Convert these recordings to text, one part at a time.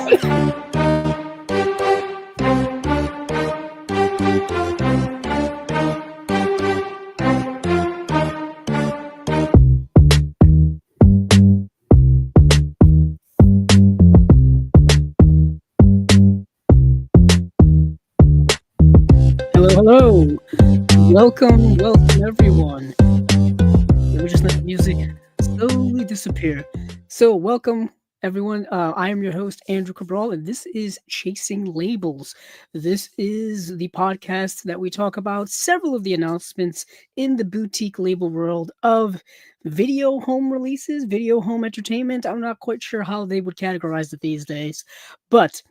Hello. Welcome everyone. Let me just let the music slowly disappear. So, welcome everyone. I am your host, Andrew Cabral, and this is Chasing Labels. This is the podcast that we talk about several of the announcements in the boutique label world of video home releases, video home entertainment. I'm not quite sure how they would categorize it these days, but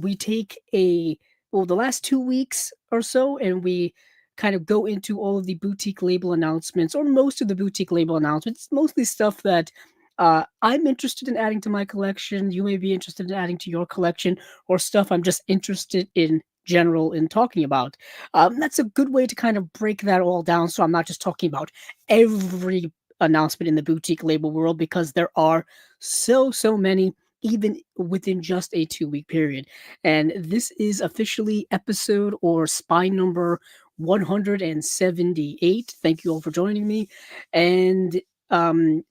we take the last 2 weeks or so, and we kind of go into all of the boutique label announcements, or most of the boutique label announcements, mostly stuff that I'm interested in adding to my collection. You may be interested in adding to your collection, or stuff I'm just interested in general in talking about. That's a good way to kind of break that all down, so I'm not just talking about every announcement in the boutique label world, because there are so many, even within just a 2-week period. And this is officially episode or spine number 178. Thank you all for joining me. And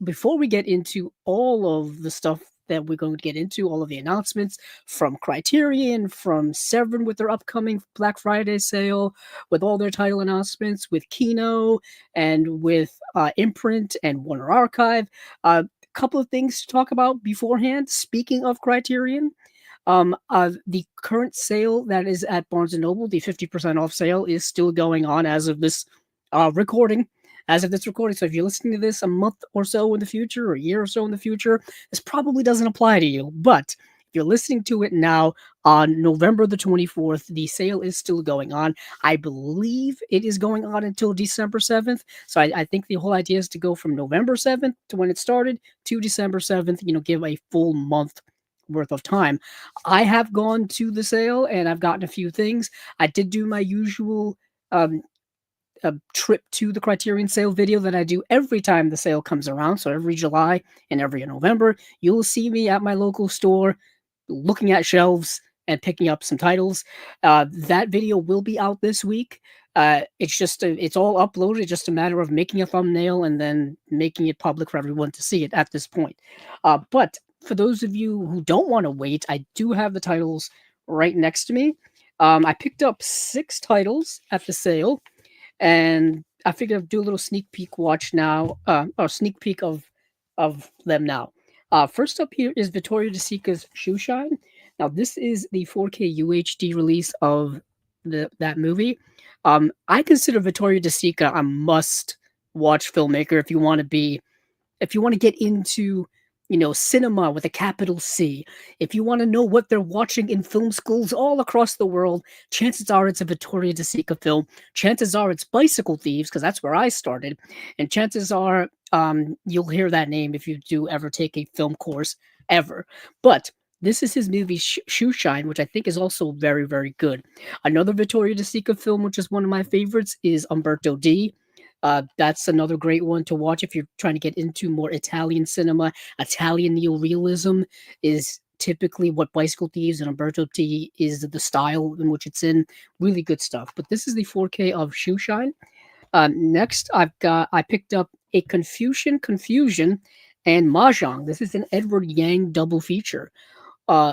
before we get into all of the stuff that we're going to get into, all of the announcements from Criterion, from Severin with their upcoming Black Friday sale, with all their title announcements, with Kino, and with Imprint and Warner Archive, couple of things to talk about beforehand. Speaking of Criterion, the current sale that is at Barnes & Noble, the 50% off sale, is still going on as of this recording. So if you're listening to this a month or so in the future, or a year or so in the future, this probably doesn't apply to you. But if you're listening to it now on November the 24th, the sale is still going on. I believe it is going on until December 7th. So I think the whole idea is to go from November 7th to when it started to December 7th, give a full month worth of time. I have gone to the sale and I've gotten a few things. I did do my usual a trip to the Criterion sale video that I do every time the sale comes around. So every July and every November, you'll see me at my local store looking at shelves and picking up some titles. That video will be out this week. It's all uploaded. It's just a matter of making a thumbnail and then making it public for everyone to see it at this point. But for those of you who don't want to wait, I do have the titles right next to me. I picked up 6 titles at the sale, and I figured I'd do a little sneak peek watch now, or sneak peek of them now. First up here is Vittorio De Sica's Shoeshine. Now, this is the 4K UHD release of that movie. I consider Vittorio De Sica a must-watch filmmaker if you want to get into cinema with a capital C. If you want to know what they're watching in film schools all across the world, chances are it's a Vittorio De Sica film. Chances are it's Bicycle Thieves, because that's where I started. And chances are you'll hear that name if you do ever take a film course ever. But this is his movie Shoeshine, which I think is also very, very good. Another Vittorio De Sica film, which is one of my favorites, is Umberto D. That's another great one to watch if you're trying to get into more Italian cinema. Italian neorealism is typically what Bicycle Thieves and Umberto D is, the style in which it's in. Really good stuff. But this is the 4K of Shoeshine. Next, I picked up A Confusion, and Mahjong. This is an Edward Yang double feature.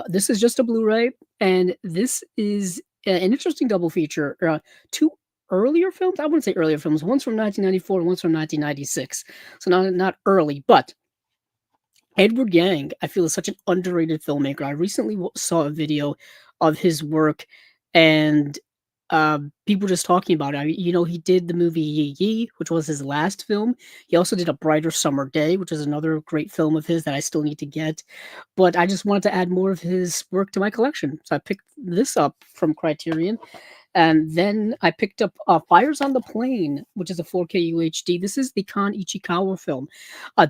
This is just a Blu-ray, and this is an interesting double feature. Two earlier films, I wouldn't say earlier films, one's from 1994, one's from 1996, so not early, but Edward Yang, I feel, is such an underrated filmmaker. I recently saw a video of his work, and people just talking about it. He did the movie Yi Yi, which was his last film. He also did A Brighter Summer Day, which is another great film of his that I still need to get. But I just wanted to add more of his work to my collection, so I picked this up from Criterion. And then I picked up Fires on the Plain, which is a 4K UHD. This is the Kan Ichikawa film.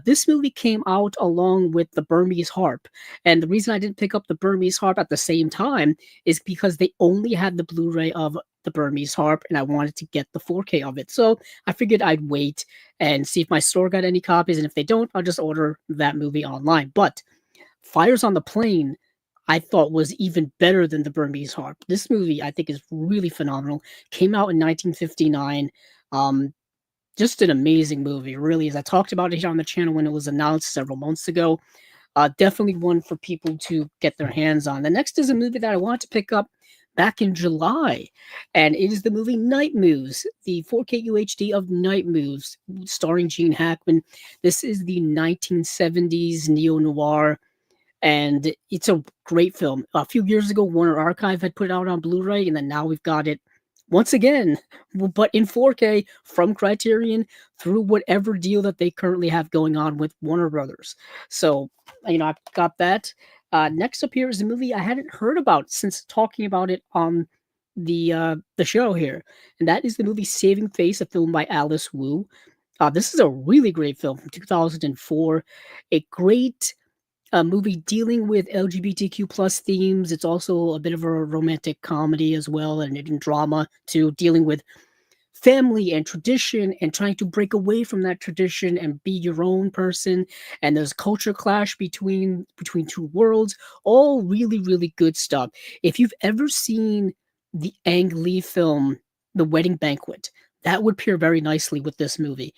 This movie came out along with The Burmese Harp. And the reason I didn't pick up The Burmese Harp at the same time is because they only had the Blu-ray of The Burmese Harp, and I wanted to get the 4K of it. So I figured I'd wait and see if my store got any copies. And if they don't, I'll just order that movie online. But Fires on the Plain, I thought was even better than The Burmese Harp. This movie I think is really phenomenal. Came out in 1959. Um, just an amazing movie, really. As I talked about it here on the channel when it was announced several months ago. Definitely one for people to get their hands on. The next is a movie that I wanted to pick up back in July, and it is the movie Night Moves, the 4K UHD of Night Moves, starring Gene Hackman. This is the 1970s neo noir, and it's a great film. A few years ago, Warner Archive had put it out on Blu-ray, and then now we've got it once again, but in 4K from Criterion through whatever deal that they currently have going on with Warner Brothers. So, I've got that. Next up here is a movie I hadn't heard about since talking about it on the show here, and that is the movie Saving Face, a film by Alice Wu. This is a really great film from 2004. A great movie dealing with LGBTQ plus themes. It's also a bit of a romantic comedy as well, and in drama too, dealing with family and tradition and trying to break away from that tradition and be your own person. And there's culture clash between two worlds. All really, really good stuff. If you've ever seen the Ang Lee film, The Wedding Banquet, that would pair very nicely with this movie.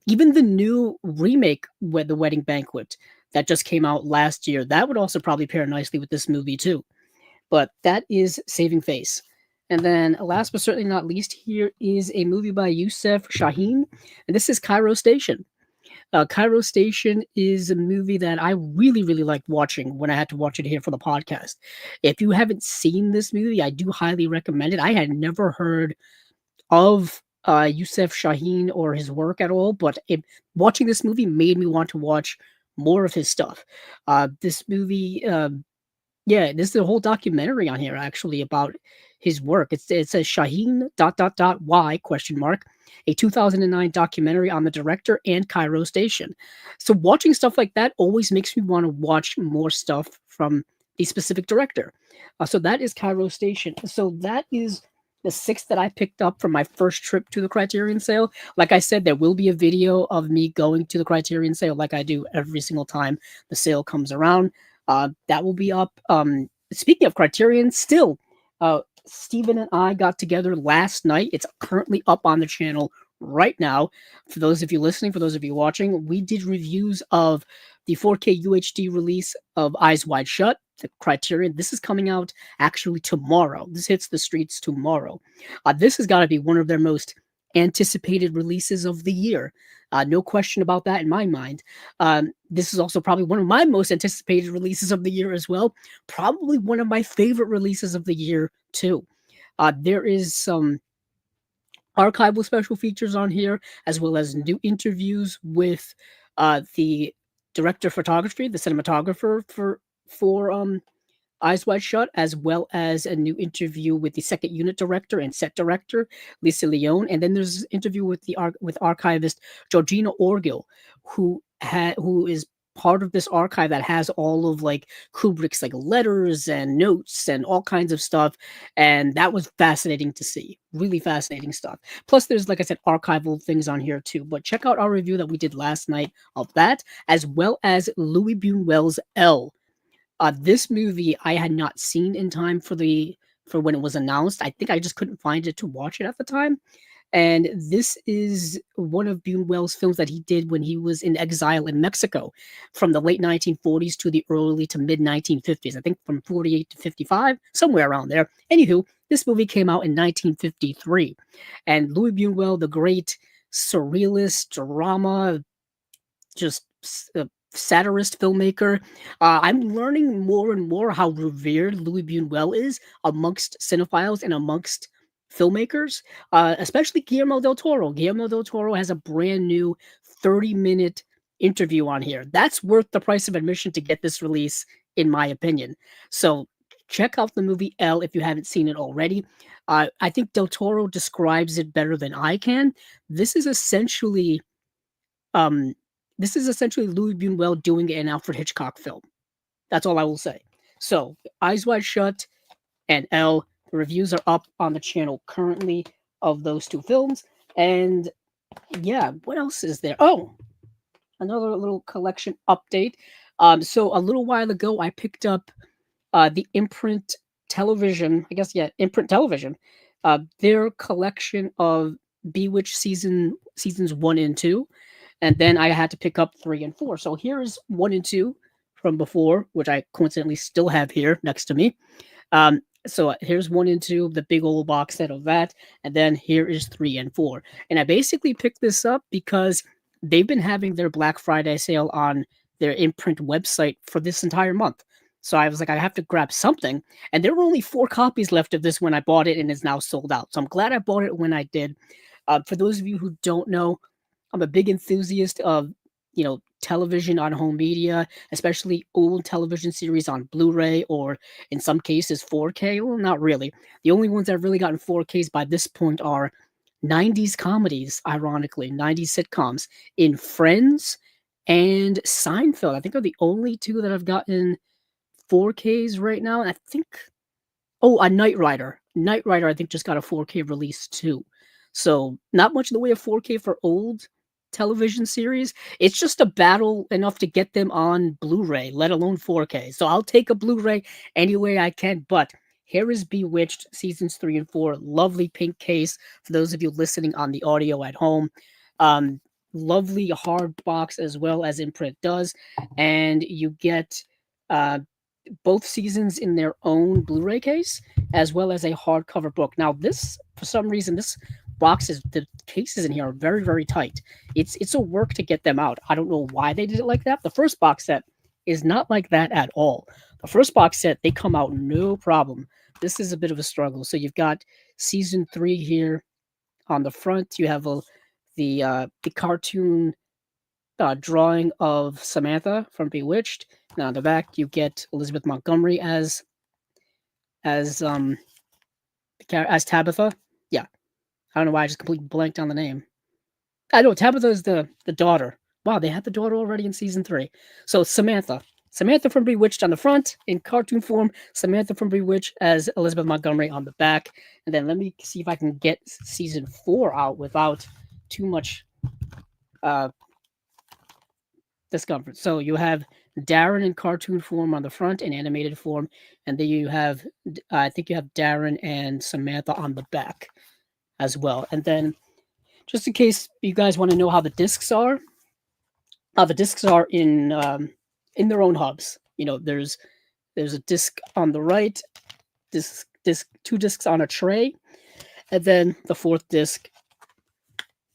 Even the new remake with The Wedding Banquet that just came out last year, that would also probably pair nicely with this movie too. But that is Saving Face. And then last but certainly not least here is a movie by Youssef Shaheen, and this is Cairo Station. Cairo Station is a movie that I really, really liked watching when I had to watch it here for the podcast. If you haven't seen this movie, I do highly recommend it. I had never heard of Youssef Shaheen or his work at all, but watching this movie made me want to watch more of his stuff. This movie, yeah, this is a whole documentary on here actually about his work. It says Shaheen why question mark, a 2009 documentary on the director and Cairo Station. So watching stuff like that always makes me want to watch more stuff from the specific director. So that is Cairo Station. So that is the sixth that I picked up from my first trip to the Criterion sale. Like I said, there will be a video of me going to the Criterion sale like I do every single time the sale comes around. That will be up. Speaking of Criterion, still, Steven and I got together last night. It's currently up on the channel right now. For those of you listening, for those of you watching, we did reviews of the 4K UHD release of Eyes Wide Shut, the Criterion. This is coming out actually tomorrow. This hits the streets tomorrow. This has got to be one of their most anticipated releases of the year. No question about that in my mind. This is also probably one of my most anticipated releases of the year as well. Probably one of my favorite releases of the year too. There is some archival special features on here, as well as new interviews with the director of photography, the cinematographer for Eyes Wide Shut, as well as a new interview with the second unit director and set director, Lisa Leone. And then there's an interview with with archivist Georgina Orgil, who is part of this archive that has all of like Kubrick's like letters and notes and all kinds of stuff. And that was fascinating to see. Really fascinating stuff. Plus, there's, like I said, archival things on here too. But check out our review that we did last night of that, as well as Louis Buñuel's L. This movie I had not seen in time for when it was announced. I think I just couldn't find it to watch it at the time. And this is one of Buñuel's films that he did when he was in exile in Mexico from the late 1940s to the early to mid 1950s. I think from 48 to 55, somewhere around there. Anywho, this movie came out in 1953. And Louis Buñuel, the great surrealist drama, just satirist filmmaker. I'm learning more and more how revered Louis Buñuel is amongst cinephiles and amongst filmmakers, especially Guillermo del Toro. Guillermo del Toro has a brand new 30-minute interview on here. That's worth the price of admission to get this release, in my opinion. So check out the movie L if you haven't seen it already. I think del Toro describes it better than I can. This is essentially um, Louis Buñuel doing an Alfred Hitchcock film. That's all I will say. So, Eyes Wide Shut and L, the reviews are up on the channel currently of those two films. And yeah, what else is there? Oh, another little collection update. So a little while ago, I picked up the Imprint television, I guess, yeah, Imprint television, their collection of Bewitched seasons 1 and 2, and then I had to pick up 3 and 4. So here's 1 and 2 from before, which I coincidentally still have here next to me. So here's 1 and 2, the big old box set of that, and then here is 3 and 4. And I basically picked this up because they've been having their Black Friday sale on their Imprint website for this entire month. So I was like, I have to grab something. And there were only 4 copies left of this when I bought it, and it's now sold out. So I'm glad I bought it when I did. For those of you who don't know, I'm a big enthusiast of, television on home media, especially old television series on Blu-ray or in some cases 4K. Well, not really. The only ones that have really gotten 4Ks by this point are 90s comedies, ironically, 90s sitcoms in Friends and Seinfeld. I think are the only two that have gotten 4Ks right now. And I think, oh, a Knight Rider. Knight Rider, I think, just got a 4K release too. So not much in the way of 4K for old television series. It's just a battle enough to get them on Blu-ray, let alone 4K. So I'll take a Blu-ray any way I can. But here is Bewitched seasons 3 and 4. Lovely pink case for those of you listening on the audio at home. Lovely hard box as well as Imprint does, and you get uh, both seasons in their own Blu-ray case, as well as a hardcover book. Now, this for some reason, this the cases in here are very very tight. It's a work to get them out. I don't know why they did it like that. The first box set is not like that at all. The first box set they come out no problem. This is a bit of a struggle. So you've got season 3 here on the front. You have the cartoon drawing of Samantha from Bewitched. Now on the back, you get Elizabeth Montgomery as as Tabitha. Yeah, I don't know why I just completely blanked on the name. I know Tabitha is the daughter. Wow, they had the daughter already in season 3. So Samantha. Samantha from Bewitched on the front in cartoon form, Samantha from Bewitched as Elizabeth Montgomery on the back. And then let me see if I can get season 4 out without too much uh, discomfort. So you have Darren in cartoon form on the front and animated form, and then you have, I think you have Darren and Samantha on the back as well. And then, just in case you guys want to know how the discs are in their own hubs. There's a disc on the right, disc 2 discs on a tray, and then the 4th disc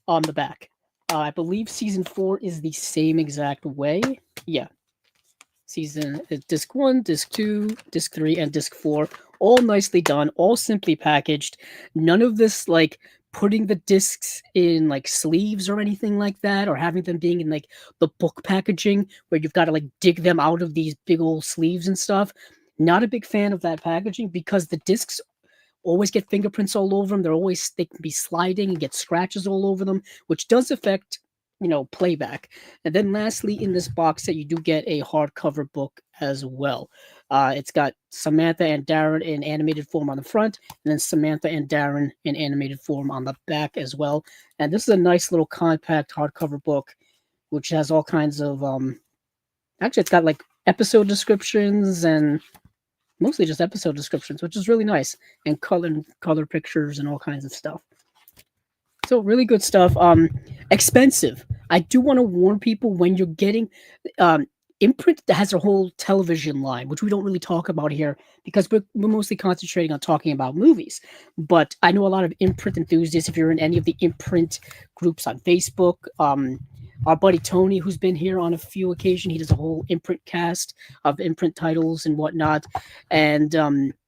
on the back. I believe season 4 is the same exact way. Yeah. Season disc 1, disc 2, disc 3, and disc 4. All nicely done, all simply packaged. None of this like putting the discs in like sleeves or anything like that, or having them being in like the book packaging where you've got to like dig them out of these big old sleeves and stuff. Not a big fan of that packaging because the discs always get fingerprints all over them. They can be sliding and get scratches all over them, which does affect playback. And then lastly, in this box set, you do get a hardcover book as well. It's got Samantha and Darren in animated form on the front, and then Samantha and Darren in animated form on the back as well. And this is a nice little compact hardcover book, which has all kinds of actually, it's got like episode descriptions and mostly just episode descriptions, which is really nice, and color pictures and all kinds of stuff. So really good stuff. Expensive. I do want to warn people when you're getting Imprint has a whole television line, which we don't really talk about here because we're mostly concentrating on talking about movies. But I know a lot of Imprint enthusiasts. If you're in any of the Imprint groups on Facebook, our buddy Tony, who's been here on a few occasions, he does a whole Imprint cast of Imprint titles and whatnot, and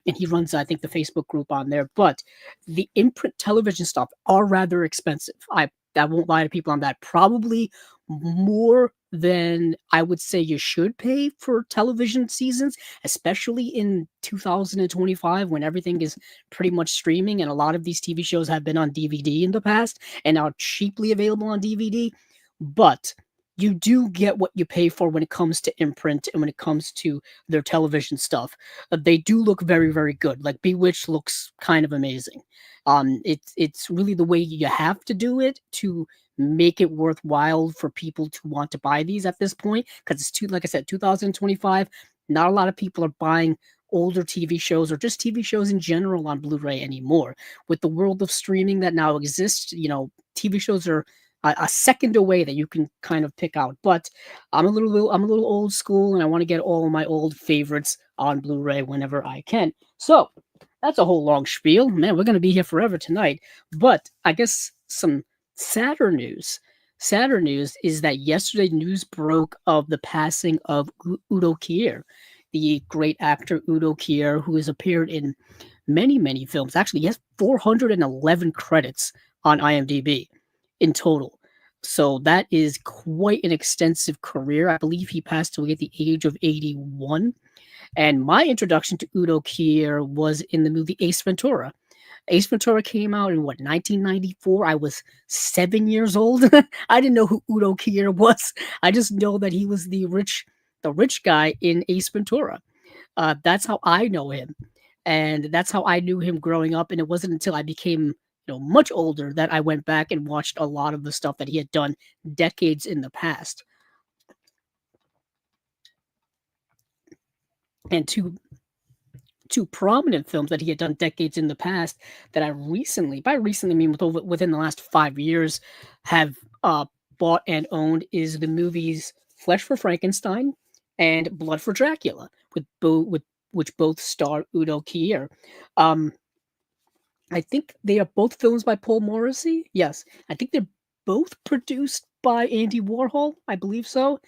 he runs, I think, the Facebook group on there. But the Imprint television stuff are rather expensive. I won't lie to people on that. Probably more than I would say you should pay for television seasons, especially in 2025 when everything is pretty much streaming and a lot of these TV shows have been on DVD in the past and are cheaply available on DVD. But you do get what you pay for when it comes to Imprint and when it comes to their television stuff. They do look very, very good. Like Bewitched looks kind of amazing. It's really the way you have to do it to make it worthwhile for people to want to buy these at this point because like I said, 2025. Not a lot of people are buying older TV shows or just TV shows in general on Blu-ray anymore. With the world of streaming that now exists, TV shows are a second away that you can kind of pick out. But I'm a little old school, and I want to get all of my old favorites on Blu-ray whenever I can. So that's a whole long spiel. Man, we're gonna be here forever tonight. But I guess some sadder news. Sadder news is that yesterday news broke of the passing of Udo Kier, the great actor Udo Kier, who has appeared in many, many films. Actually, he has 411 credits on IMDb in total. So that is quite an extensive career. I believe he passed away at the age of 81. And my introduction to Udo Kier was in the movie Ace Ventura. Ace Ventura came out in what, 1994? I was 7 years old. I didn't know who Udo Kier was. I just know that he was the rich guy in Ace Ventura. That's how I know him, and that's how I knew him growing up. And it wasn't until I became much older that I went back and watched a lot of the stuff that he had done decades in the past. And two prominent films that he had done decades in the past that I recently, by recently I mean within the last 5 years, have bought and owned is the movies Flesh for Frankenstein and Blood for Dracula, with which both star Udo Kier. Um, I think they are both films by Paul Morrissey. Yes, I think they're both produced by Andy Warhol. I believe so.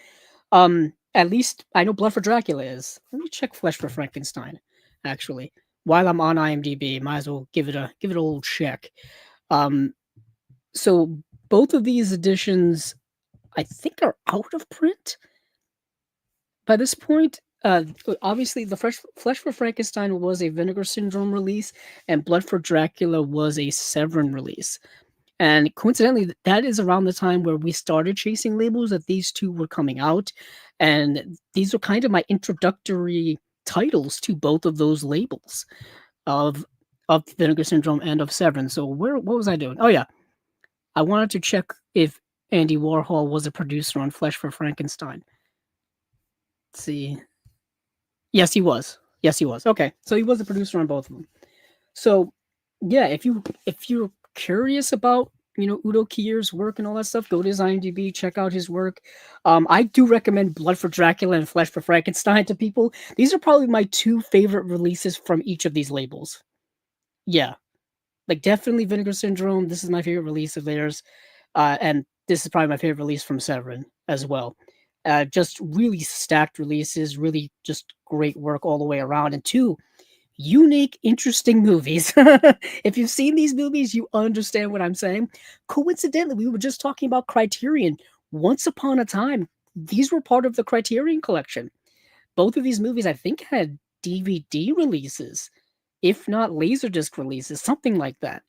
At least I know Blood for Dracula is. Let me check Flesh for Frankenstein. Actually, while I'm on IMDb, might as well give it a little check. Um, so both of these editions, I think, are out of print by this point. Obviously, the Flesh for Frankenstein was a Vinegar Syndrome release, and Blood for Dracula was a Severin release. And coincidentally, that is around the time where we started chasing labels that these two were coming out. And these are kind of my introductory titles to both of those labels of Vinegar Syndrome and of Severin. So what was I doing? Oh yeah. I wanted to check if Andy Warhol was a producer on Flesh for Frankenstein. Let's see. Yes, he was. Yes, he was. Okay. So he was a producer on both of them. So yeah, if you're curious about Udo Kier's work and all that stuff, go to his IMDb, check out his work. I do recommend Blood for Dracula and Flesh for Frankenstein to people. These are probably my two favorite releases from each of these labels. Yeah, like definitely Vinegar Syndrome. This is my favorite release of theirs, and this is probably my favorite release from Severin as well. Just really stacked releases, really just great work all the way around, and two unique, interesting movies. If you've seen these movies, you understand what I'm saying. Coincidentally, we were just talking about Criterion. Once upon a time, these were part of the Criterion collection. Both of these movies, I think, had DVD releases, if not Laserdisc releases, something like that.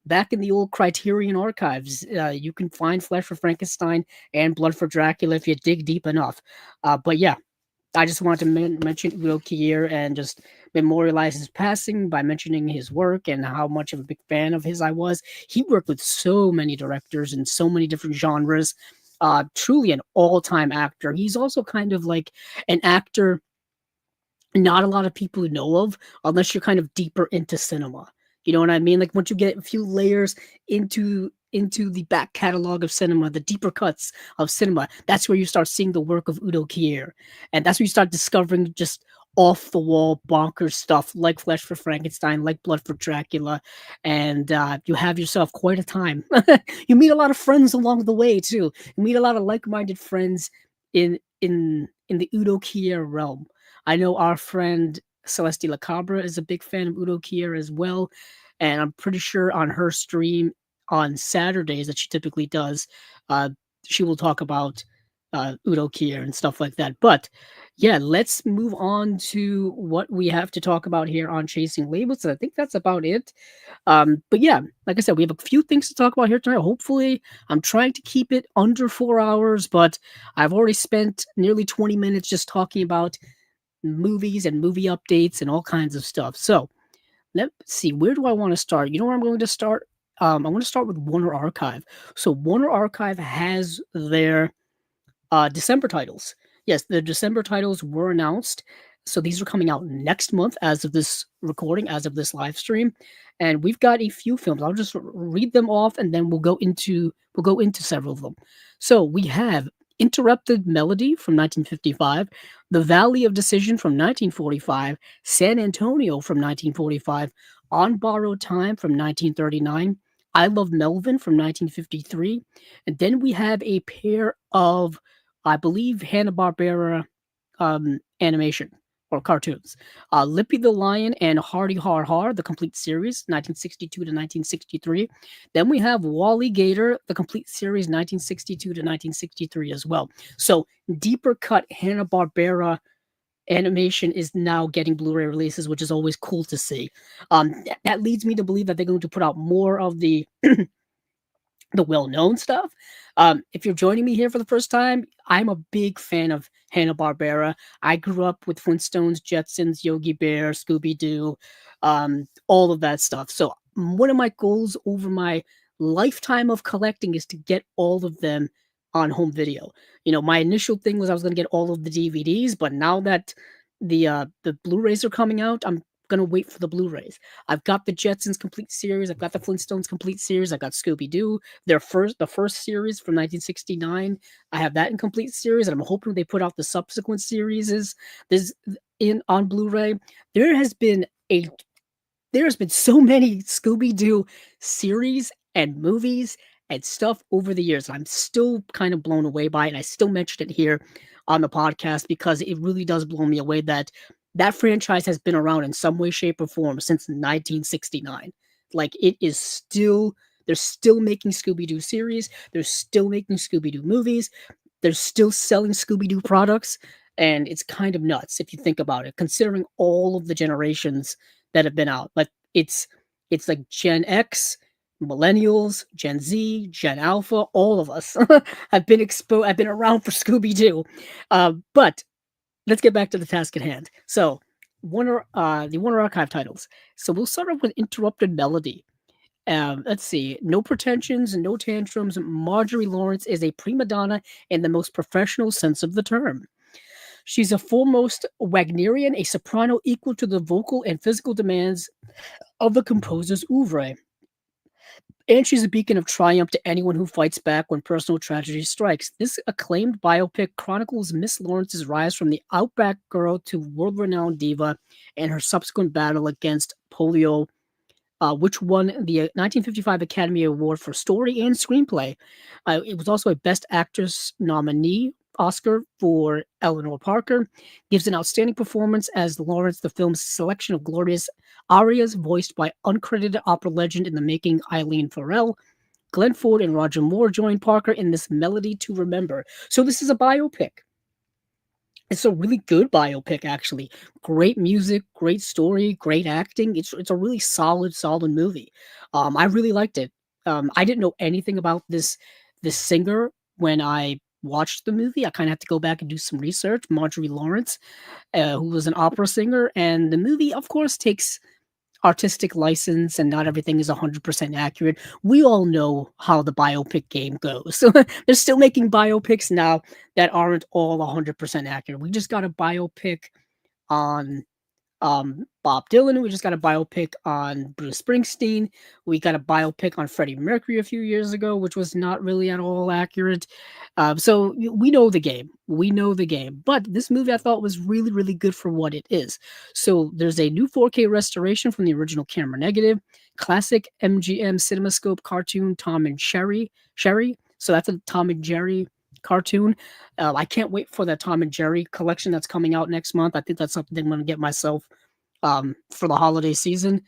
Back in the old Criterion archives, you can find Flesh for Frankenstein and Blood for Dracula if you dig deep enough. But yeah, I just wanted to mention Udo Kier and just memorialize his passing by mentioning his work and how much of a big fan of his I was. He worked with so many directors in so many different genres. Truly an all-time actor. He's also kind of like an actor not a lot of people know of unless you're kind of deeper into cinema. You know what I mean? Like once you get a few layers into the back catalog of cinema, the deeper cuts of cinema, that's where you start seeing the work of Udo Kier. And that's where you start discovering just off the wall bonkers stuff like Flesh for Frankenstein, like Blood for Dracula, and you have yourself quite a time. You meet a lot of friends along the way too. You meet a lot of like-minded friends in the Udo Kier realm. I know our friend Celeste Lacabra is a big fan of Udo Kier as well, and I'm pretty sure on her stream on Saturdays that she typically does, uh, she will talk about Udo Kier and stuff like that. But yeah, let's move on to what we have to talk about here on Chasing Labels. And I think that's about it. But yeah, like I said, we have a few things to talk about here tonight. Hopefully, I'm trying to keep it under 4 hours, but I've already spent nearly 20 minutes just talking about movies and movie updates and all kinds of stuff. So let's see, where do I want to start? You know where I'm going to start? I want to start with Warner Archive. So Warner Archive has their December titles. Yes, the December titles were announced. So these are coming out next month as of this recording, as of this live stream, and we've got a few films. I'll just read them off, and then we'll go into several of them. So we have Interrupted Melody from 1955, The Valley of Decision from 1945, San Antonio from 1945, On Borrowed Time from 1939, I Love Melvin from 1953, and then we have a pair of, I believe, Hanna-Barbera animation or cartoons. Lippy the Lion and Hardy Har Har, the complete series, 1962 to 1963. Then we have Wally Gator, the complete series, 1962 to 1963 as well. So deeper cut Hanna-Barbera animation is now getting Blu-ray releases, which is always cool to see. That leads me to believe that they're going to put out more of the well-known stuff. If you're joining me here for the first time, I'm a big fan of Hanna-Barbera. I grew up with Flintstones, Jetsons, Yogi Bear, Scooby-Doo, all of that stuff. So one of my goals over my lifetime of collecting is to get all of them on home video. My initial thing was I was going to get all of the DVDs, but now that the Blu-rays are coming out, I'm gonna wait for the Blu-rays. I've got the Jetsons complete series. I've got the Flintstones complete series. I got Scooby Doo, the first series from 1969. I have that in complete series, and I'm hoping they put out the subsequent series is in on Blu-ray. There has been a there's been so many Scooby Doo series and movies and stuff over the years. I'm still kind of blown away by it. And I still mentioned it here on the podcast because it really does blow me away that that franchise has been around in some way, shape, or form since 1969. Like it is still, they're still making Scooby Doo series. They're still making Scooby Doo movies. They're still selling Scooby Doo products. And it's kind of nuts if you think about it, considering all of the generations that have been out. Like it's like Gen X, millennials, Gen Z, Gen Alpha, all of us have been exposed. I've been around for Scooby Doo, but let's get back to the task at hand. So, the Warner Archive titles. So we'll start off with Interrupted Melody. Let's see. No pretensions, no tantrums. Marjorie Lawrence is a prima donna in the most professional sense of the term. She's a foremost Wagnerian, a soprano equal to the vocal and physical demands of the composer's oeuvre. And she's a beacon of triumph to anyone who fights back when personal tragedy strikes. This acclaimed biopic chronicles Miss Lawrence's rise from the outback girl to world-renowned diva and her subsequent battle against polio, which won the 1955 Academy Award for Story and Screenplay. It was also a Best Actress nominee Oscar for Eleanor Parker. Gives an outstanding performance as Lawrence, the film's selection of glorious arias voiced by uncredited opera legend in the making Eileen Farrell. Glenn Ford and Roger Moore joined Parker in this Melody to Remember. So this is a biopic. It's a really good biopic, actually. Great music, great story, great acting. It's a really solid movie. I really liked it. I didn't know anything about this singer when I watched the movie. I kind of had to go back and do some research. Marjorie Lawrence, who was an opera singer, and the movie, of course, takes artistic license and not everything is 100% accurate. We all know how the biopic game goes. So they're still making biopics now that aren't all 100% accurate. We just got a biopic on Bob Dylan. We just got a biopic on Bruce Springsteen. We got a biopic on Freddie Mercury a few years ago, which was not really at all accurate. So we know the game. We know the game. But this movie I thought was really good for what it is. So there's a new 4K restoration from the original camera negative, classic MGM CinemaScope cartoon Tom and Sherry. So that's a Tom and Jerry cartoon. I can't wait for that Tom and Jerry collection that's coming out next month. I think that's something I'm going to get myself for the holiday season.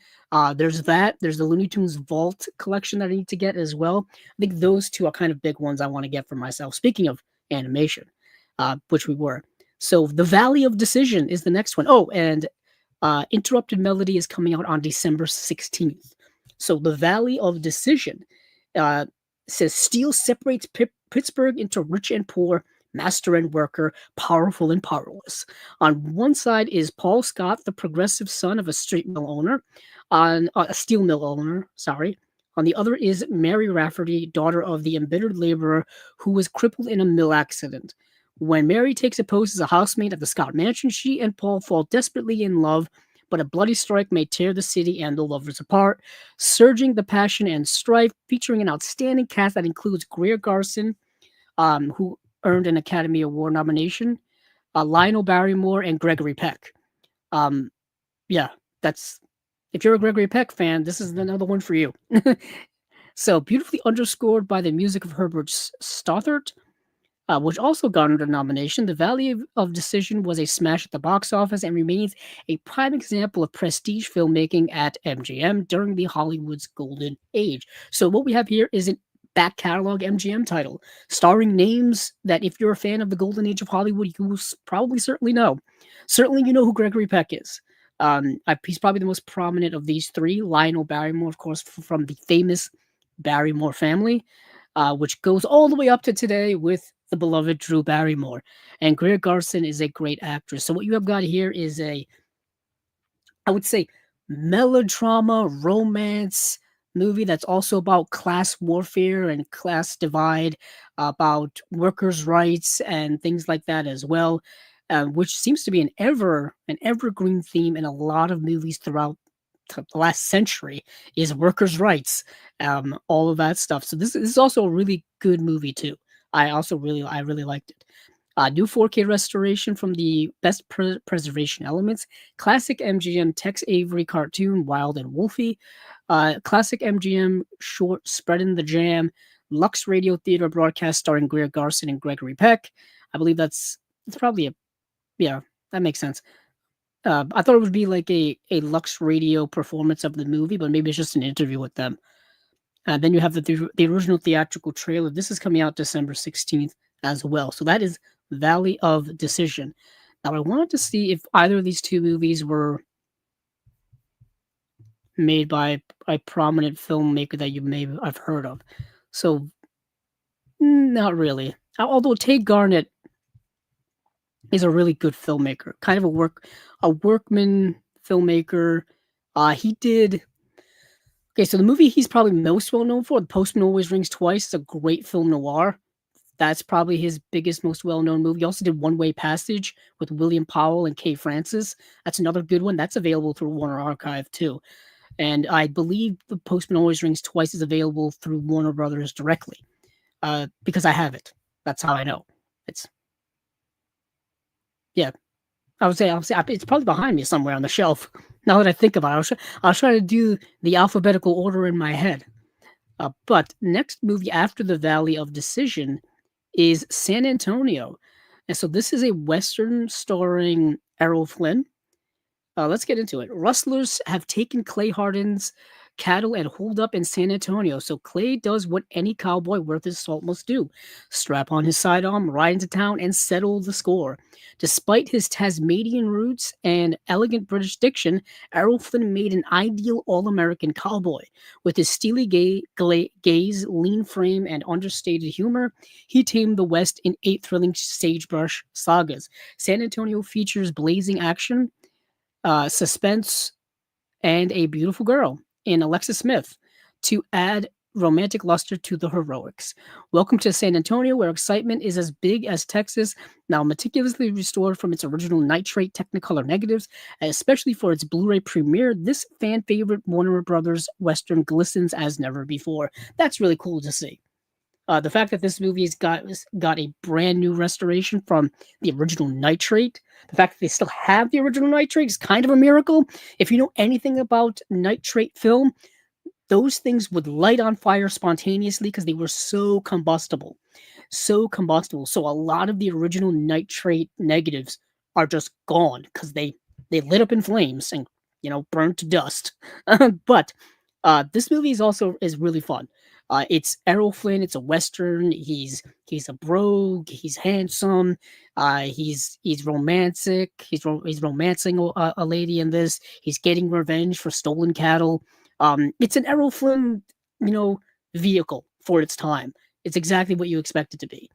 There's that. There's the Looney Tunes Vault collection that I need to get as well. I think those two are kind of big ones I want to get for myself. Speaking of animation, which we were. So The Valley of Decision is the next one. Oh, and Interrupted Melody is coming out on December 16th. So The Valley of Decision says steel separates Pittsburgh into rich and poor, master and worker, powerful and powerless. On one side is Paul Scott, the progressive son of a street mill owner, on a steel mill owner, sorry. On the other is Mary Rafferty, daughter of the embittered laborer who was crippled in a mill accident. When Mary takes a post as a housemaid at the Scott Mansion, she and Paul fall desperately in love, but a bloody strike may tear the city and the lovers apart, surging the passion and strife, featuring an outstanding cast that includes Greer Garson, who earned an Academy Award nomination, Lionel Barrymore, and Gregory Peck. Um, yeah, that's if you're a Gregory Peck fan, this is another one for you. So beautifully underscored by the music of Herbert Stothart, which also garnered a nomination. The Valley of Decision was a smash at the box office and remains a prime example of prestige filmmaking at MGM during the Hollywood's golden age. So what we have here is an back catalog MGM title, starring names that if you're a fan of the golden age of Hollywood, you will probably certainly know. Certainly you know who Gregory Peck is. He's probably the most prominent of these three. Lionel Barrymore, of course, from the famous Barrymore family, which goes all the way up to today with the beloved Drew Barrymore. And Greer Garson is a great actress. So what you have got here is I would say, melodrama, romance movie that's also about class warfare and class divide, about workers' rights and things like that as well, which seems to be an evergreen theme in a lot of movies throughout the last century is workers' rights, all of that stuff. So this is also a really good movie too. I really liked it. New 4K restoration from the best preservation elements. Classic MGM Tex Avery cartoon Wild and Wolfie. Classic MGM short Spreading the Jam. Lux Radio Theater broadcast starring Greer Garson and Gregory Peck. I believe it's probably yeah, that makes sense. I thought it would be like a Lux Radio performance of the movie, but maybe it's just an interview with them. Then you have the original theatrical trailer. This is coming out December 16th as well. So that is Valley of Decision. Now, I wanted to see if either of these two movies were made by a prominent filmmaker that you may have heard of. So, not really. Although Tay Garnett is a really good filmmaker, kind of a workman filmmaker. He did. Okay, so the movie he's probably most well known for, The Postman Always Rings Twice, is a great film noir. That's probably his biggest, most well-known movie. He also did One Way Passage with William Powell and Kay Francis. That's another good one. That's available through Warner Archive too. And I believe The Postman Always Rings Twice is available through Warner Brothers directly, because I have it. That's how I know. It's yeah. I'll say it's probably behind me somewhere on the shelf. Now that I think about it, I'll try to do the alphabetical order in my head. But next movie after The Valley of Decision is San Antonio. And so this is a Western starring Errol Flynn. Let's get into it. Rustlers have taken Clay Hardin's cattle and holed up in San Antonio. So Clay does what any cowboy worth his salt must do: strap on his sidearm, ride into town, and settle the score. Despite his Tasmanian roots and elegant British diction, Errol Flynn made an ideal all-American cowboy. With his steely gaze, lean frame, and understated humor, he tamed the West in 8 thrilling sagebrush sagas. San Antonio features blazing action, suspense, and a beautiful girl in Alexis Smith to add romantic luster to the heroics. Welcome to San Antonio, where excitement is as big as Texas, now meticulously restored from its original nitrate Technicolor negatives, and especially for its Blu-ray premiere. This fan favorite Warner Brothers Western glistens as never before. That's really cool to see. The fact that this movie has got a brand new restoration from the original nitrate, the fact that they still have the original nitrate is kind of a miracle. If you know anything about nitrate film, those things would light on fire spontaneously because they were so combustible. So combustible. So a lot of the original nitrate negatives are just gone because they lit up in flames and burned to dust. But this movie is really fun. It's Errol Flynn. It's a western. He's a brogue. He's handsome. He's romantic. He's romancing a lady in this. He's getting revenge for stolen cattle. It's an Errol Flynn, vehicle for its time. It's exactly what you expect it to be.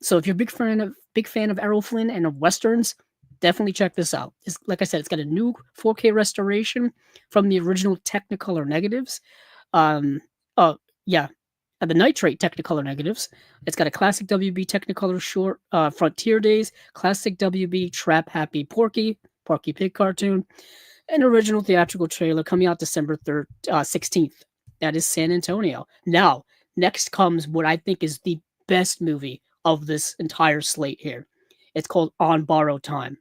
So if you're a big fan of Errol Flynn and of westerns, definitely check this out. Like I said, it's got a new 4K restoration from the original Technicolor negatives. Yeah, the Nitrate Technicolor negatives. It's got a classic WB Technicolor short, Frontier Days, classic WB Trap Happy Porky Pig cartoon, an original theatrical trailer coming out December 3rd, 16th. That is San Antonio. Now, next comes what I think is the best movie of this entire slate here. It's called On Borrowed Time.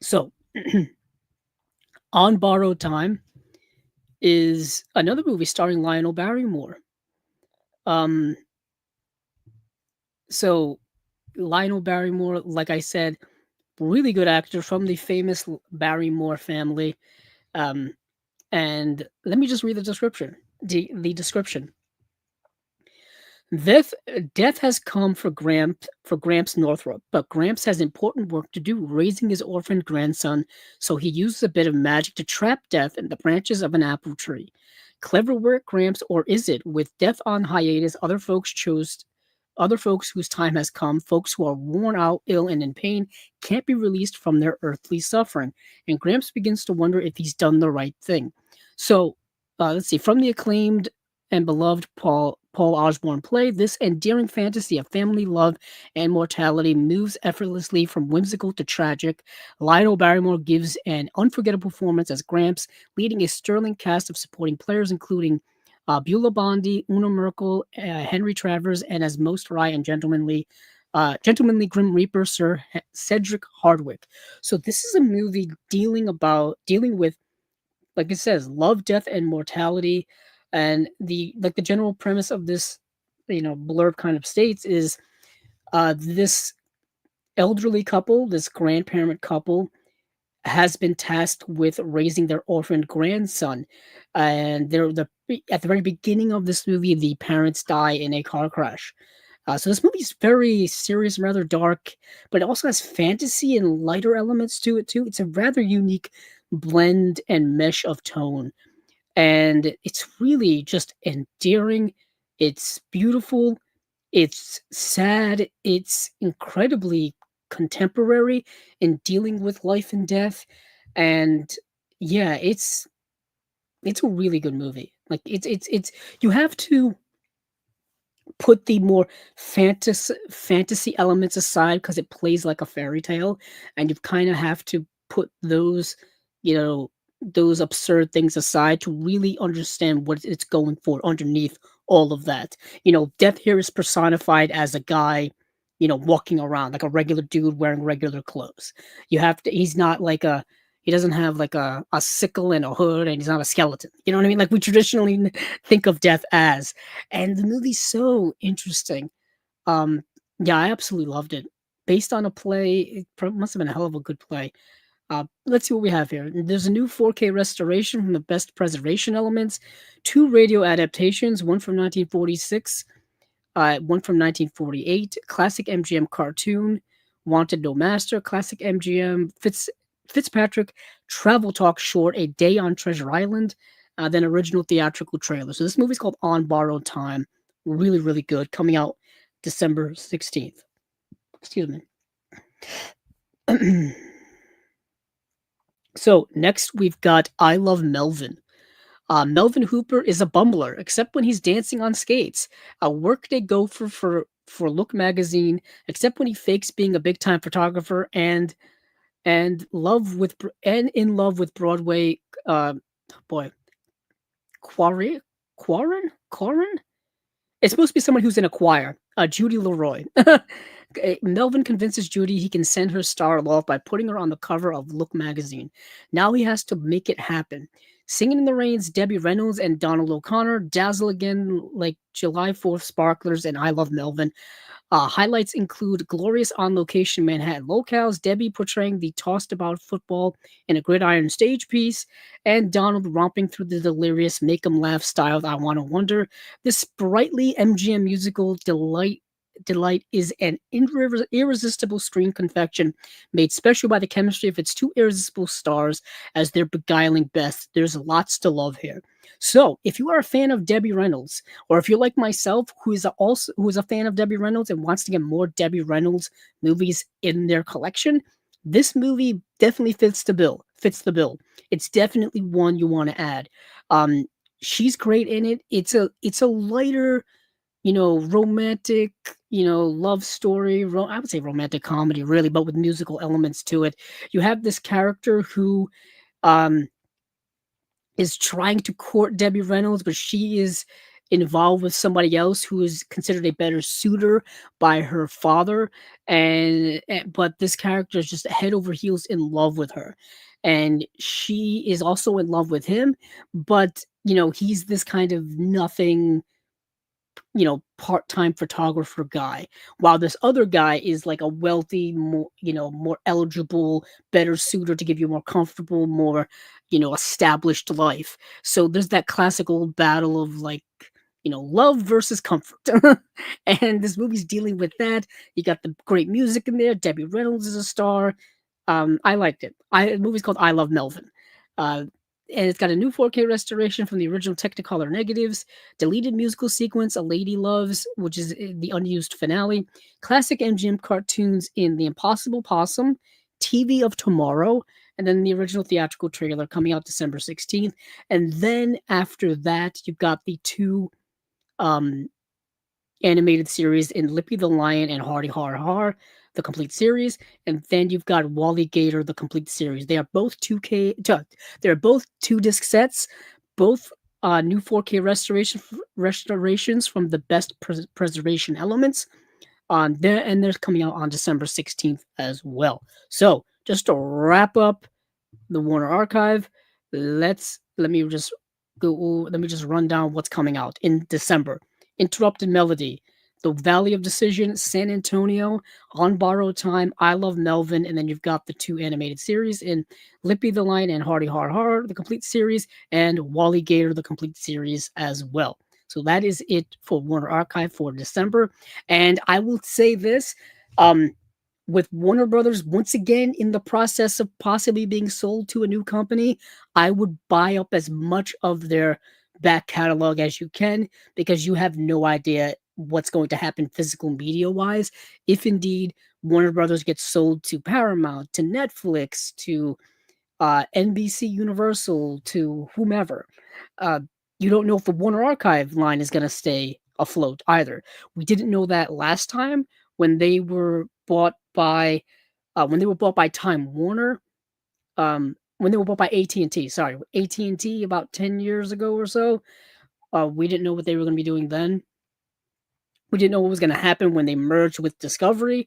So, On Borrowed Time is another movie starring Lionel Barrymore. Um, so Lionel Barrymore, like I said, really good actor from the famous Barrymore family. Um, and let me just read the description. The description. Death has come for Gramps Northrop, but Gramps has important work to do raising his orphaned grandson, so he uses a bit of magic to trap Death in the branches of an apple tree. Clever work, Gramps, or is it? With Death on hiatus, other folks whose time has come, folks who are worn out, ill, and in pain, can't be released from their earthly suffering. And Gramps begins to wonder if he's done the right thing. So, let's see, from the acclaimed and beloved Paul Osborne play, this endearing fantasy of family love and mortality moves effortlessly from whimsical to tragic. Lionel Barrymore gives an unforgettable performance as Gramps, leading a sterling cast of supporting players, including Beulah Bondi, Una Merkel, Henry Travers, and as most wry and gentlemanly Grim Reaper, Sir Cedric Hardwicke. So this is a movie dealing with, like it says, love, death, and mortality. And the general premise of this, blurb kind of states is this elderly couple, this grandparent couple, has been tasked with raising their orphaned grandson, and at the very beginning of this movie, the parents die in a car crash. So this movie is very serious and rather dark, but it also has fantasy and lighter elements to it too. It's a rather unique blend and mesh of tone, and it's really just endearing. It's beautiful. It's sad. It's incredibly contemporary in dealing with life and death, and yeah, it's a really good movie. Like it's you have to put the more fantasy elements aside because it plays like a fairy tale, and you kind of have to put you know those absurd things aside to really understand what it's going for underneath all of that. Death here is personified as a guy, walking around like a regular dude wearing regular clothes. He's not like he doesn't have like a sickle and a hood, and he's not a skeleton. You know what I mean? Like we traditionally think of death as. And the movie's so interesting. Um, yeah, I absolutely loved it. Based on a play, must have been a hell of a good play. Let's see what we have here. There's a new 4K restoration from the best preservation elements, two radio adaptations, one from 1946, one from 1948, classic MGM cartoon, Wanted No Master, classic MGM Fitzpatrick travel talk short, A Day on Treasure Island, then original theatrical trailer. So this movie's called On Borrowed Time. Really, really good. Coming out December 16th. Excuse me. So next we've got I Love Melvin. Melvin Hooper is a bumbler, except when he's dancing on skates. A workday gopher for Look magazine, except when he fakes being a big time photographer and in love with Broadway. Boy, Quarren. It's supposed to be someone who's in a choir. Judy Leroy. Melvin convinces Judy he can send her star aloft by putting her on the cover of Look magazine. Now he has to make it happen. Singing in the Rain's Debbie Reynolds and Donald O'Connor dazzle again like July 4th sparklers and I Love Melvin. Highlights include glorious on-location Manhattan locales, Debbie portraying the tossed-about football in a gridiron stage piece, and Donald romping through the delirious make-em-laugh style I Wanna Wonder. This sprightly MGM musical delight is an irresistible screen confection made special by the chemistry of its two irresistible stars as their beguiling best. There's lots to love here. So, if you are a fan of Debbie Reynolds, or if you're like myself, who is a fan of Debbie Reynolds and wants to get more Debbie Reynolds movies in their collection, This movie definitely fits the bill. Fits the bill. It's definitely one you want to add. Um, she's great in it. It's a lighter, romantic, love story. I would say romantic comedy, really, but with musical elements to it. You have this character who um is trying to court Debbie Reynolds, but she is involved with somebody else who is considered a better suitor by her father, but this character is just head over heels in love with her, and she is also in love with him, but he's this kind of nothing, part-time photographer guy, while this other guy is like a wealthy, more eligible, better suitor to give you a more comfortable, more, established life. So there's that classical battle of like, love versus comfort. And this movie's dealing with that. You got the great music in there. Debbie Reynolds is a star. I liked it. The movie's called I Love Melvin. Uh, and it's got a new 4K restoration from the original Technicolor negatives, deleted musical sequence A Lady Loves, which is the unused finale, classic MGM cartoons in The Impossible Possum, TV of Tomorrow, and then the original theatrical trailer coming out December 16th. And then after that, you've got the two um, animated series in Lippy the Lion and Hardy Har Har, the complete series, and then you've got Wally Gator, the complete series. They are both 2K. They're both 2 disc sets, both new 4K restorations from the best preservation elements on there, and they're coming out on December 16th as well. So just to wrap up the Warner Archive. Let me just run down what's coming out in December. Interrupted Melody, The Valley of Decision, San Antonio, On Borrowed Time, I Love Melvin, and then you've got the 2 animated series in Lippy the Lion and Hardy Har Har, the complete series, and Wally Gator, the complete series as well. So that is it for Warner Archive for December. And I will say this, um, with Warner Brothers once again in the process of possibly being sold to a new company, I would buy up as much of their back catalog as you can, because you have no idea what's going to happen physical media wise if indeed Warner Brothers gets sold to Paramount, to Netflix, to NBC Universal, to whomever. Uh, you don't know if the Warner Archive line is going to stay afloat either. We didn't know that last time when they were bought by Time Warner. When they were bought by AT&T. Sorry, AT&T about 10 years ago or so. We didn't know what they were going to be doing then. We didn't know what was going to happen when they merged with Discovery.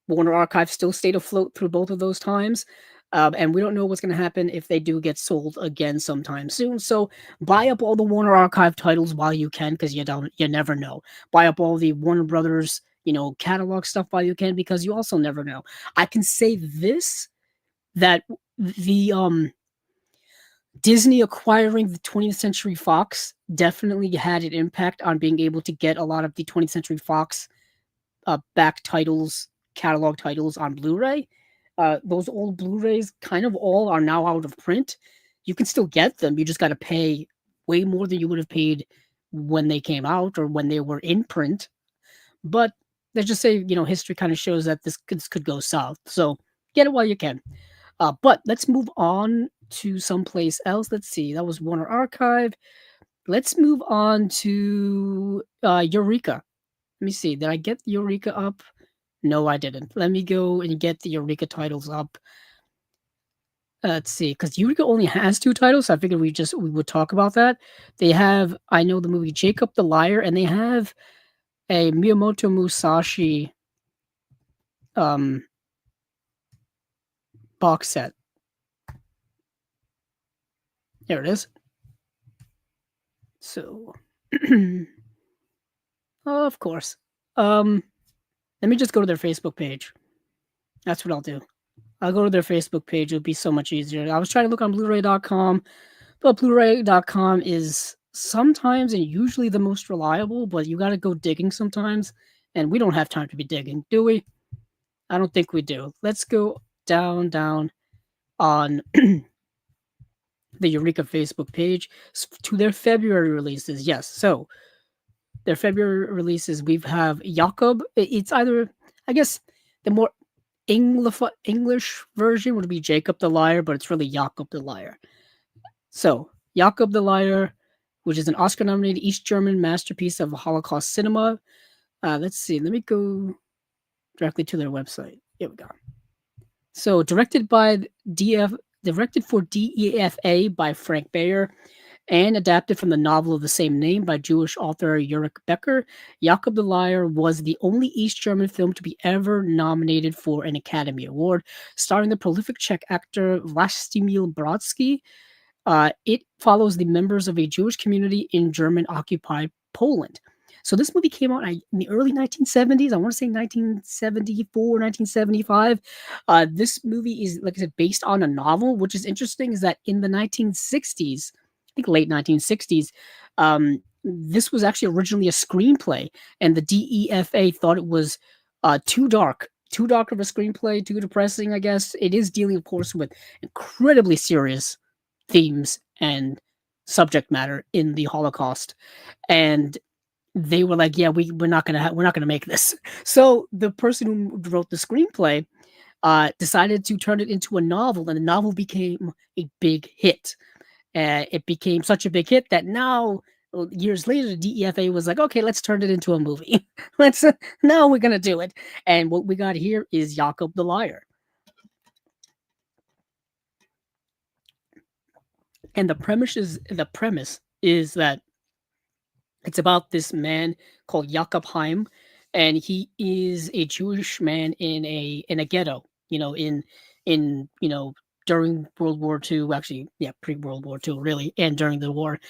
Warner Archive still stayed afloat through both of those times. And we don't know what's going to happen if they do get sold again sometime soon. So buy up all the Warner Archive titles while you can, because you never know. Buy up all the Warner Brothers, catalog stuff while you can, because you also never know. I can say this, that the Disney acquiring the 20th Century Fox definitely had an impact on being able to get a lot of the 20th Century Fox back titles, catalog titles on Blu-ray. Those old Blu-rays kind of all are now out of print. You can still get them. You just got to pay way more than you would have paid when they came out or when they were in print. But let's just say, history kind of shows that this could go south. So get it while you can. But let's move on to someplace else. Let's see. That was Warner Archive. Let's move on to Eureka. Let me see. Did I get Eureka up? No, I didn't. Let me go and get the Eureka titles up. Let's see, because Eureka only has 2 titles, so I figured we would talk about that. They have, I know, the movie Jacob the Liar, and they have a Miyamoto Musashi um box set. There it is. So, of course. Let me just go to their Facebook page. That's what I'll do. I'll go to their Facebook page. It'll be so much easier. I was trying to look on Blu-ray.com, but Blu-ray.com is sometimes and usually the most reliable, but you got to go digging sometimes, and we don't have time to be digging, do we? I don't think we do. Let's go down on the Eureka Facebook page to their February releases. Yes, so their February releases, we have Jakob. It's either, I guess, the more English version would be Jacob the Liar, but it's really Jakob the Liar. So, Jakob the Liar, which is an Oscar nominated East German masterpiece of Holocaust cinema. Let's see, let me go directly to their website. Here we go. So, DF, directed for DEFA by Frank Bayer and adapted from the novel of the same name by Jewish author Ulrich Becker, Jakob the Liar was the only East German film to be ever nominated for an Academy Award, starring the prolific Czech actor Vlastimil Brodsky. It follows the members of a Jewish community in German-occupied Poland. So this movie came out in the early 1970s. I want to say 1974, 1975. This movie is, like I said, based on a novel. Which is interesting is that in the 1960s, I think late 1960s, this was actually originally a screenplay, and the DEFA thought it was too dark of a screenplay, too depressing. I guess it is dealing, of course, with incredibly serious themes and subject matter in the Holocaust, and they were like, "Yeah, we're not gonna make this." So the person who wrote the screenplay decided to turn it into a novel, and the novel became a big hit. It became such a big hit that now, years later, the DEFA was like, "Okay, let's turn it into a movie. Let's now we're gonna do it." And what we got here is Jakob the Liar. And the premise is that it's about this man called Jakob Heim, and he is a Jewish man in a ghetto. In during World War II, actually, yeah, pre World War II, really, and during the war,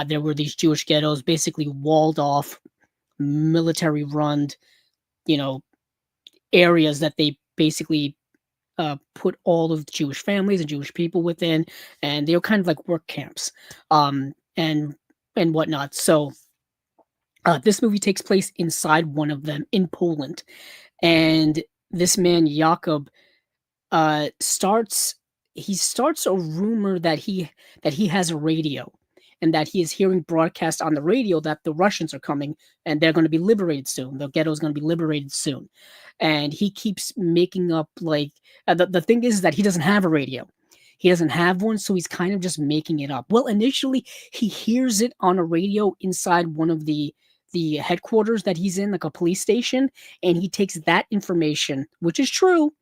there were these Jewish ghettos, basically walled off, military run, you know, areas that they basically put all of the Jewish families and Jewish people within, and they were kind of like work camps, and whatnot. So this movie takes place inside one of them in Poland, and this man Jakob starts he starts a rumor that he has a radio, and that he is hearing broadcast on the radio that the Russians are coming and they're going to be liberated soon. The ghetto is going to be liberated soon, and he keeps making up like the thing is that he doesn't have a radio. He doesn't have one, so he's kind of just making it up. Well, initially he hears it on a radio inside one of the headquarters that he's in, like a police station, and he takes that information, which is true,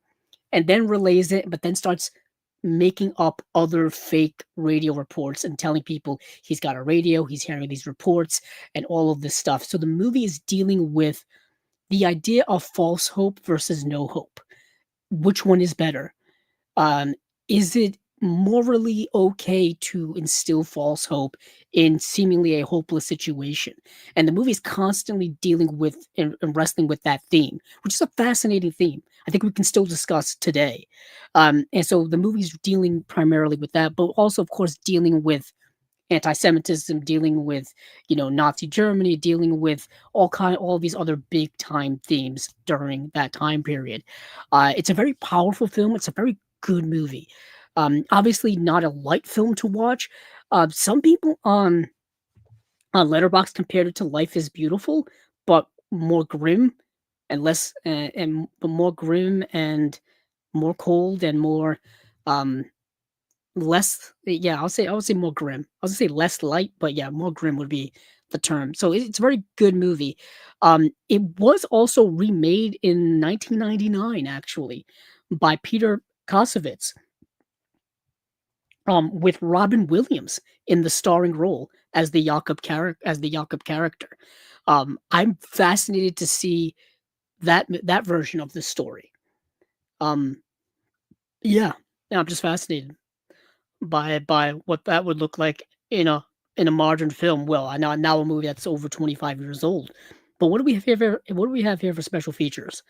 and then relays it, but then starts making up other fake radio reports and telling people he's got a radio, he's hearing these reports, and all of this stuff. So the movie is dealing with the idea of false hope versus no hope. Which one is better? Um, is it morally okay to instill false hope in seemingly a hopeless situation? And the movie is constantly dealing with and wrestling with that theme, which is a fascinating theme. I think we can still discuss today. And so the movie's dealing primarily with that, but also, of course, dealing with anti-Semitism, dealing with Nazi Germany, dealing with all these other big time themes during that time period. It's a very powerful film. It's a very good movie. Obviously, not a light film to watch. Some people on Letterboxd compared it to Life is Beautiful, but more grim and less and but more grim and more cold and more um less, yeah, I would say more grim. I was gonna say less light, but yeah, more grim would be the term. So it's a very good movie. It was also remade in 1999, actually, by Peter Kosovitz, with Robin Williams in the starring role as the Jakob character. I'm fascinated to see that version of the story. Um, yeah, yeah, I'm just fascinated by what that would look like in a modern film. Well, I know now a movie that's over 25 years old. But what do we have here for special features?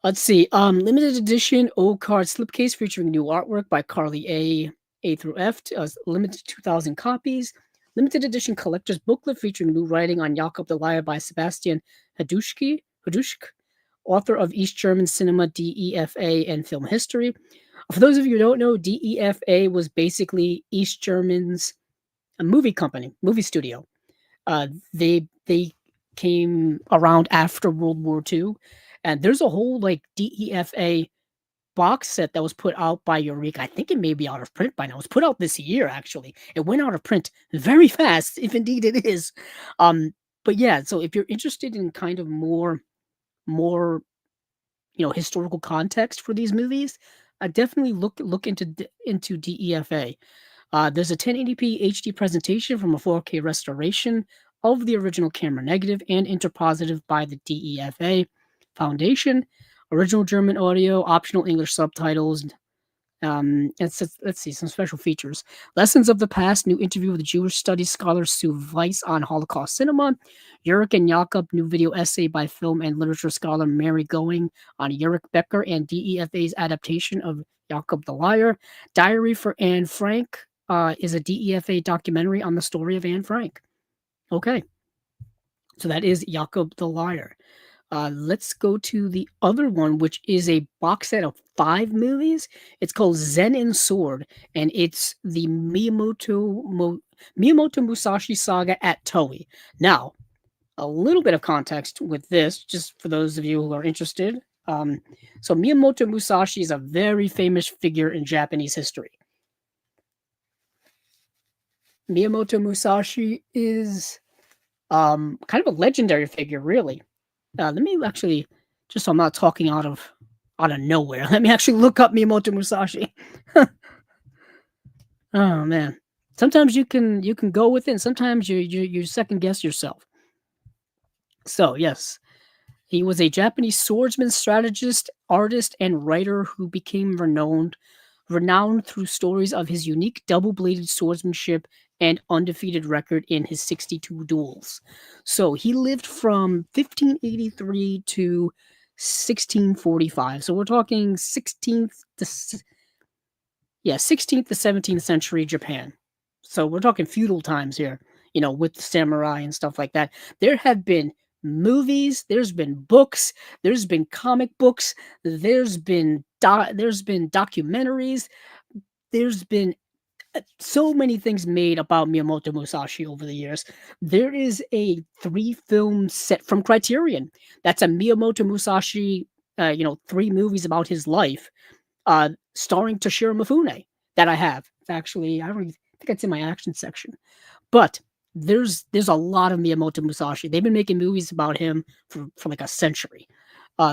Let's see. Limited edition O card slipcase featuring new artwork by Carly A through F. Limited 2,000 copies. Limited edition collector's booklet featuring new writing on Jakob the Liar by Sebastian Hadushk, author of East German Cinema, DEFA, and Film History. For those of you who don't know, DEFA was basically East German's a movie company, movie studio. They came around after World War II, and there's a whole like DEFA box set that was put out by Eureka. I think it may be out of print by now. It was put out this year, actually. It went out of print very fast, if indeed it is. Um, but yeah, so if you're interested in kind of more historical context for these movies, I definitely look into DEFA. There's a 1080p HD presentation from a 4K restoration of the original camera negative and interpositive by the DEFA Foundation. Original German audio, optional English subtitles. Let's see some special features. Lessons of the Past, new interview with Jewish studies scholar Sue Weiss on Holocaust cinema. Yurik and Jakob, new video essay by film and literature scholar Mary Going on Yurik Becker and DEFA's adaptation of Jakob the Liar. Diary for Anne Frank is a DEFA documentary on the story of Anne Frank. Okay, so that is Jakob the Liar. Let's go to the other one, which is a box set of 5 movies. It's called Zen and Sword, and it's the Miyamoto Musashi saga at Toei. Now, a little bit of context with this, just for those of you who are interested. So Miyamoto Musashi is a very famous figure in Japanese history. Miyamoto Musashi is kind of a legendary figure, really. Let me actually, just so I'm not talking out of nowhere, let me actually look up Miyamoto Musashi. Oh man, sometimes you can go with it, and sometimes you second guess yourself. So yes, he was a Japanese swordsman, strategist, artist, and writer who became renowned through stories of his unique double-bladed swordsmanship and undefeated record in his 62 duels. So he lived from 1583 to 1645. So we're talking 16th to 17th century Japan. So we're talking feudal times here, with the samurai and stuff like that. There have been movies, there's been books, there's been comic books, there's been documentaries, there's been so many things made about Miyamoto Musashi over the years. There is a 3-film set from Criterion. That's a Miyamoto Musashi, 3 movies about his life, starring Toshiro Mifune that I have. It's actually, I don't even think it's in my action section. But there's a lot of Miyamoto Musashi. They've been making movies about him for like a century.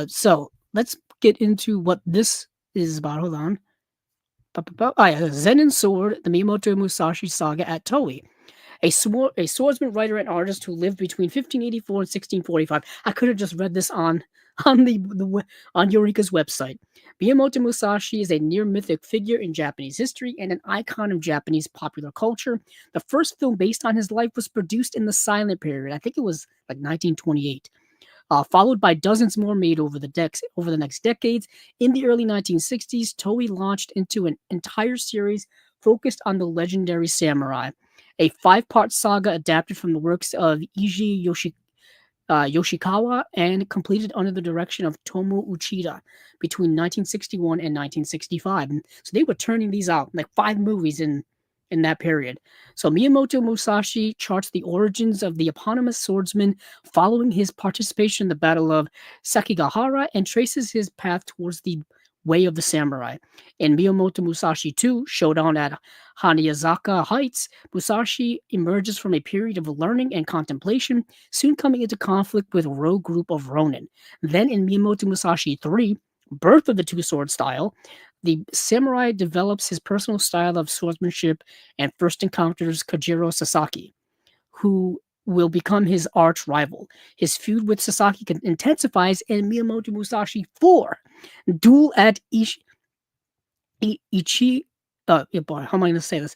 So let's get into what this is about. Hold on. Zen and Sword, the Miyamoto Musashi saga at Toei. A swordsman, writer, and artist who lived between 1584 and 1645. I could have just read this on Eureka's website. Miyamoto Musashi is a near mythic figure in Japanese history and an icon of Japanese popular culture. The first film based on his life was produced in the silent period. I think it was like 1928. Followed by dozens more made over the next decades. In the early 1960s, Toei launched into an entire series focused on the legendary samurai, a 5-part saga adapted from the works of Eiji Yoshikawa and completed under the direction of Tomo Uchida between 1961 and 1965. And so they were turning these out, like 5 movies in that period. So Miyamoto Musashi charts the origins of the eponymous swordsman following his participation in the Battle of Sekigahara and traces his path towards the way of the samurai. In Miyamoto Musashi 2, Showdown at Hanayazaka Heights, Musashi emerges from a period of learning and contemplation, soon coming into conflict with a rogue group of Ronin. Then in Miyamoto Musashi 3, Birth of the Two-Sword Style, the samurai develops his personal style of swordsmanship and first encounters Kojiro Sasaki, who will become his arch rival. His feud with Sasaki intensifies in Miyamoto Musashi 4, Duel at how am I going to say this?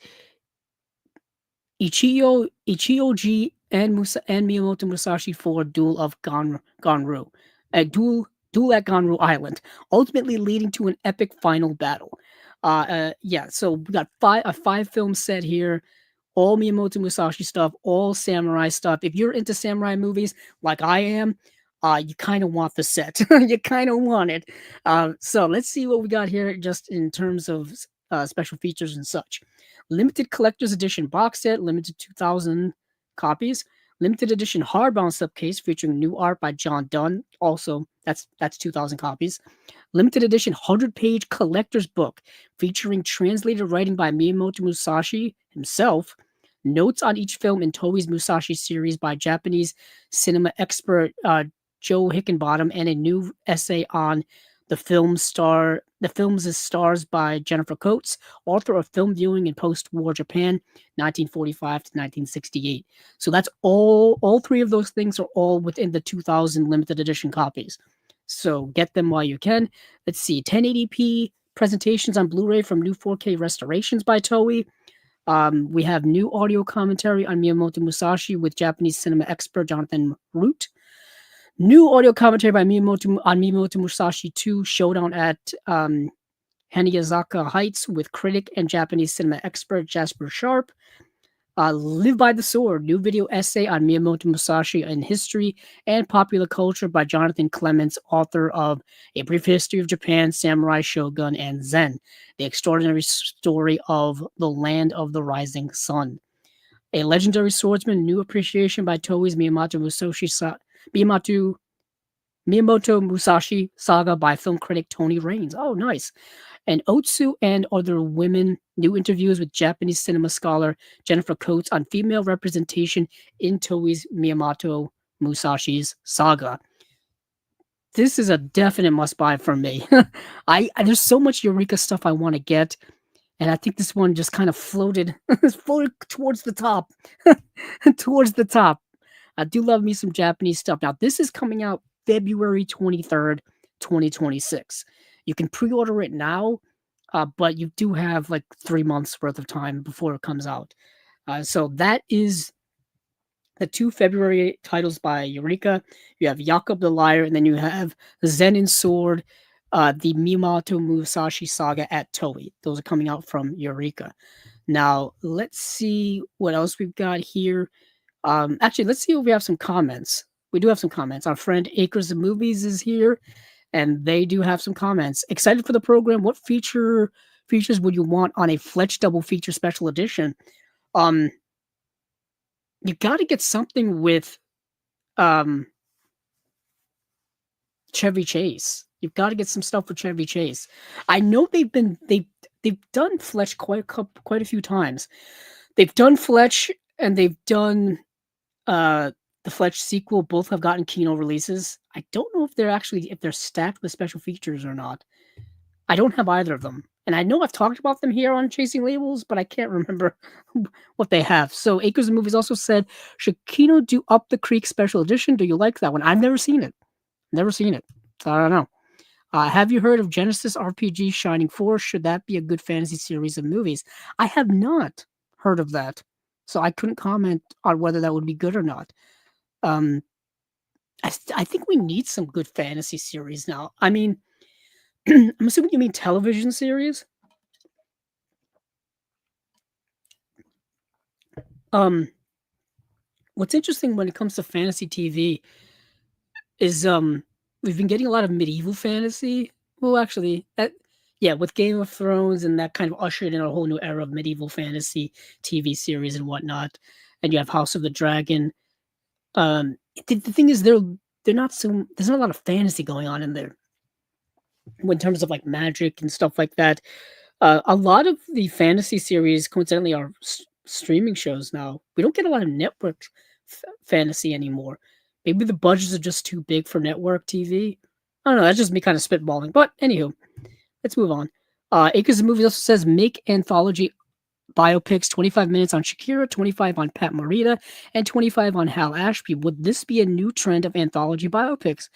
Ichioji and Miyamoto Musashi 4, Duel of Ganru. A duel at Ganru Island, ultimately leading to an epic final battle. So we got a 5-film set here, all Miyamoto Musashi stuff, all samurai stuff. If you're into samurai movies like I am, you kind of want the set. You kind of want it. So let's see what we got here just in terms of special features and such. Limited collector's edition box set, limited 2,000 copies. Limited edition hardbound slipcase featuring new art by John Dunn. Also, that's 2,000 copies. Limited edition 100-page collector's book featuring translated writing by Miyamoto Musashi himself. Notes on each film in Toei's Musashi series by Japanese cinema expert Joe Hickenbottom, and a new essay on the film's stars by Jennifer Coates, author of Film Viewing in Post-War Japan, 1945 to 1968. So that's all three of those things are all within the 2,000 limited edition copies. So get them while you can. Let's see, 1080p presentations on Blu-ray from new 4K restorations by Toei. We have new audio commentary on Miyamoto Musashi with Japanese cinema expert Jonathan Root. New audio commentary by Miyamoto on Miyamoto Musashi 2 Showdown at Hanayazaka Heights with critic and Japanese cinema expert Jasper Sharp. Live by the Sword, new video essay on Miyamoto Musashi in history and popular culture by Jonathan Clements, author of A Brief History of Japan, Samurai Shogun, and Zen, the extraordinary story of the Land of the Rising Sun. A legendary swordsman, new appreciation by Toei's Miyamoto Musashi Saga by film critic Tony Raines. Oh, nice. And Otsu and Other Women, new interviews with Japanese cinema scholar Jennifer Coates on female representation in Toei's Miyamoto Musashi's Saga. This is a definite must-buy for me. There's so much Eureka stuff I want to get, and I think this one just kind of floated towards the top. Towards the top. I do love me some Japanese stuff. Now, this is coming out February 23rd, 2026. You can pre-order it now, but you do have like 3 months worth of time before it comes out. So that is the 2 February titles by Eureka. You have Jakob the Liar, and then you have Zen and Sword, the Miyamoto Musashi Saga at Toei. Those are coming out from Eureka. Now, let's see what else we've got here. Actually, let's see if we have some comments. We do have some comments. Our friend Acres of Movies is here, and they do have some comments. Excited for the program. What features would you want on a Fletch double feature special edition? You got to get something with Chevy Chase. You've got to get some stuff with Chevy Chase. I know they've done Fletch quite a few times. They've done Fletch, and they've done the Fletch sequel. Both have gotten Kino releases. I don't know if they're stacked with special features or not. I don't have either of them. And I know I've talked about them here on Chasing Labels, but I can't remember what they have. So Acres of Movies also said, should Kino do Up the Creek special edition? Do you like that one? I've never seen it. So I don't know. Have you heard of Genesis RPG Shining Force? Should that be a good fantasy series of movies? I have not heard of that. So I couldn't comment on whether that would be good or not. I think we need some good fantasy series now. I mean, I'm assuming you mean television series. What's interesting when it comes to fantasy TV is we've been getting a lot of medieval fantasy. Well, actually, with Game of Thrones, and that kind of ushered in a whole new era of medieval fantasy TV series and whatnot. And you have House of the Dragon. The thing is, they're not so. There's not a lot of fantasy going on in there, in terms of like magic and stuff like that. A lot of the fantasy series, coincidentally, are streaming shows now. We don't get a lot of network fantasy anymore. Maybe the budgets are just too big for network TV. I don't know. That's just me kind of spitballing. But anywho, let's move on. Acres of Movies also says make anthology biopics, 25 minutes on Shakira, 25 on Pat Morita, and 25 on Hal Ashby. Would this be a new trend of anthology biopics?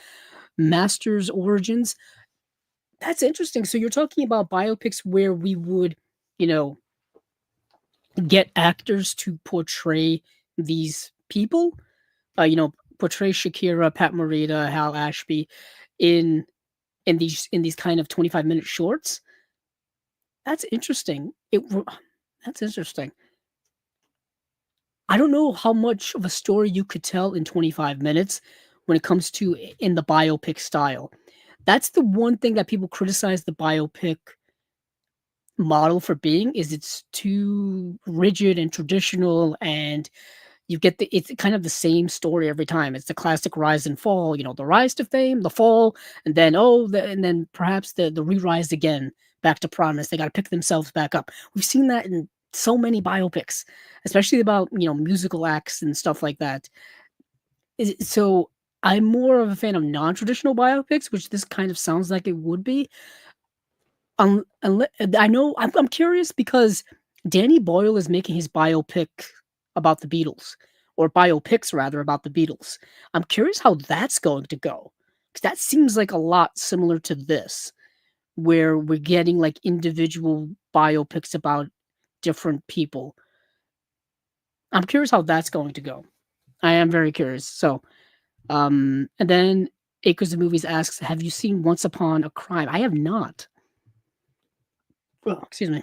Masters Origins. That's interesting. So you're talking about biopics where we would, get actors to portray these people, portray Shakira, Pat Morita, Hal Ashby in these kind of 25-minute shorts. That's interesting. That's interesting. I don't know how much of a story you could tell in 25 minutes when it comes to in the biopic style. That's the one thing that people criticize the biopic model for being, is it's too rigid and traditional, and you get it's kind of the same story every time. It's the classic rise and fall, the rise to fame, the fall, and then and then perhaps the re-rise again back to prominence. They got to pick themselves back up. We've seen that in so many biopics, especially about musical acts and stuff like that. So I'm more of a fan of non-traditional biopics, which this kind of sounds like it would be. I know I'm curious because Danny Boyle is making his biopic about the Beatles, or biopics rather about the Beatles. I'm curious how that's going to go, because that seems like a lot similar to this, where we're getting like individual biopics about different people. I'm curious how that's going to go. I am very curious. So, and then Acres of Movies asks, "Have you seen Once Upon a Crime?" I have not. Oh, excuse me.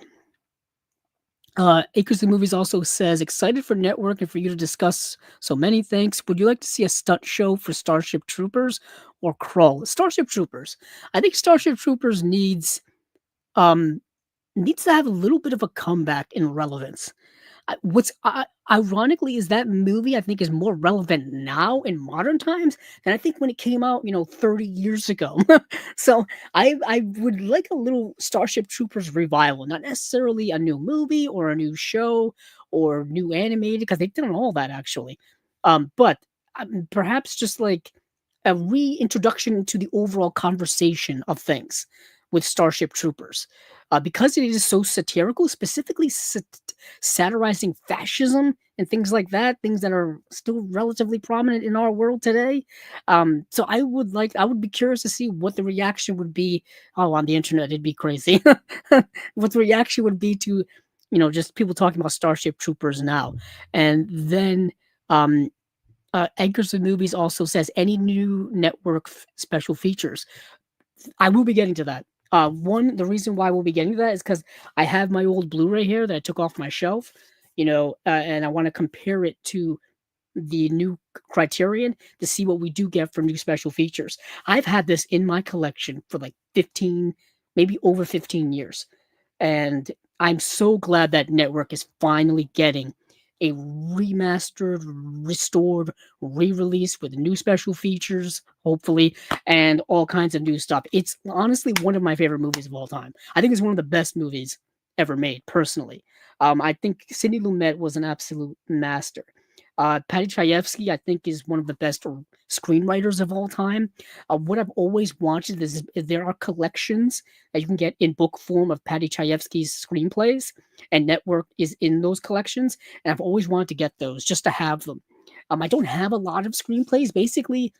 Acres of Movies also says, "Excited for network and for you to discuss so many thanks. Would you like to see a stunt show for Starship Troopers or Crawl?" Starship Troopers. I think Starship Troopers um needs to have a little bit of a comeback in relevance. What's ironically is that movie I think is more relevant now in modern times than I think when it came out, 30 years ago. So I would like a little Starship Troopers revival, not necessarily a new movie or a new show or new animated, because they've done all that actually. But perhaps just like a reintroduction into the overall conversation of things with Starship Troopers. Because it is so satirical, specifically satirizing fascism and things like that, things that are still relatively prominent in our world today. So I would be curious to see what the reaction would be. Oh, on the internet, it'd be crazy. What the reaction would be to, just people talking about Starship Troopers now. And then, Anchors of Movies also says any new network special features. I will be getting to that. The reason why we'll be getting to that is because I have my old Blu-ray here that I took off my shelf, and I want to compare it to the new Criterion to see what we do get from new special features. I've had this in my collection for like 15, maybe over 15 years. And I'm so glad that Network is finally getting a remastered, restored, re-release with new special features, hopefully, and all kinds of new stuff. It's honestly one of my favorite movies of all time. I think it's one of the best movies ever made, personally. I think Sidney Lumet was an absolute master. Patty Chayefsky, I think, is one of the best screenwriters of all time. What I've always wanted is there are collections that you can get in book form of Patty Chayefsky's screenplays, and Network is in those collections. And I've always wanted to get those just to have them. I don't have a lot of screenplays. Basically,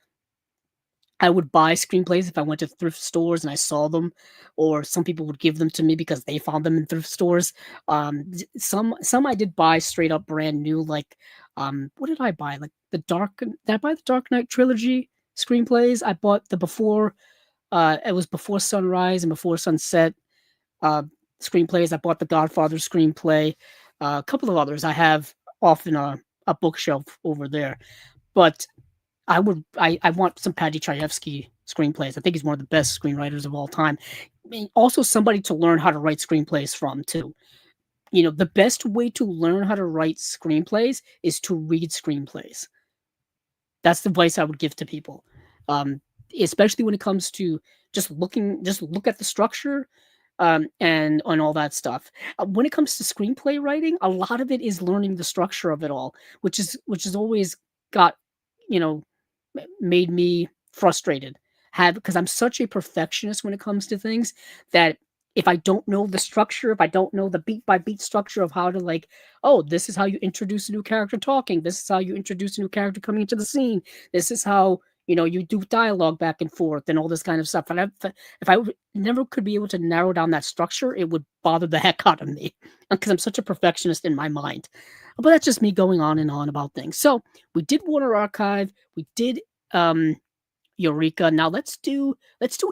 I would buy screenplays if I went to thrift stores and I saw them, or some people would give them to me because they found them in thrift stores. Some I did buy straight up brand new. Like, what did I buy? Like did I buy the Dark Knight trilogy screenplays? I bought the before. It was Before Sunrise and Before Sunset uh, screenplays. I bought the Godfather screenplay. A couple of others I have off in a bookshelf over there, but I want some Paddy Chayefsky screenplays. I think he's one of the best screenwriters of all time. I mean, also somebody to learn how to write screenplays from too. The best way to learn how to write screenplays is to read screenplays. That's the advice I would give to people. Um, Especially when it comes to just look at the structure, and on all that stuff. When it comes to screenplay writing, a lot of it is learning the structure of it all, which is always got, you know, made me frustrated. Have Because I'm such a perfectionist when it comes to things that if I don't know the structure, if I don't know the beat by beat structure of how to, like, oh, this is how you introduce a new character talking, this is how you introduce a new character coming into the scene, this is how you do dialogue back and forth and all this kind of stuff. And if I never could be able to narrow down that structure, it would bother the heck out of me because I'm such a perfectionist in my mind. But that's just me going on and on about things. So we did Warner Archive, we did um Eureka. Now let's do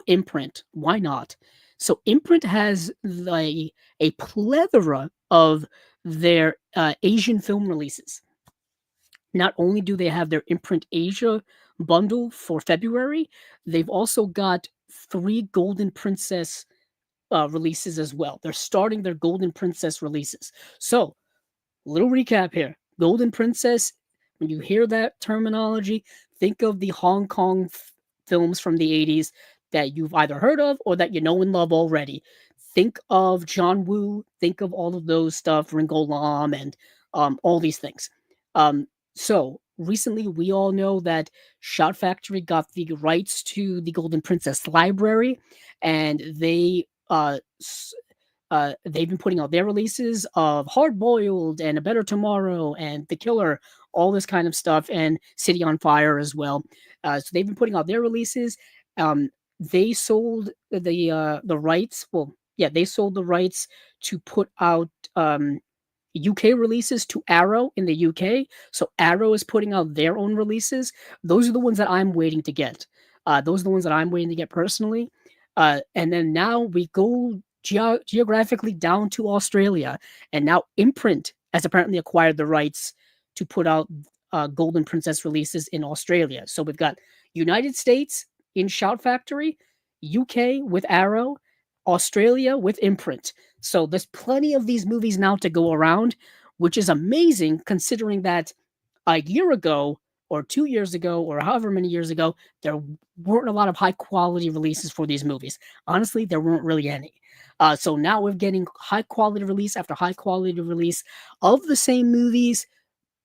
Imprint. Why not? So Imprint has like a plethora of their Asian film releases. Not only do they have their Imprint Asia bundle for February, they've also got three Golden Princess releases as well. They're starting their Golden Princess releases. So, little recap here. Golden Princess, When you hear that terminology, think of the Hong Kong films from the 80s that you've either heard of or that you know and love already. Think of John Woo, think of all of those stuff, Ringo Lam, and all these things. So recently, we all know that Shout Factory got the rights to the Golden Princess library, and they've been putting out their releases of Hard Boiled and A Better Tomorrow and The Killer, all this kind of stuff, and City on Fire as well. So they've been putting out their releases. They sold the rights. Well, yeah, they sold the rights to put out UK releases to Arrow in the UK. So Arrow is putting out their own releases. Those are the ones that I'm waiting to get. Those are the ones that I'm waiting to get personally. And then now we go geographically down to Australia, and now Imprint has apparently acquired the rights to put out Golden Princess releases in Australia. So we've got United States in Shout Factory, UK with Arrow, Australia with Imprint. So there's plenty of these movies now to go around, which is amazing considering that a year ago or 2 years ago or however many years ago, there weren't a lot of high quality releases for these movies. Honestly, there weren't really any. So now we're getting high quality release after high quality release of the same movies,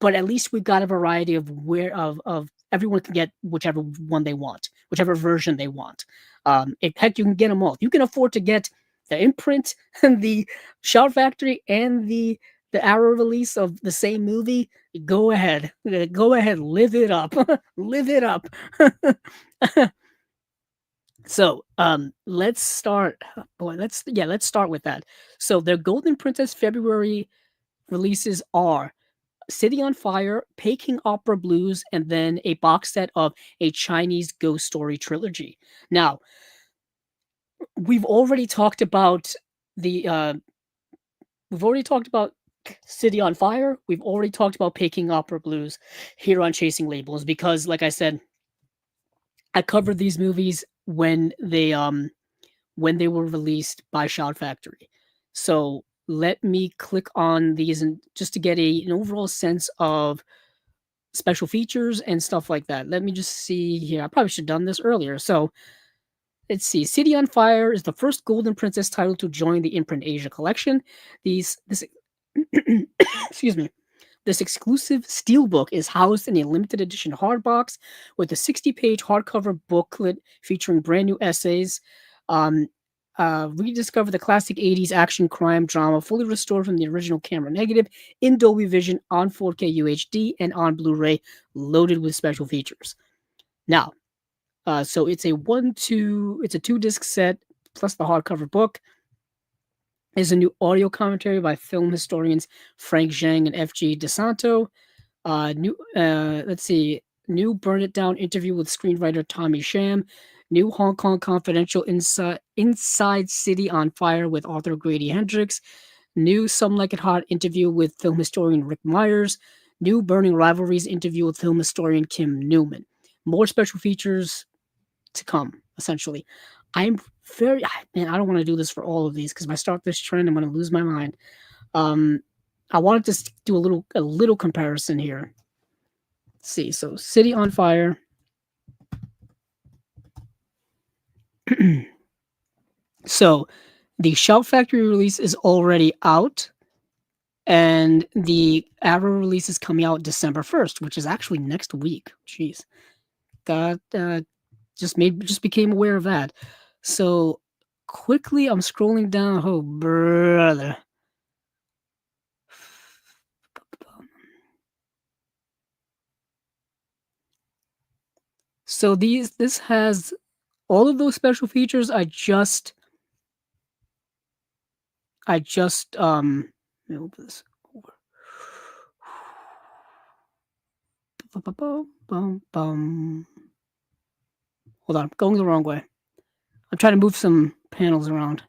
but at least we've got a variety of where of everyone can get whichever one they want, whichever version they want. Heck, you can get them all. You can afford to get the Imprint and the Shout Factory and the Arrow release of the same movie. Go ahead, live it up, live it up. So, let's start. Boy, let's start with that. So, their Golden Princess February releases are City on Fire, Peking Opera Blues, and then a box set of a Chinese ghost story trilogy. Now, we've already talked about the we've already talked about City on Fire. We've already talked about Peking Opera Blues here on Chasing Labels because, like I said, I covered these movies when they were released by Shout Factory. So let me click on these and just to get an overall sense of special features and stuff like that. Let me just see here. I probably should have done this earlier. So let's see. City on Fire is the first Golden Princess title to join the Imprint Asia collection. This excuse me. This exclusive steelbook is housed in a limited edition hardbox with a 60-page hardcover booklet featuring brand new essays. Um, rediscover the classic 80s action crime drama fully restored from the original camera negative in Dolby Vision on 4K UHD and on Blu-ray, loaded with special features. Now, so it's a 2-disc set plus the hardcover book. Is a new audio commentary by film historians Frank Zhang and F.G. DeSanto. New Burn It Down interview with screenwriter Tommy Sham. New Hong Kong Confidential Inside City on Fire with author Grady Hendrix. New Some Like It Hot interview with film historian Rick Myers. New Burning Rivalries interview with film historian Kim Newman. More special features to come, essentially. I'm man, I don't want to do this for all of these because if I start this trend, I'm going to lose my mind. I wanted to do a little comparison here. Let's see. So, City on Fire. So, the Shout Factory release is already out, and the Arrow release is coming out December 1st, which is actually next week. Jeez, got just became aware of that. So quickly, I'm scrolling down. Oh, brother. So this has all of those special features. I just let me open this over. Hold on, I'm going the wrong way. I'm trying to move some panels around.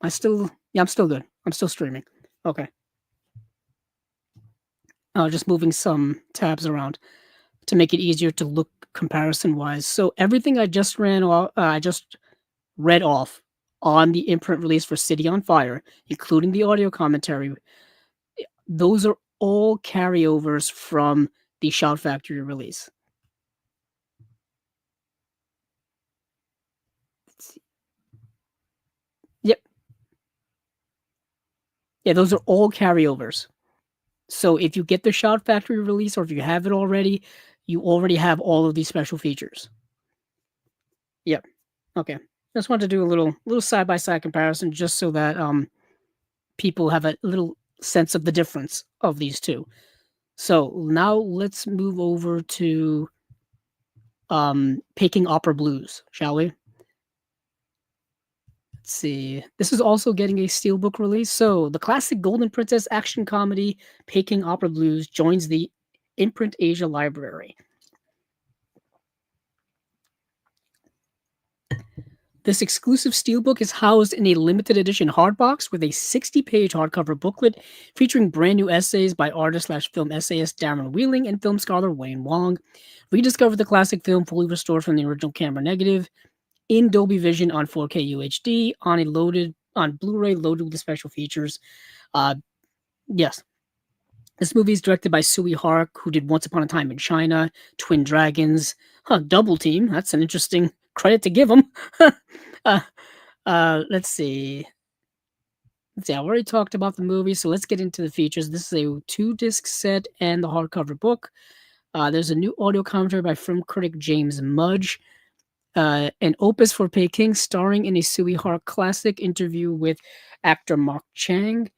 I'm still good. I'm still streaming. Okay. Just moving some tabs around to make it easier to look comparison wise. So everything I just read off on the Imprint release for City on Fire, including the audio commentary, those are all carryovers from the Shout Factory release. Yep. Yeah, those are all carryovers. So if you get the Shout Factory release or if you have it already, you already have all of these special features. Yep. Okay. Just wanted to do a little side by side comparison just so that people have a little sense of the difference of these two. So now let's move over to Peking Opera Blues, shall we? Let's see. This is also getting a steelbook release. So the classic Golden Princess action comedy Peking Opera Blues joins the Imprint Asia library. This exclusive steelbook is housed in a limited edition hardbox with a 60-page hardcover booklet featuring brand new essays by artist slash film essayist Darren Wheeling and film scholar Wayne Wong. Rediscover the classic film fully restored from the original camera negative in Dolby Vision on 4K UHD on Blu-ray loaded with the special features. Yes. This movie is directed by Sui Hark, who did Once Upon a Time in China, Twin Dragons, Double Team. That's an interesting credit to give him. Let's see. I've already talked about the movie, so let's get into the features. This is a 2-disc set and the hardcover book. There's a new audio commentary by film critic James Mudge. An opus for Peking, starring in a Sui Hark classic interview with actor Mark Chang.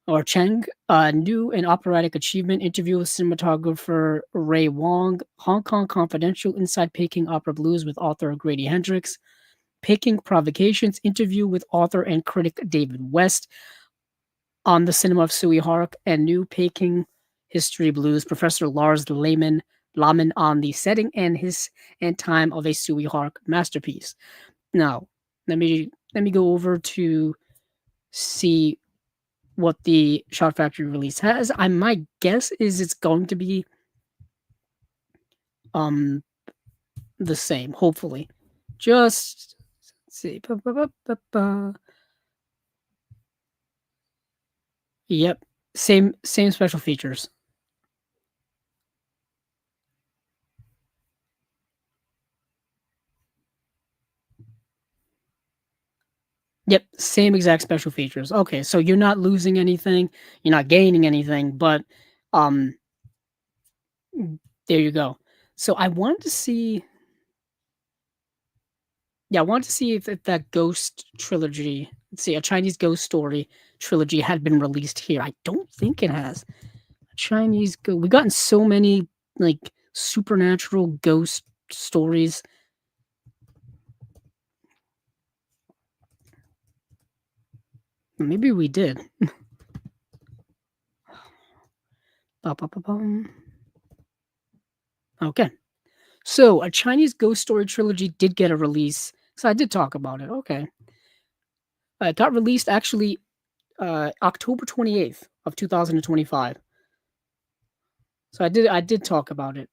New and operatic achievement interview with cinematographer Ray Wong, Hong Kong Confidential Inside Peking Opera Blues with author Grady Hendrix, Peking Provocations interview with author and critic David West on the cinema of Sui Hark, and new Peking History Blues, Professor Lars Laman on the setting and time of a Sui Hark masterpiece. Now, let me go over to see what the Shout Factory release has. My guess is it's going to be the same, hopefully. Just let's see. Yep. Same special features. Yep, same exact special features. Okay, so you're not losing anything, you're not gaining anything, but um there you go. So I wanted to see I wanted to see if that ghost trilogy, let's see, a Chinese ghost story trilogy had been released here. I don't think it has. We've gotten so many like supernatural ghost stories. Maybe we did. Ba-ba-ba-bum. Okay. So a Chinese ghost story trilogy did get a release. So I did talk about it. Okay. It got released actually October 28th of 2025. So I did talk about it.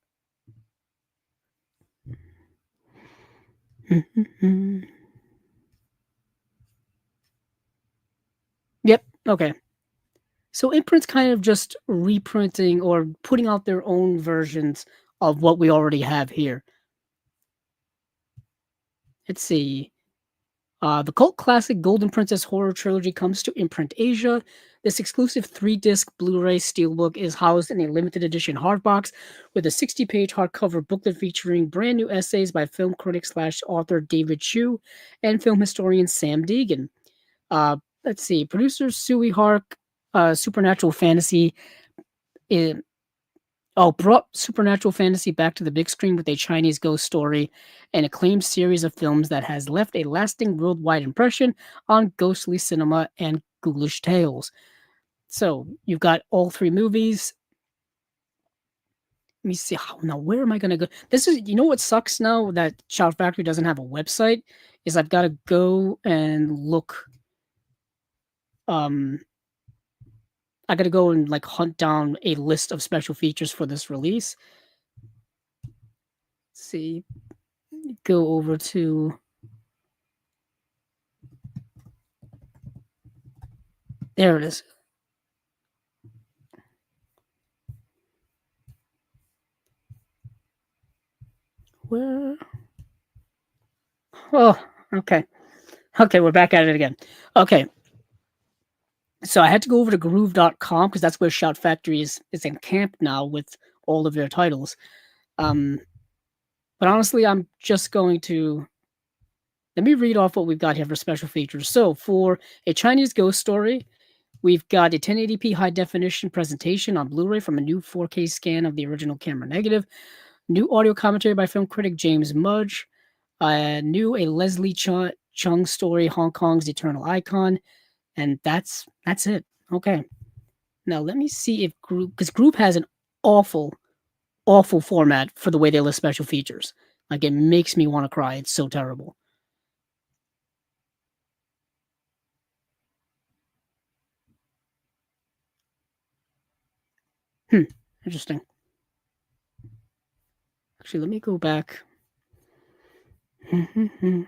Yep. Okay. So Imprint's kind of just reprinting or putting out their own versions of what we already have here. Let's see. The cult classic Golden Princess horror trilogy comes to Imprint Asia. This exclusive 3-disc Blu-ray steelbook is housed in a limited edition hardbox with a 60-page hardcover booklet featuring brand new essays by film critic slash author David Chu and film historian Sam Deegan. Let's see. Producer Sui Hark, Supernatural Fantasy, brought supernatural fantasy back to the big screen with a Chinese ghost story, an acclaimed series of films that has left a lasting worldwide impression on ghostly cinema and ghoulish tales. So you've got all 3 movies. Let me see. Now, where am I going to go? This is, what sucks now that Shout Factory doesn't have a website is I've got to go and look. I got to go and like hunt down a list of special features for this release. Let's see. Go over to. There it is. Oh, okay. Okay, we're back at it again. Okay. So I had to go over to groove.com because that's where Shout Factory is encamped now with all of their titles. Um, but honestly, I'm just going to let me read off what we've got here for special features. So for a Chinese ghost story, we've got a 1080p high definition presentation on Blu-ray from a new 4K scan of the original camera negative, new audio commentary by film critic James Mudge, a Leslie Chung story, Hong Kong's Eternal Icon, and that's it. Okay. Now let me see if Group has an awful, awful format for the way they list special features. Like it makes me want to cry. It's so terrible. Interesting. Actually, let me go back. Let me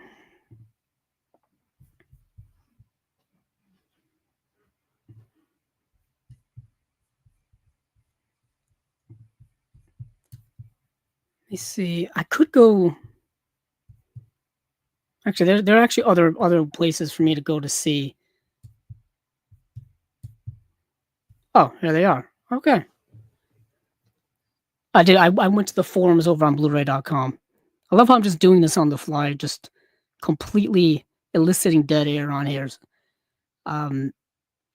see. I could go. Actually, there are actually other places for me to go to see. Oh, here they are. Okay. I did. I went to the forums over on Blu-ray.com. I love how I'm just doing this on the fly, just completely eliciting dead air on here. Um,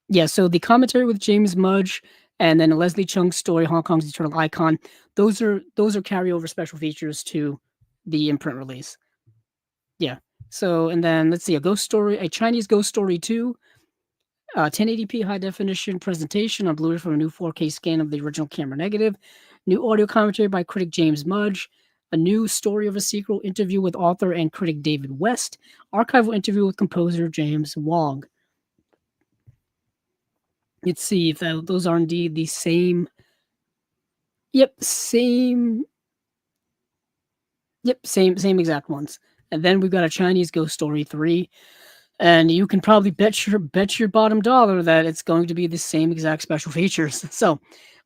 yeah. So the commentary with James Mudge and then a Leslie Chung story, Hong Kong's Eternal Icon. Those are carryover special features to the imprint release. Yeah. So and then let's see a Chinese ghost story 2, 1080p high definition presentation on Blu-ray from a new 4K scan of the original camera negative, new audio commentary by critic James Mudge, a new story of a sequel interview with author and critic David West, archival interview with composer James Wong. Let's see if those are indeed the same. Yep, same. Yep, same exact ones. And then we've got a Chinese Ghost Story 3, and you can probably bet your bottom dollar that it's going to be the same exact special features. So,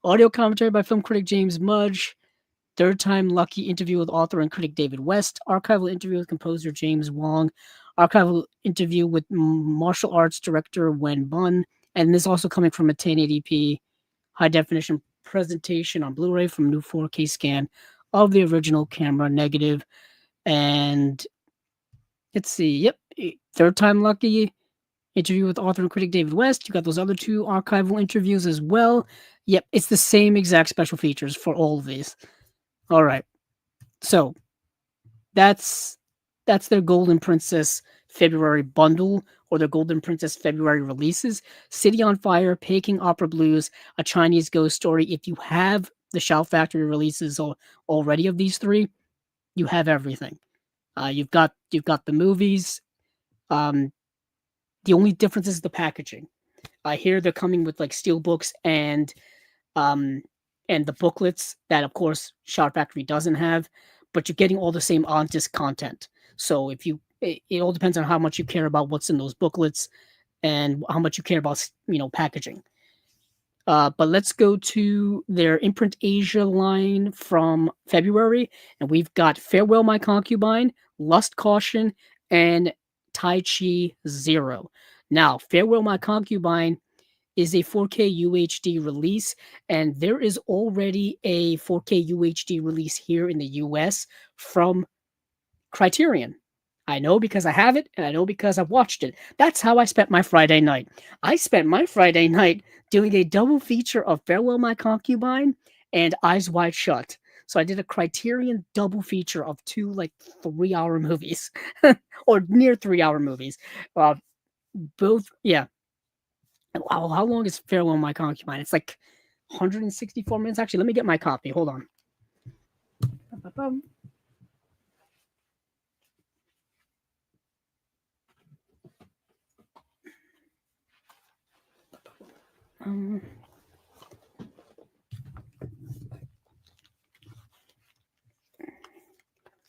audio commentary by film critic James Mudge, third time lucky interview with author and critic David West, archival interview with composer James Wong, archival interview with martial arts director Wen Bun, and this also coming from a 1080p high definition presentation on Blu-ray from new 4K scan of the original camera negative. And let's see, yep, third time lucky interview with author and critic David West. You got those other two archival interviews as well. Yep, it's the same exact special features for all of these. All right, so that's their Golden Princess February bundle or their Golden Princess February releases. City on Fire, Peking Opera Blues, A Chinese Ghost Story. If you have the Shout Factory releases already of these three, you have everything. You've got the movies. The only difference is the packaging. I hear they're coming with like steel books and the booklets that, of course, Shout Factory doesn't have, but you're getting all the same on disc content. So if it all depends on how much you care about what's in those booklets and how much you care about packaging. But let's go to their Imprint Asia line from February, and we've got Farewell My Concubine, Lust Caution, and Tai Chi Zero. Now, Farewell My Concubine is a 4K UHD release, and there is already a 4K UHD release here in the US from Criterion. I know because I have it, and I know because I've watched it. That's how I spent my Friday night. I spent my Friday night doing a double feature of Farewell My Concubine and Eyes Wide Shut. So I did a Criterion double feature of two 3-hour movies, or near 3-hour movies. Both, yeah. Wow, how long is Farewell My Concubine? It's like 164 minutes. Actually, let me get my copy. Hold on.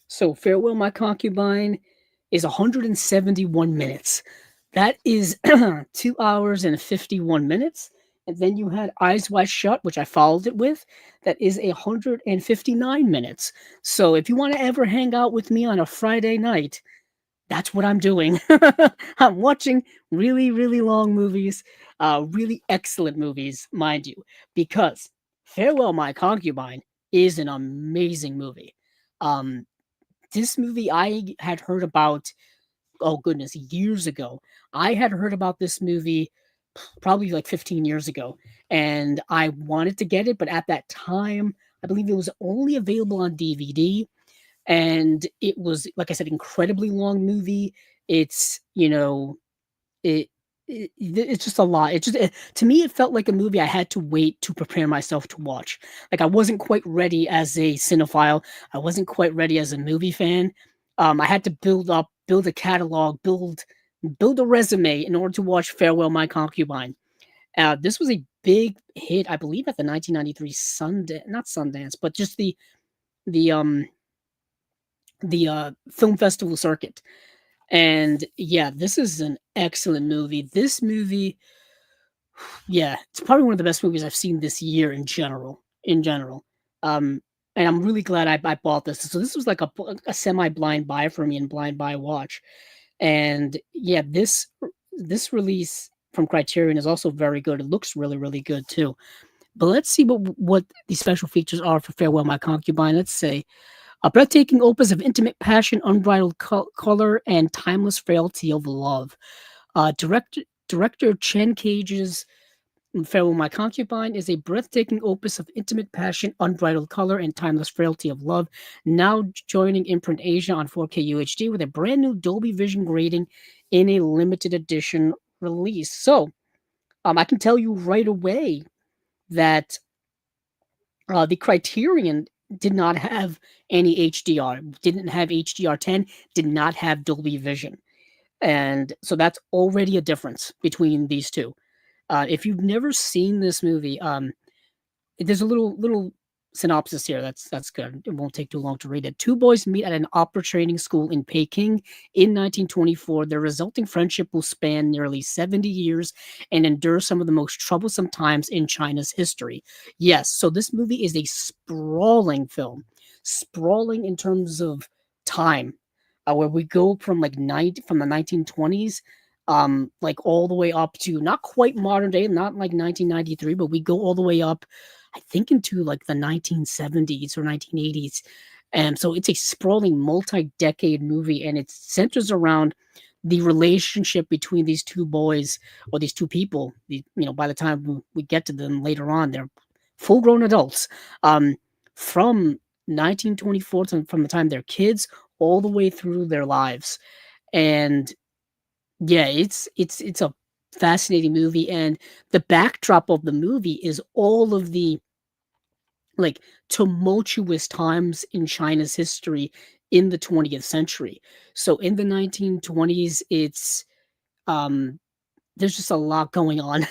So Farewell My Concubine is 171 minutes. That is 2 hours and 51 minutes. And then you had Eyes Wide Shut, which I followed it with. That is 159 minutes. So if you want to ever hang out with me on a Friday night, that's what I'm doing. I'm watching really, really long movies, really excellent movies, mind you, because Farewell My Concubine is an amazing movie. Um, this movie I had heard about, oh goodness, years ago. I had heard about this movie probably like 15 years ago, and I wanted to get it, but at that time, I believe it was only available on DVD, and it was, like I said, incredibly long movie. It's, it it's just a lot. To me, it felt like a movie I had to wait to prepare myself to watch. Like, I wasn't quite ready as a cinephile, I wasn't quite ready as a movie fan. I had to build a catalog, build a resume in order to watch Farewell My Concubine. This was a big hit, I believe, at the 1993 Sundance, not Sundance, but just the, um film festival circuit. And yeah, this is an excellent movie. This movie, yeah, it's probably one of the best movies I've seen this year in general. In general, um, and I'm really glad I bought this. So this was like a semi blind buy for me and blind buy watch. And yeah, this release from Criterion is also very good. It looks really really good too. But let's see what the special features are for Farewell My Concubine. Let's say a breathtaking opus of intimate passion, unbridled color, and timeless frailty of love. Director Chen Cage's Farewell My Concubine is a breathtaking opus of intimate passion, unbridled color, and timeless frailty of love. Now joining Imprint Asia on 4K UHD with a brand new Dolby Vision grading in a limited edition release. So, I can tell you right away that the Criterion did not have any HDR, didn't have HDR10, did not have Dolby Vision. And so that's already a difference between these two. If you've never seen this movie, there's a little synopsis here that's good. It won't take too long to read it. Two boys meet at an opera training school in Peking in 1924. Their resulting friendship will span nearly 70 years and endure some of the most troublesome times in China's history. Yes, so this movie is a sprawling film, sprawling in terms of time, where we go from from the 1920s, like all the way up to not quite modern day, not like 1993, but we go all the way up, I think, into like the 1970s or 1980s. And so it's a sprawling multi-decade movie, and it centers around the relationship between these two boys, or these two people. By the time we get to them later on, they're full-grown adults. From 1924 to from the time they're kids all the way through their lives. And yeah, it's a fascinating movie, and the backdrop of the movie is all of the, like, tumultuous times in China's history in the 20th century. So in the 1920s, um there's just a lot going on.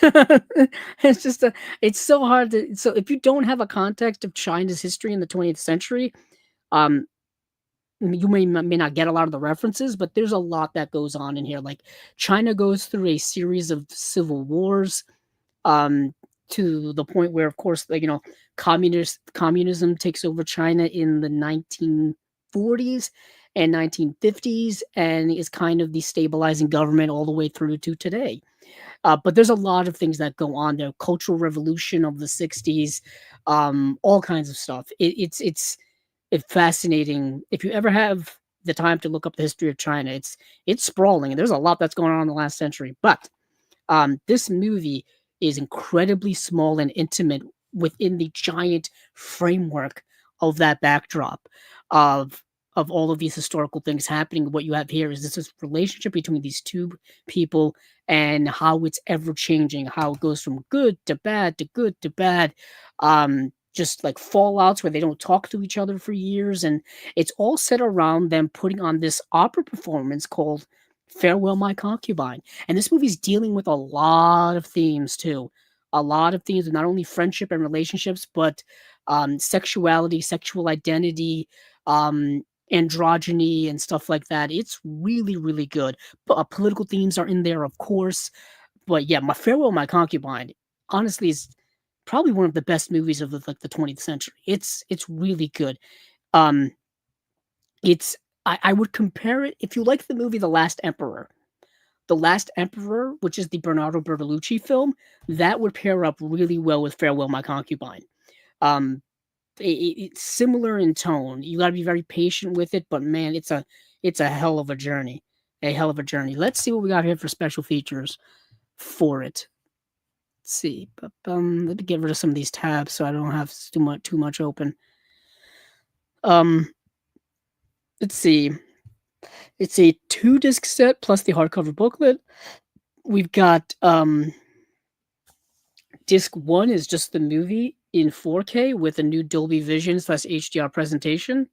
It's just it's so hard to, so if you don't have a context of China's history in the 20th century, um you may not get a lot of the references, but there's a lot that goes on in here. Like, China goes through a series of civil wars, um, to the point where, of course, like, communism takes over China in the 1940s and 1950s, and is kind of destabilizing government all the way through to today. But there's a lot of things that go on there. Cultural revolution of the 60s, all kinds of stuff. It's fascinating. If you ever have the time to look up the history of China, it's sprawling, and there's a lot that's going on in the last century. But this movie is incredibly small and intimate within the giant framework of that backdrop of all of these historical things happening. What you have here is this relationship between these two people, and how it's ever changing, how it goes from good to bad to good to bad. Just like fallouts where they don't talk to each other for years, and it's all set around them putting on this opera performance called Farewell My Concubine. And this movie's dealing with a lot of themes too. A lot of themes of not only friendship and relationships, but sexuality, sexual identity, androgyny, and stuff like that. It's really, really good. Political themes are in there, of course. But yeah, My Farewell My Concubine, honestly, is probably one of the best movies of the 20th century. It's really good. Um, it's I would compare it if you like the movie The Last Emperor. The Last Emperor, which is the Bernardo Bertolucci film, that would pair up really well with Farewell My Concubine. Um, it's similar in tone. You got to be very patient with it, but man, it's a hell of a journey. A hell of a journey. Let's see what we got here for special features for it. Let's see. Let me get rid of some of these tabs so I don't have too much open. Um, let's see. It's a 2-disc set plus the hardcover booklet. We've got disc 1 is just the movie in 4K with a new Dolby Vision / HDR presentation,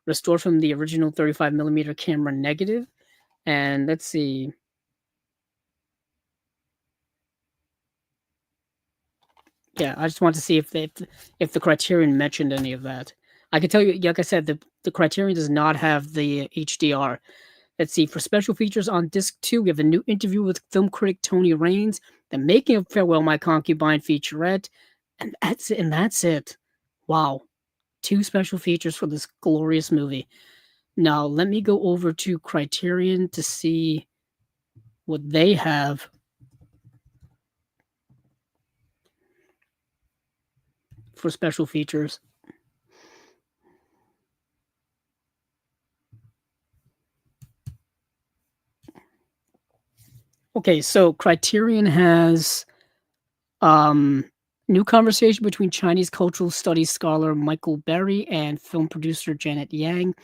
restored from the original 35mm camera negative. And let's see. Yeah, I just want to see if the Criterion mentioned any of that. I can tell you, like I said, the Criterion does not have the HDR. Let's see. For special features on disc 2, we have a new interview with film critic Tony Raines, the making of Farewell My Concubine featurette, and that's it. And that's it. Wow, 2 special features for this glorious movie. Now let me go over to Criterion to see what they have. For special features. Okay, so Criterion has new conversation between Chinese cultural studies scholar Michael Berry and film producer Janet Yang,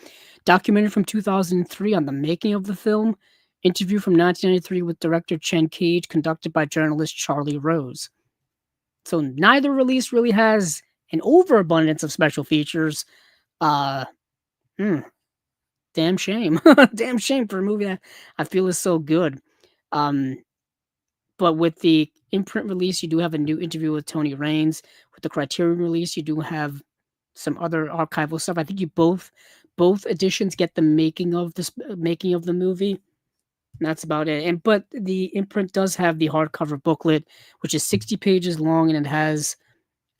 documentary from 2003 on the making of the film, interview from 1993 with director Chen Cage, conducted by journalist Charlie Rose. So neither release really has an overabundance of special features. Uh, damn shame. Damn shame for a movie that I feel is so good. Um, but with the Imprint release, you do have a new interview with Tony Raines. With the Criterion release, you do have some other archival stuff. I think you both editions get the making of the movie. And that's about it. But the Imprint does have the hardcover booklet, which is 60 pages long, and it has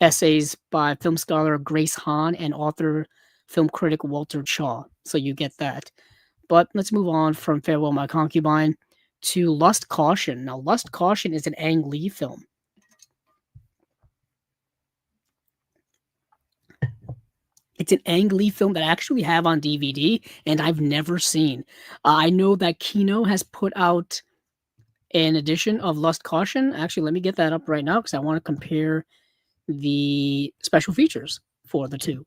essays by film scholar Grace Hahn and author film critic Walter Chaw. So you get that. But let's move on from Farewell My Concubine to Lust Caution. Now, Lust Caution is an Ang Lee film. It's an Ang Lee film that I actually have on DVD and I've never seen. I know that Kino has put out an edition of Lust Caution. Actually, let me get that up right now because I want to compare the special features for the two.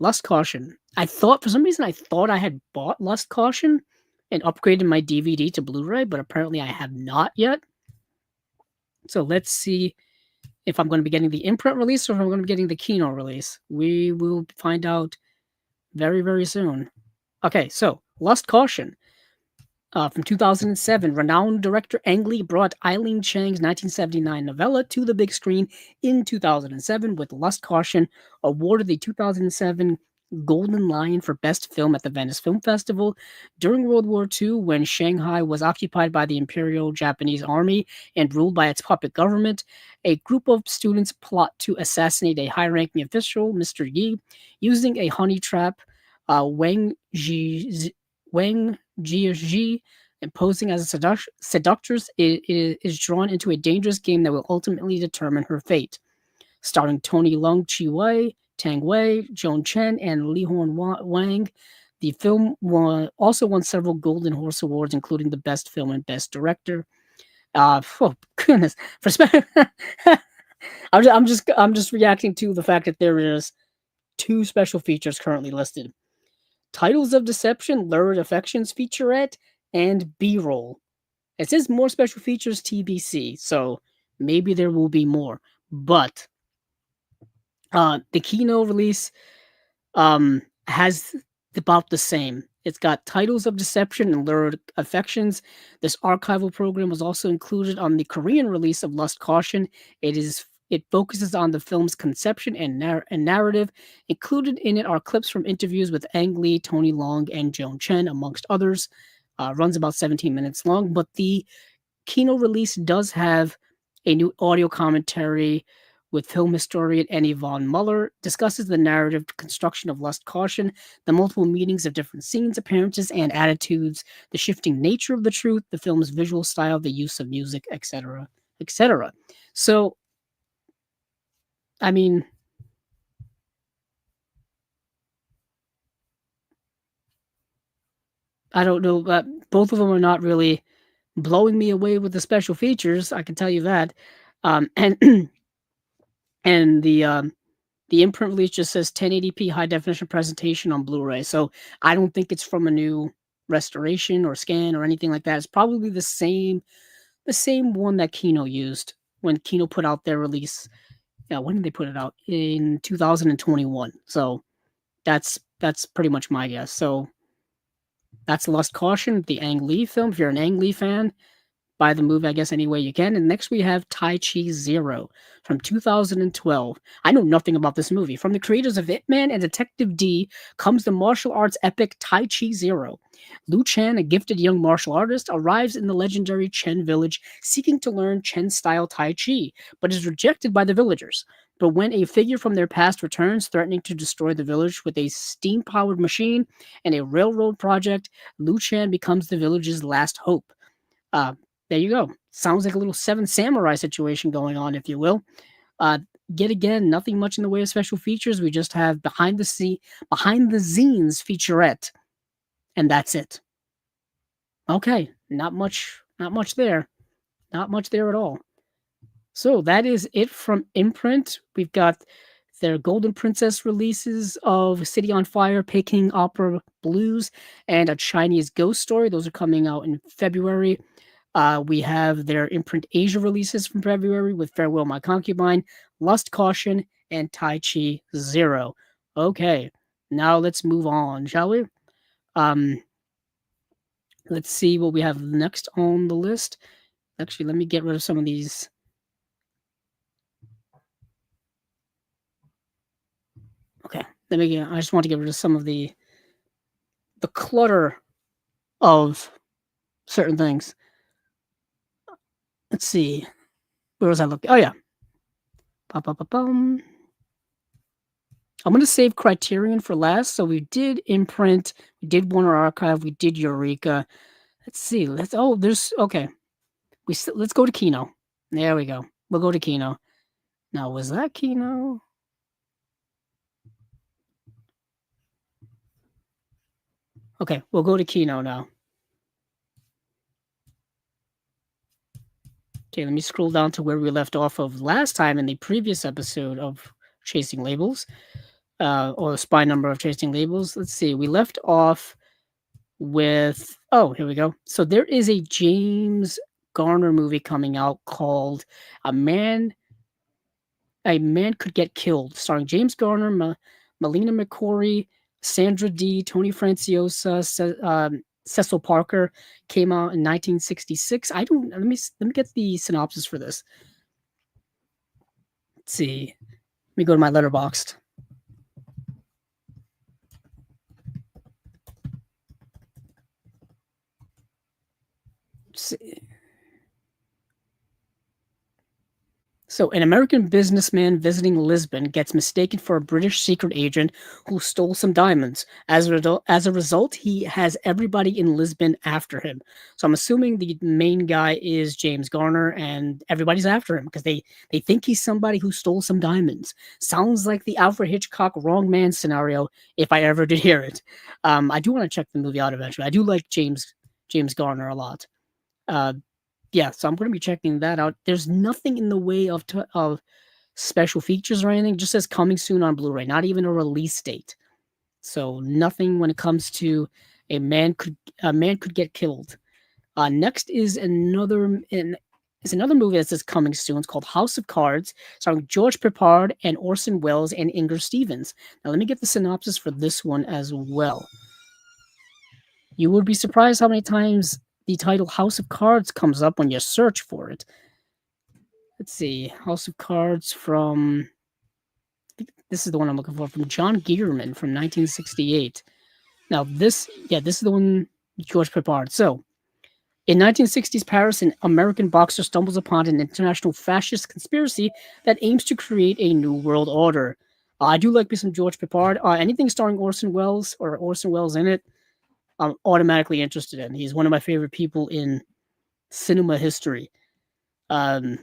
Lust Caution. For some reason, I thought I had bought Lust Caution and upgraded my DVD to Blu-ray, but apparently I have not yet. So let's see if I'm going to be getting the Imprint release or if I'm going to be getting the Kino release. We will find out very, very soon. Okay, so Lust Caution. From 2007, renowned director Ang Lee brought Eileen Chang's 1979 novella to the big screen in 2007 with Lust Caution, awarded the 2007 Golden Lion for Best Film at the Venice Film Festival. During World War II, when Shanghai was occupied by the Imperial Japanese Army and ruled by its puppet government, a group of students plot to assassinate a high-ranking official, Mr. Yi, using a honey trap. Wang Jieji, and posing as a seductress, is drawn into a dangerous game that will ultimately determine her fate. Starring Tony Leung Chi-wei, Tang Wei, Joan Chen, and Li Horn Wang, the film also won several Golden Horse Awards, including the Best Film and Best Director. Oh goodness! I'm just reacting to the fact that there is 2 special features currently listed. Titles of Deception, Lurid Affections featurette, and B-roll. It says more special features TBC, so maybe there will be more. But the Kino release has about the same. It's got Titles of Deception and Lurid Affections. This archival program was also included on the Korean release of Lust Caution. It focuses on the film's conception and narrative. Included in it are clips from interviews with Ang Lee, Tony Leung, and Joan Chen, amongst others. Runs about 17 minutes long, but the Kino release does have a new audio commentary with film historian Annie von Muller, discusses the narrative construction of Lust Caution, the multiple meanings of different scenes, appearances, and attitudes, the shifting nature of the truth, the film's visual style, the use of music, etc., etc. So, I mean, I don't know, but both of them are not really blowing me away with the special features. I can tell you that. And and the imprint release just says 1080p high definition presentation on Blu-ray. So I don't think it's from a new restoration or scan or anything like that. It's probably the same one that Kino used when Kino put out their release. Yeah, when did they put it out? In 2021. So that's pretty much my guess. So that's Lust Caution, the Ang Lee film. If you're an Ang Lee fan, buy the movie, I guess, any way you can. And next we have Tai Chi Zero from 2012. I know nothing about this movie. From the creators of Ip Man and Detective D comes the martial arts epic Tai Chi Zero. Liu Chan, a gifted young martial artist, arrives in the legendary Chen village seeking to learn Chen-style Tai Chi, but is rejected by the villagers. But when a figure from their past returns, threatening to destroy the village with a steam-powered machine and a railroad project, Liu Chan becomes the village's last hope. Uh, there you go. Sounds like a little Seven Samurai situation going on, if you will. Uh, Yet again, nothing much in the way of special features. We just have behind the zines featurette, and that's it. Okay, not much there, not much there at all. So that is it from Imprint. We've got their Golden Princess releases of City on Fire, Peking Opera Blues, and A Chinese Ghost Story. Those are coming out in February. We have their Imprint Asia releases from February with Farewell My Concubine, Lust Caution, and Tai Chi Zero. Okay, now let's move on, shall we? Um, let's see what we have next on the list. Actually, let me get rid of some of these. Okay, I just want to get rid of some of the clutter of certain things. Let's see. Where was I looking? Oh yeah. Ba-ba-ba-bum. I'm gonna save Criterion for last. So we did Imprint, we did Warner Archive, we did Eureka. Let's see. There's okay. Let's go to Kino. There we go. We'll go to Kino. Now, was that Kino? Okay, we'll go to Kino now. Okay, let me scroll down to where we left off of last time in the previous episode of Chasing Labels, or the spy number of Chasing Labels. Let's see. We left off with here we go. So there is a James Garner movie coming out called A Man Could Get Killed, starring James Garner, Melina McCory, Sandra Dee, Tony Franciosa, Cecil Parker. Came out in 1966. Let me get the synopsis for this. Let's see. Let me go to my Letterboxd. Let's see. So, an American businessman visiting Lisbon gets mistaken for a British secret agent who stole some diamonds. As a result, he has everybody in Lisbon after him. So, I'm assuming the main guy is James Garner, and everybody's after him because they think he's somebody who stole some diamonds. Sounds like the Alfred Hitchcock Wrong Man scenario, if I ever did hear it. I do want to check the movie out eventually. I do like James Garner a lot. Yeah, so I'm going to be checking that out. There's nothing in the way of special features or anything. It just says coming soon on Blu-ray, not even a release date. So nothing when it comes to a man could get killed. Next is another movie that says coming soon. It's called House of Cards, starring George Peppard and Orson Welles and Inger Stevens. Now let me get the synopsis for this one as well. You would be surprised how many times the title House of Cards comes up when you search for it. Let's see. House of Cards from... This is the one I'm looking for. From John Gierman from 1968. Now, this is the one George Peppard. So, In 1960s Paris, an American boxer stumbles upon an international fascist conspiracy that aims to create a new world order. I do like me some George Peppard. Anything starring Orson Welles or Orson Welles in it, I'm automatically interested in. He's one of my favorite people in cinema history. Um,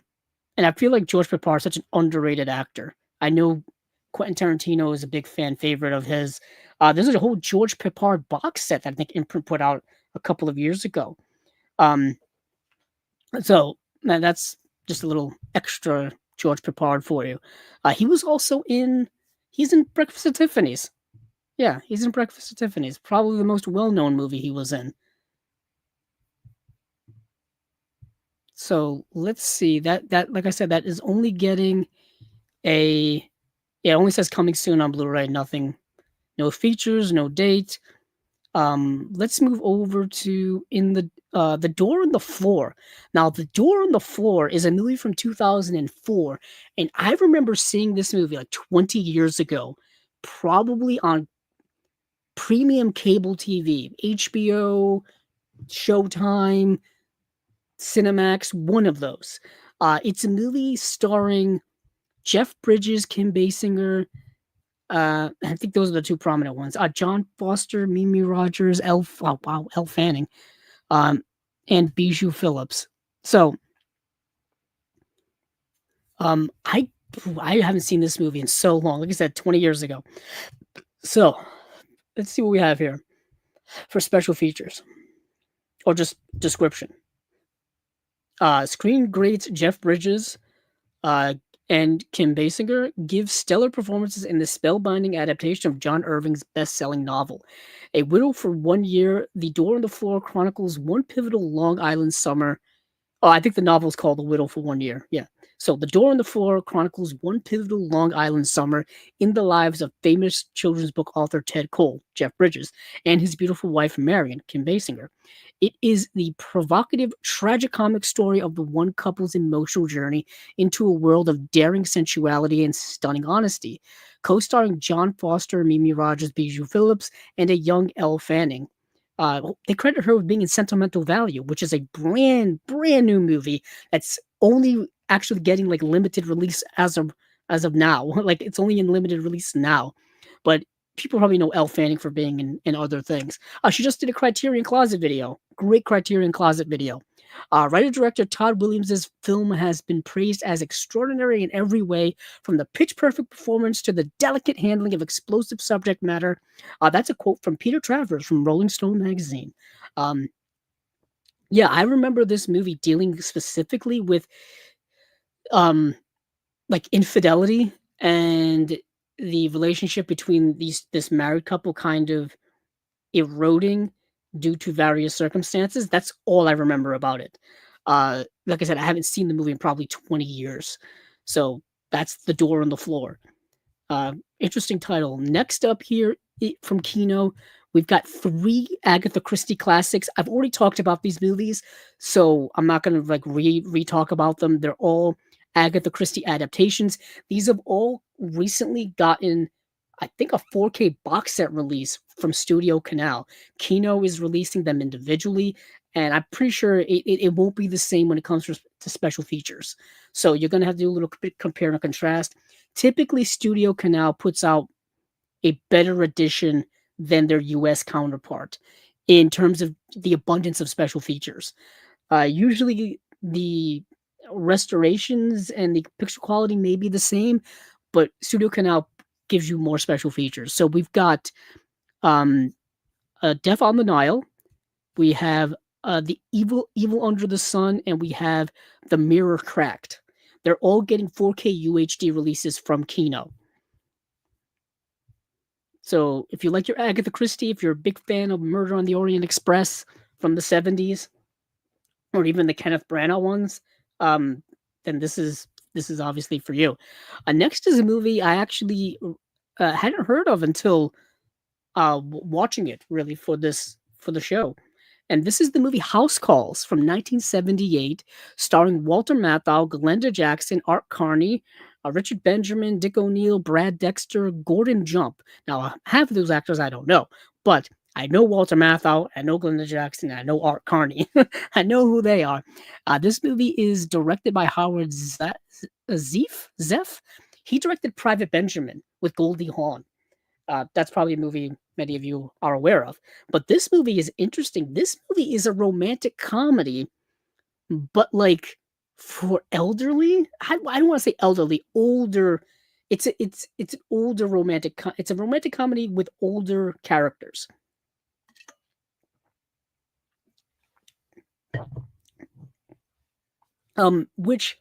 and I feel like George Peppard is such an underrated actor. I know Quentin Tarantino is a big fan favorite of his. There's a whole George Peppard box set that I think Imprint put out a couple of years ago. Um, so that's just a little extra George Peppard for you. He was also in. He's in Breakfast at Tiffany's. Yeah, he's in Breakfast at Tiffany's. Probably the most well-known movie he was in. So let's see. That like I said, that is only getting a. Yeah, it only says coming soon on Blu-ray. Nothing. No features. No date. Let's move over to in the Door on the Floor. Now, The Door on the Floor is a movie from 2004, and I remember seeing this movie like 20 years ago, probably on premium cable TV, HBO, Showtime, Cinemax, one of those. It's a movie starring Jeff Bridges, Kim Basinger. I think those are the two prominent ones. John Foster, Mimi Rogers, Elle Fanning, um, and Bijou Phillips. So, I haven't seen this movie in so long. Like I said, 20 years ago. So, let's see what we have here for special features or just description. Screen greats Jeff Bridges uh, and Kim Basinger give stellar performances in the spellbinding adaptation of John Irving's best-selling novel. A Widow for 1 Year, The Door on the Floor chronicles one pivotal Long Island summer. Oh, I think the novel is called The Widow for 1 Year. Yeah. So The Door on the Floor chronicles one pivotal Long Island summer in the lives of famous children's book author Ted Cole, Jeff Bridges, and his beautiful wife Marion, Kim Basinger. It is the provocative, tragicomic story of the one couple's emotional journey into a world of daring sensuality and stunning honesty. Co-starring John Foster, Mimi Rogers, Bijou Phillips, and a young Elle Fanning. They credit her with being in Sentimental Value, which is a brand new movie that's only actually getting like limited release as of now. Like it's only in limited release now, but people probably know Elle Fanning for being in other things. She just did a Criterion Closet video, great Criterion Closet video. Writer-director Todd Williams' film has been praised as extraordinary in every way, from the pitch-perfect performance to the delicate handling of explosive subject matter. That's a quote from Peter Travers from Rolling Stone magazine. Um, yeah, I remember this movie dealing specifically with um, like infidelity and the relationship between this married couple kind of eroding due to various circumstances. That's all I remember about it. Like I said, I haven't seen the movie in probably 20 years. So that's The Door on the Floor. Interesting title. Next up here from Kino, we've got three Agatha Christie classics. I've already talked about these movies, so I'm not going to like re-talk about them. They're all Agatha Christie adaptations. These have all recently gotten, I think, a 4K box set release from Studio Canal. Kino is releasing them individually, and I'm pretty sure it won't be the same when it comes to special features. So you're going to have to do a little bit compare and contrast. Typically, Studio Canal puts out a better edition than their US counterpart in terms of the abundance of special features. Usually, the restorations and the picture quality may be the same, but Studio Canal gives you more special features. So we've got um, Death on the Nile, we have the Evil Under the Sun, and we have The Mirror Cracked. They're all getting 4K UHD releases from Kino. So if you like your Agatha Christie, if you're a big fan of Murder on the Orient Express from the 70s, or even the Kenneth Branagh ones, then this is obviously for you. Next is a movie I actually hadn't heard of until watching it really for the show. And this is the movie House Calls from 1978, starring Walter Matthau, Glenda Jackson, Art Carney, Richard Benjamin, Dick O'Neill, Brad Dexter, Gordon Jump. Now, half of those actors I don't know, but I know Walter Matthau, I know Glenda Jackson, I know Art Carney. I know who they are. This movie is directed by Howard Zieff. He directed Private Benjamin with Goldie Hawn. That's probably a movie many of you are aware of. But this movie is interesting. This movie is a romantic comedy, but like for elderly, I don't want to say elderly, older. It's an older romantic. It's a romantic comedy with older characters. Which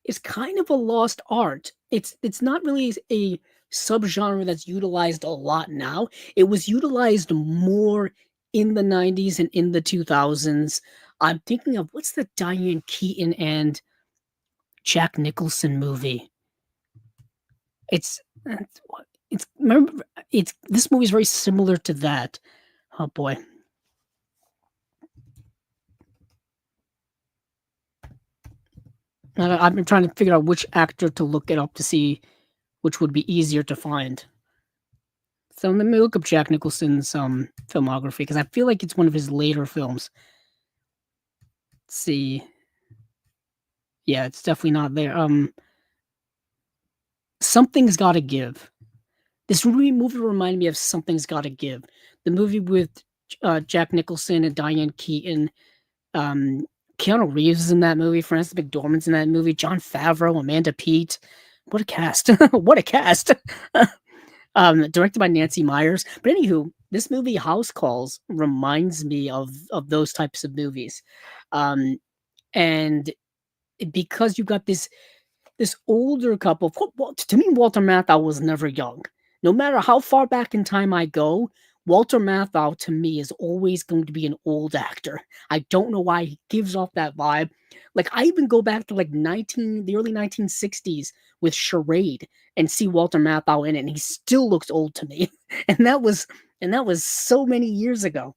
is kind of a lost art. It's not really a subgenre that's utilized a lot now. It was utilized more in the 90s and in the 2000s. I'm thinking of what's the Diane Keaton and Jack Nicholson movie? It's it's remember it's this movie is very similar to that. Oh boy. I've been trying to figure out which actor to look it up to see which would be easier to find. So let me look up Jack Nicholson's filmography because I feel like it's one of his later films. Let's see. Yeah, it's definitely not there. Something's Gotta Give. This movie reminded me of Something's Gotta Give. The movie with Jack Nicholson and Diane Keaton. Keanu Reeves is in that movie. Frances McDormand's in that movie. Jon Favreau, Amanda Peet. What a cast. What a cast. Directed by Nancy Myers. But anywho, this movie House Calls reminds me of those types of movies. And because you got this older couple, well, to me, Walter Matthau was never young. No matter how far back in time I go, Walter Matthau to me is always going to be an old actor. I don't know why he gives off that vibe. Like I even go back to like the early 1960s with Charade and see Walter Matthau in it, and he still looks old to me. And that was so many years ago.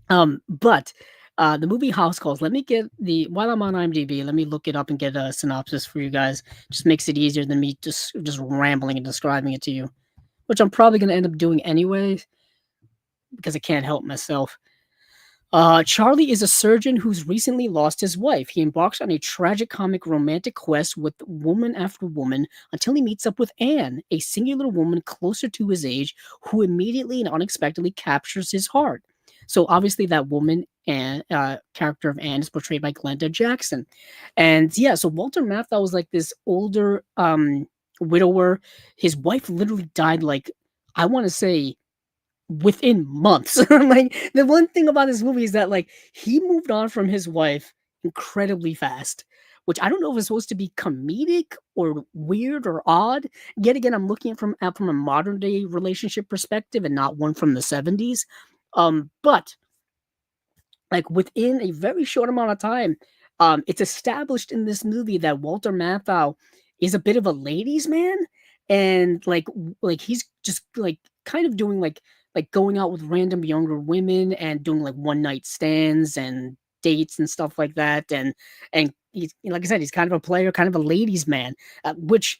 But the movie House Calls. Let me get while I'm on IMDb. Let me look it up and get a synopsis for you guys. Just makes it easier than me just rambling and describing it to you, which I'm probably going to end up doing anyway because I can't help myself. Charlie is a surgeon who's recently lost his wife. He embarks on a tragic comic romantic quest with woman after woman until he meets up with Anne, a singular woman closer to his age who immediately and unexpectedly captures his heart. So obviously that woman and character of Anne is portrayed by Glenda Jackson. And yeah, so Walter Matthau was like this older widower. His wife literally died like I want to say within months. Like the one thing about this movie is that like he moved on from his wife incredibly fast, which I don't know if it's supposed to be comedic or weird or odd. Yet again, I'm looking from a modern day relationship perspective and not one from the 70s. But like within a very short amount of time, it's established in this movie that Walter Matthau is a bit of a ladies' man, and like he's just like kind of doing like going out with random younger women and doing like one night stands and dates and stuff like that, and he's like I said, he's kind of a player, kind of a ladies' man, which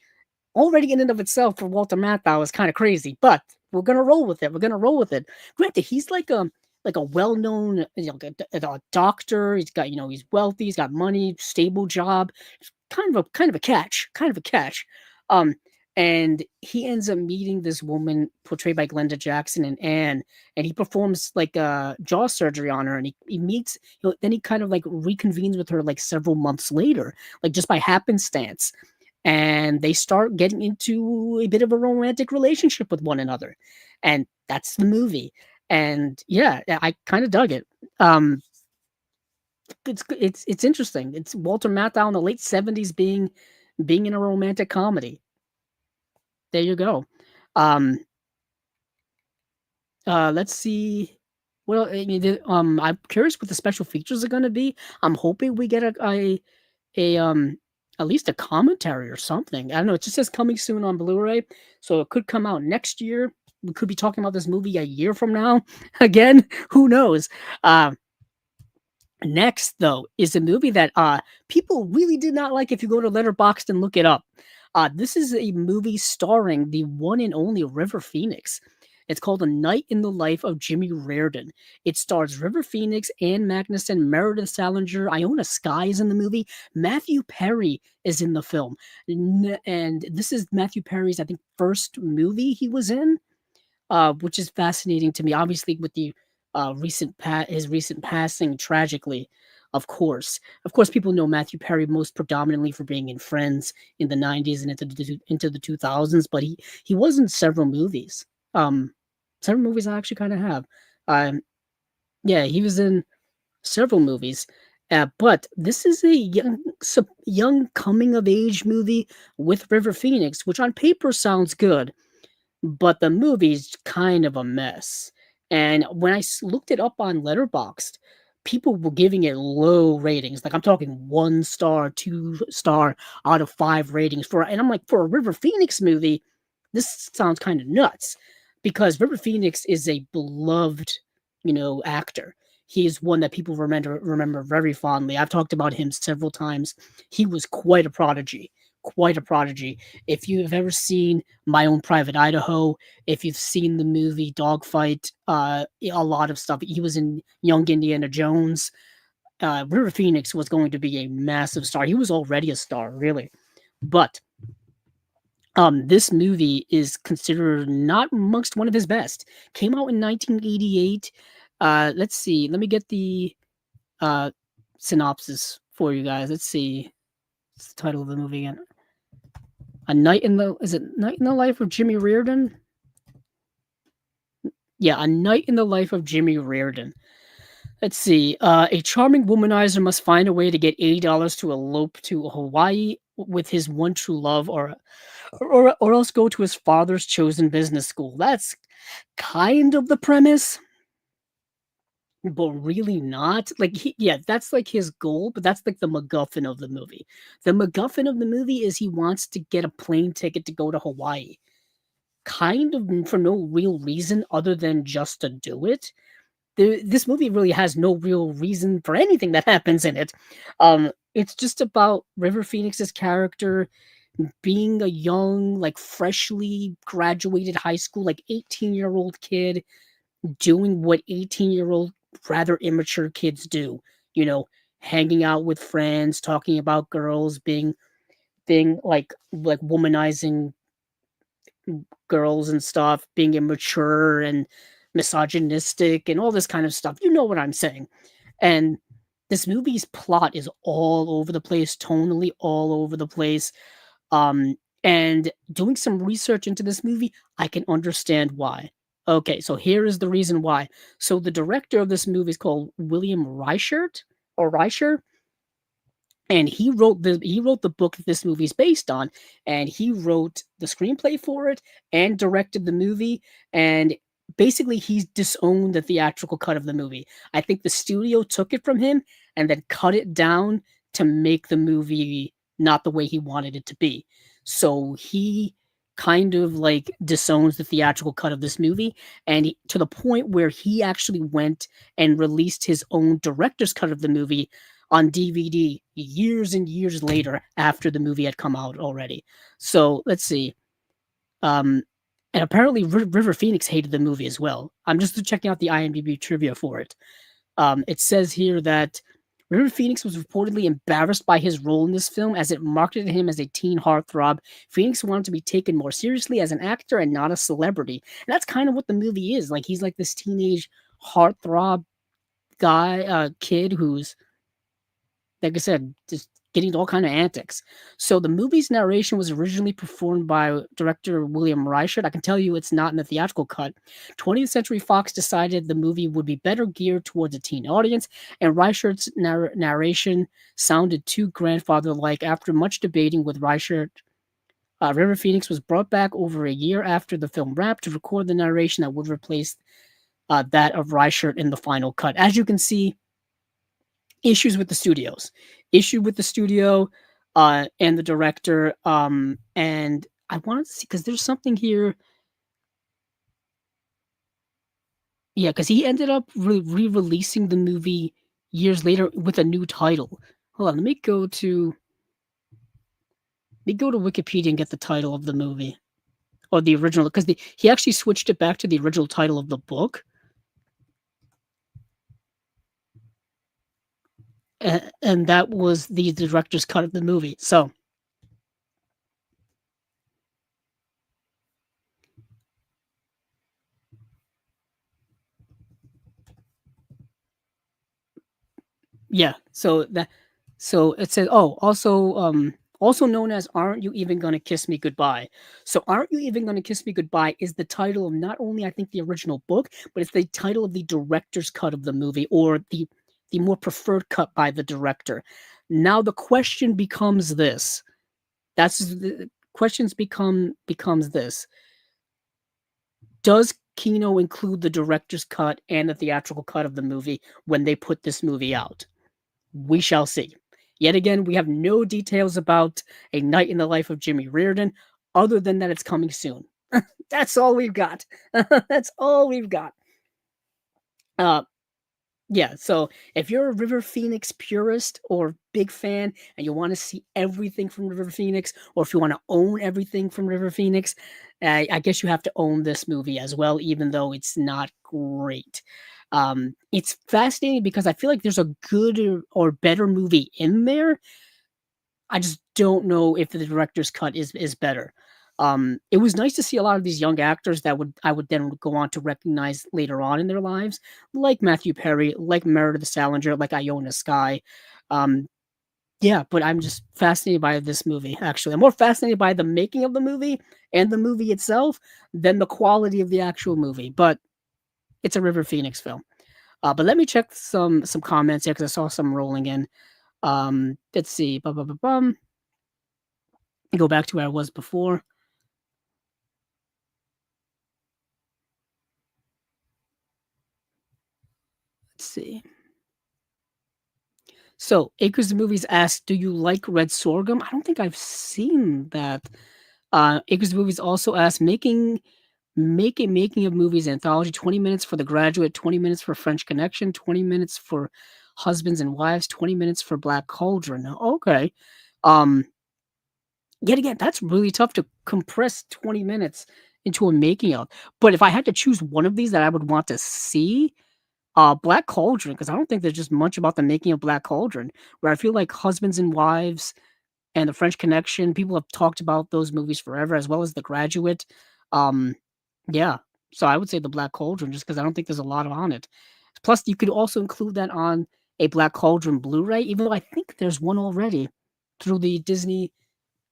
already in and of itself for Walter Matthau is kind of crazy, but we're gonna roll with it. We're gonna roll with it. Granted, he's like a well-known a doctor. He's got he's wealthy. He's got money, stable job. Kind of a catch. Kind of a catch. Um, and he ends up meeting this woman portrayed by Glenda Jackson and Anne, and he performs like a jaw surgery on her, and he meets. Then he kind of like reconvenes with her like several months later, like just by happenstance, and they start getting into a bit of a romantic relationship with one another, and that's the movie. And yeah, I kind of dug it. It's interesting. It's Walter Matthau in the late 70s being in a romantic comedy. There you go. Um, let's see. Well, I'm curious what the special features are going to be. I'm hoping we get a at least a commentary or something. I don't know. It just says coming soon on Blu-ray, so it could come out next year. We could be talking about this movie a year from now. Again, who knows? Next, though, is a movie that people really did not like. If you go to Letterboxd and look it up, this is a movie starring the one and only River Phoenix. It's called A Night in the Life of Jimmy Reardon. It stars River Phoenix, Ann Magnuson, Meredith Salinger, Iona Sky is in the movie, Matthew Perry is in the film. And this is Matthew Perry's, I think, first movie he was in, which is fascinating to me. Obviously, with the his recent passing tragically, of course, people know Matthew Perry most predominantly for being in Friends in the '90s and into the 2000s, but he was in several movies I actually kind of have. Um, yeah, he was in several movies. But this is a young coming of age movie with River Phoenix, which on paper sounds good, but the movie's kind of a mess. And when looked it up on Letterboxd, people were giving it low ratings. Like I'm talking 1 star, 2 star out of 5 ratings and I'm like, for a River Phoenix movie, this sounds kind of nuts because River Phoenix is a beloved, actor. He is one that people remember very fondly. I've talked about him several times. He was quite a prodigy. Quite a prodigy. If you have ever seen My Own Private Idaho, if you've seen the movie Dogfight, a lot of stuff. He was in Young Indiana Jones. River Phoenix was going to be a massive star. He was already a star, really. But this movie is considered not amongst one of his best. Came out in 1988. Let's see. Let me get the uh, synopsis for you guys. Let's see. What's the title of the movie again? Night in the Life of Jimmy Reardon? Yeah, A Night in the Life of Jimmy Reardon. Let's see. A charming womanizer must find a way to get $80 to elope to Hawaii with his one true love, or else go to his father's chosen business school. That's kind of the premise, but really not. Like, that's like his goal, but that's like the MacGuffin of the movie. The MacGuffin of the movie is he wants to get a plane ticket to go to Hawaii, kind of for no real reason other than just to do it. This movie really has no real reason for anything that happens in it. It's just about River Phoenix's character being a young, like freshly graduated high school, like 18-year-old kid doing what 18-year-old rather immature kids do, you know, hanging out with friends, talking about girls, being like womanizing girls and stuff, being immature and misogynistic and all this kind of stuff. You know what I'm saying. And this movie's plot is all over the place, tonally all over the place. And doing some research into this movie, I can understand why. Okay, so here is the reason why. So the director of this movie is called William Reichert, and he wrote the book that this movie is based on, and he wrote the screenplay for it and directed the movie. And basically he's disowned the theatrical cut of the movie. I think the studio took it from him and then cut it down to make the movie not the way he wanted it to be. So he kind of like disowns the theatrical cut of this movie, and to the point where he actually went and released his own director's cut of the movie on DVD years and years later after the movie had come out already. So let's see. Um, and apparently River Phoenix hated the movie as well. I'm just checking out the IMDb trivia for it. It says here that River Phoenix was reportedly embarrassed by his role in this film as it marketed him as a teen heartthrob. Phoenix wanted to be taken more seriously as an actor and not a celebrity. And that's kind of what the movie is. Like, he's like this teenage heartthrob kid who's, like I said, just getting all kind of antics. So the movie's narration was originally performed by director William Reichert. I can tell you it's not in the theatrical cut. 20th Century Fox decided the movie would be better geared towards a teen audience, and Reichert's narration sounded too grandfather-like. After much debating with Reichert, River Phoenix was brought back over a year after the film wrapped to record the narration that would replace that of Reichert in the final cut. As you can see, issue with the studio and the director. And I wanted to see, because there's something here. Yeah, because he ended up re-releasing the movie years later with a new title. Hold on, let me go to Wikipedia and get the title of the movie. or the original, because he actually switched it back to the original title of the book, and that was the director's cut of the movie. So yeah, so it says, oh, also known as "Aren't You Even Gonna Kiss Me Goodbye?" So "Aren't You Even Gonna Kiss Me Goodbye" is the title of not only, I think, the original book, but it's the title of the director's cut of the movie, or the more preferred cut by the director. Now the question becomes this. That's the questions becomes this. Does Kino include the director's cut and the theatrical cut of the movie when they put this movie out? We shall see. Yet again, we have no details about A Night in the Life of Jimmy Reardon, other than that it's coming soon. That's all we've got. That's all we've got. Uh, yeah, so if you're a River Phoenix purist or big fan and you want to see everything from River Phoenix, or if you want to own everything from River Phoenix, I guess you have to own this movie as well, even though it's not great. It's fascinating because I feel like there's a good or better movie in there. I just don't know if the director's cut is better. It was nice to see a lot of these young actors that I would then go on to recognize later on in their lives, like Matthew Perry, like Meredith Salinger, like Iona Sky. Um, yeah, but I'm just fascinated by this movie. Actually, I'm more fascinated by the making of the movie and the movie itself than the quality of the actual movie. But it's a River Phoenix film. But let me check some comments here because I saw some rolling in. Let's see. Bum, bum, bum, bum. Go back to where I was before. Let's see. So, Acres of Movies asked, "Do you like Red Sorghum?" I don't think I've seen that. Acres of Movies also asked, making of movies anthology, 20 minutes for The Graduate, 20 minutes for French Connection, 20 minutes for Husbands and Wives, 20 minutes for Black Cauldron." Okay. Um, Yet again, that's really tough to compress 20 minutes into a making of. But if I had to choose one of these that I would want to see, Black Cauldron, because I don't think there's just much about the making of Black Cauldron, where I feel like Husbands and Wives and The French Connection, people have talked about those movies forever, as well as The Graduate. Um, yeah, so I would say the Black Cauldron, just because I don't think there's a lot on it. Plus, you could also include that on a Black Cauldron Blu-ray, even though I think there's one already through the Disney.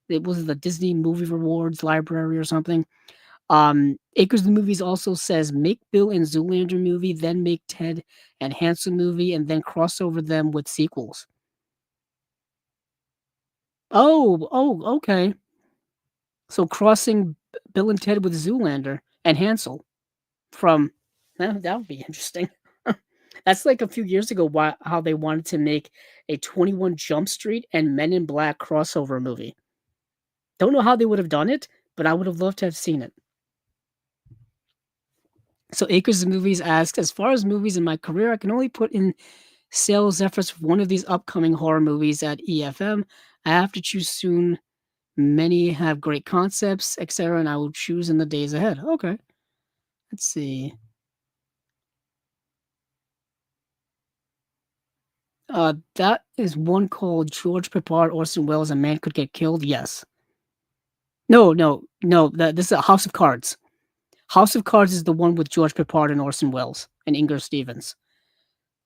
It was the Disney Movie Rewards Library or something. Acres of the Movies also says make Bill and Zoolander movie, then make Ted and Hansel movie, and then cross over them with sequels. Okay. So crossing Bill and Ted with Zoolander and Hansel from that would be interesting. That's like a few years ago. How they wanted to make a 21 Jump Street and Men in Black crossover movie. Don't know how they would have done it, but I would have loved to have seen it. So Acres of Movies asks, as far as movies in my career, I can only put in sales efforts for one of these upcoming horror movies at EFM. I have to choose soon. Many have great concepts, etc., and I will choose in the days ahead. Okay. Let's see. That is one called George Peppard, Orson Welles, A Man Could Get Killed. Yes. No. This is a House of Cards. House of Cards is the one with George Peppard and Orson Welles and Inger Stevens.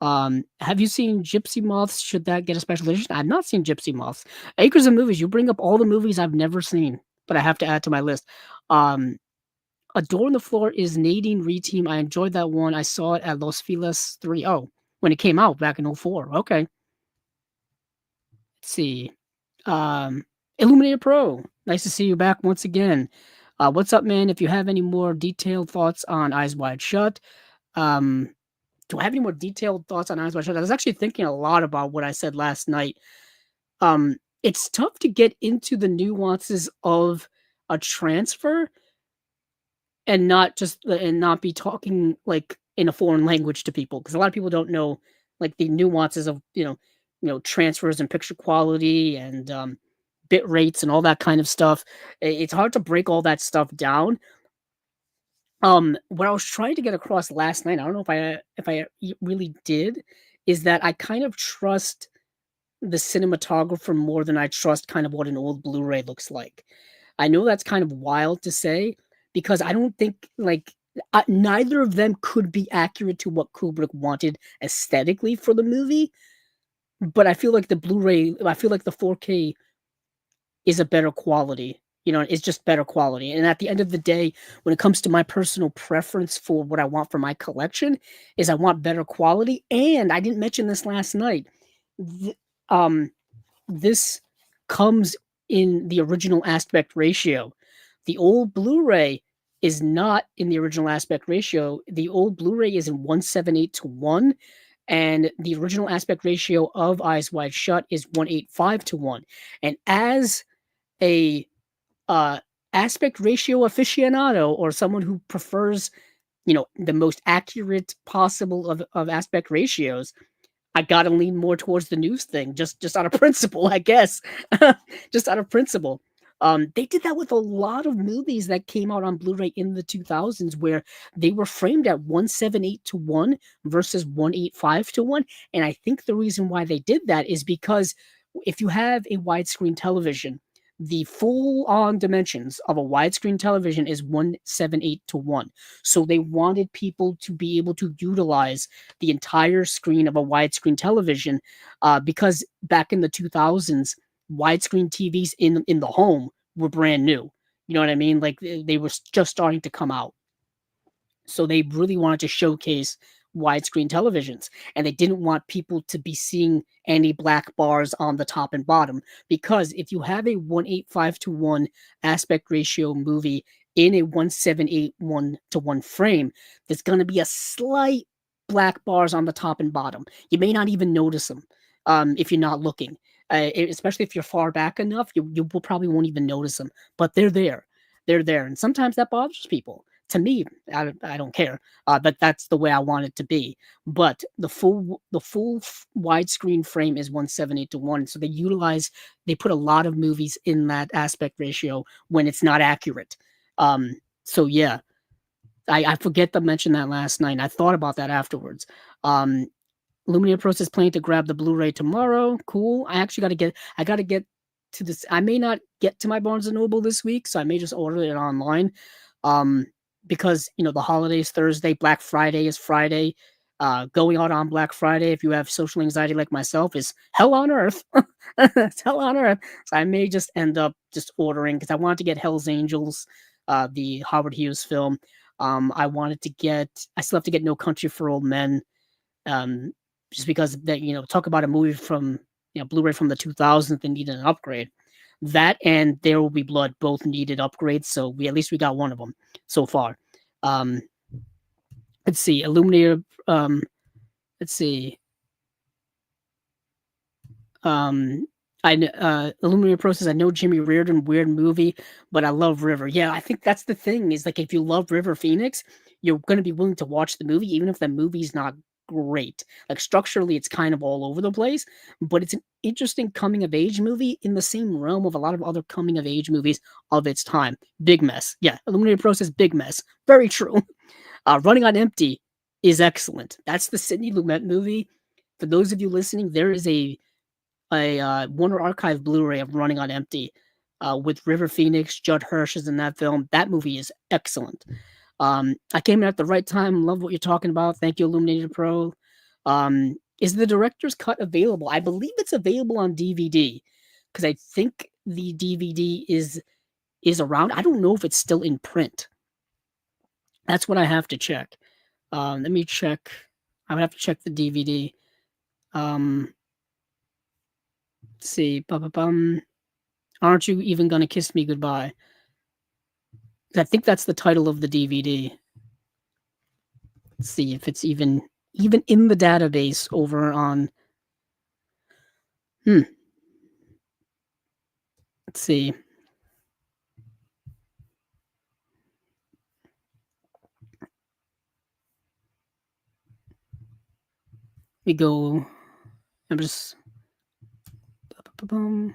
Have you seen Gypsy Moths? Should that get a special edition? I've not seen Gypsy Moths. Acres of Movies. You bring up all the movies I've never seen, but I have to add to my list. Um, A Door on the Floor is Nadine Reteam. I enjoyed that one. I saw it at Los Feliz 3.0 when it came out back in '04. Okay. Let's see. Um, Illuminator Pro. Nice to see you back once again. What's up, man? If you have any more detailed thoughts on Eyes Wide Shut, um, do I have any more detailed thoughts on Eyes Wide Shut? I was actually thinking a lot about what I said last night. It's tough to get into the nuances of a transfer and not be talking like in a foreign language to people, because a lot of people don't know like the nuances of transfers and picture quality and bit rates and all that kind of stuff. It's hard to break all that stuff down. What I was trying to get across last night, I don't know if I really did, is that I kind of trust the cinematographer more than I trust kind of what an old Blu-ray looks like. I know that's kind of wild to say because I don't think like neither of them could be accurate to what Kubrick wanted aesthetically for the movie, but I feel like I feel like the 4K is a better quality. You know, it's just better quality. And at the end of the day, when it comes to my personal preference for what I want for my collection, is I want better quality. And I didn't mention this last night. Th- um, this comes in the original aspect ratio. The old Blu-ray is not in the original aspect ratio. The old Blu-ray is in 178 to 1, and the original aspect ratio of Eyes Wide Shut is 185 to 1. And as a uh, aspect ratio aficionado or someone who prefers, the most accurate possible of aspect ratios, I gotta lean more towards the news thing, just out of principle, I guess. Just out of principle. They did that with a lot of movies that came out on Blu-ray in the 2000s, where they were framed at 178 to 1 versus 185 to 1. And I think the reason why they did that is because if you have a widescreen television, the full on dimensions of a widescreen television is 178 to 1. So they wanted people to be able to utilize the entire screen of a widescreen television, because back in the 2000s, widescreen TVs in the home were brand new. You know what I mean? Like they were just starting to come out. So they really wanted to showcase widescreen televisions, and they didn't want people to be seeing any black bars on the top and bottom, because if you have a 185 to 1 aspect ratio movie in a 1781 to 1 frame, there's going to be a slight black bars on the top and bottom. You may not even notice them, if you're not looking. Especially if you're far back enough, you will probably won't even notice them, but they're there. They're there, and sometimes that bothers people. To me, I don't care, but that's the way I want it to be. But the full widescreen frame is 178 to 1, so they put a lot of movies in that aspect ratio when it's not accurate. So yeah, I forget to mention that last night. And I thought about that afterwards. Um, Lumiere Pros is planning to grab the Blu-ray tomorrow. Cool. I gotta get to this. I may not get to my Barnes and Noble this week, so I may just order it online. Um, because the holidays Thursday, Black Friday is Friday. Going out on Black Friday, if you have social anxiety like myself, is hell on earth. It's hell on earth. So I may just end up just ordering because I wanted to get Hell's Angels, the Howard Hughes film. I still have to get No Country for Old Men, um, just because that talk about a movie from Blu-ray from the 2000s that needed an upgrade. That and There Will Be Blood both needed upgrades, so we got one of them so far. Um, let's see, Illuminator. Let's see. Um, Illuminator Process. I know Jimmy Reardon, weird movie, but I love River. Yeah, I think that's the thing. Is like if you love River Phoenix, you're gonna be willing to watch the movie, even if the movie's not great. Like structurally, it's kind of all over the place, but it's an interesting coming of age movie in the same realm of a lot of other coming of age movies of its time. Big Mess. Yeah, Illuminator Process. Big Mess. Very true. Running on Empty is excellent. That's the Sidney Lumet movie. For those of you listening, there is a Warner Archive Blu-ray of Running on Empty, with River Phoenix. Judd Hirsch is in that film. That movie is excellent. I came in at the right time. Love what you're talking about. Thank you, Illuminated Pro. Is the director's cut available? I believe it's available on DVD because I think the DVD is around. I don't know if it's still in print. That's what I have to check. Let me check. I would have to check the DVD. Let's see. Ba-ba-bum. Aren't You Even Gonna Kiss Me Goodbye? I think that's the title of the DVD. Let's see if it's even in the database over on. Hmm. Let's see. We go. I'm just. Ba-ba-bum.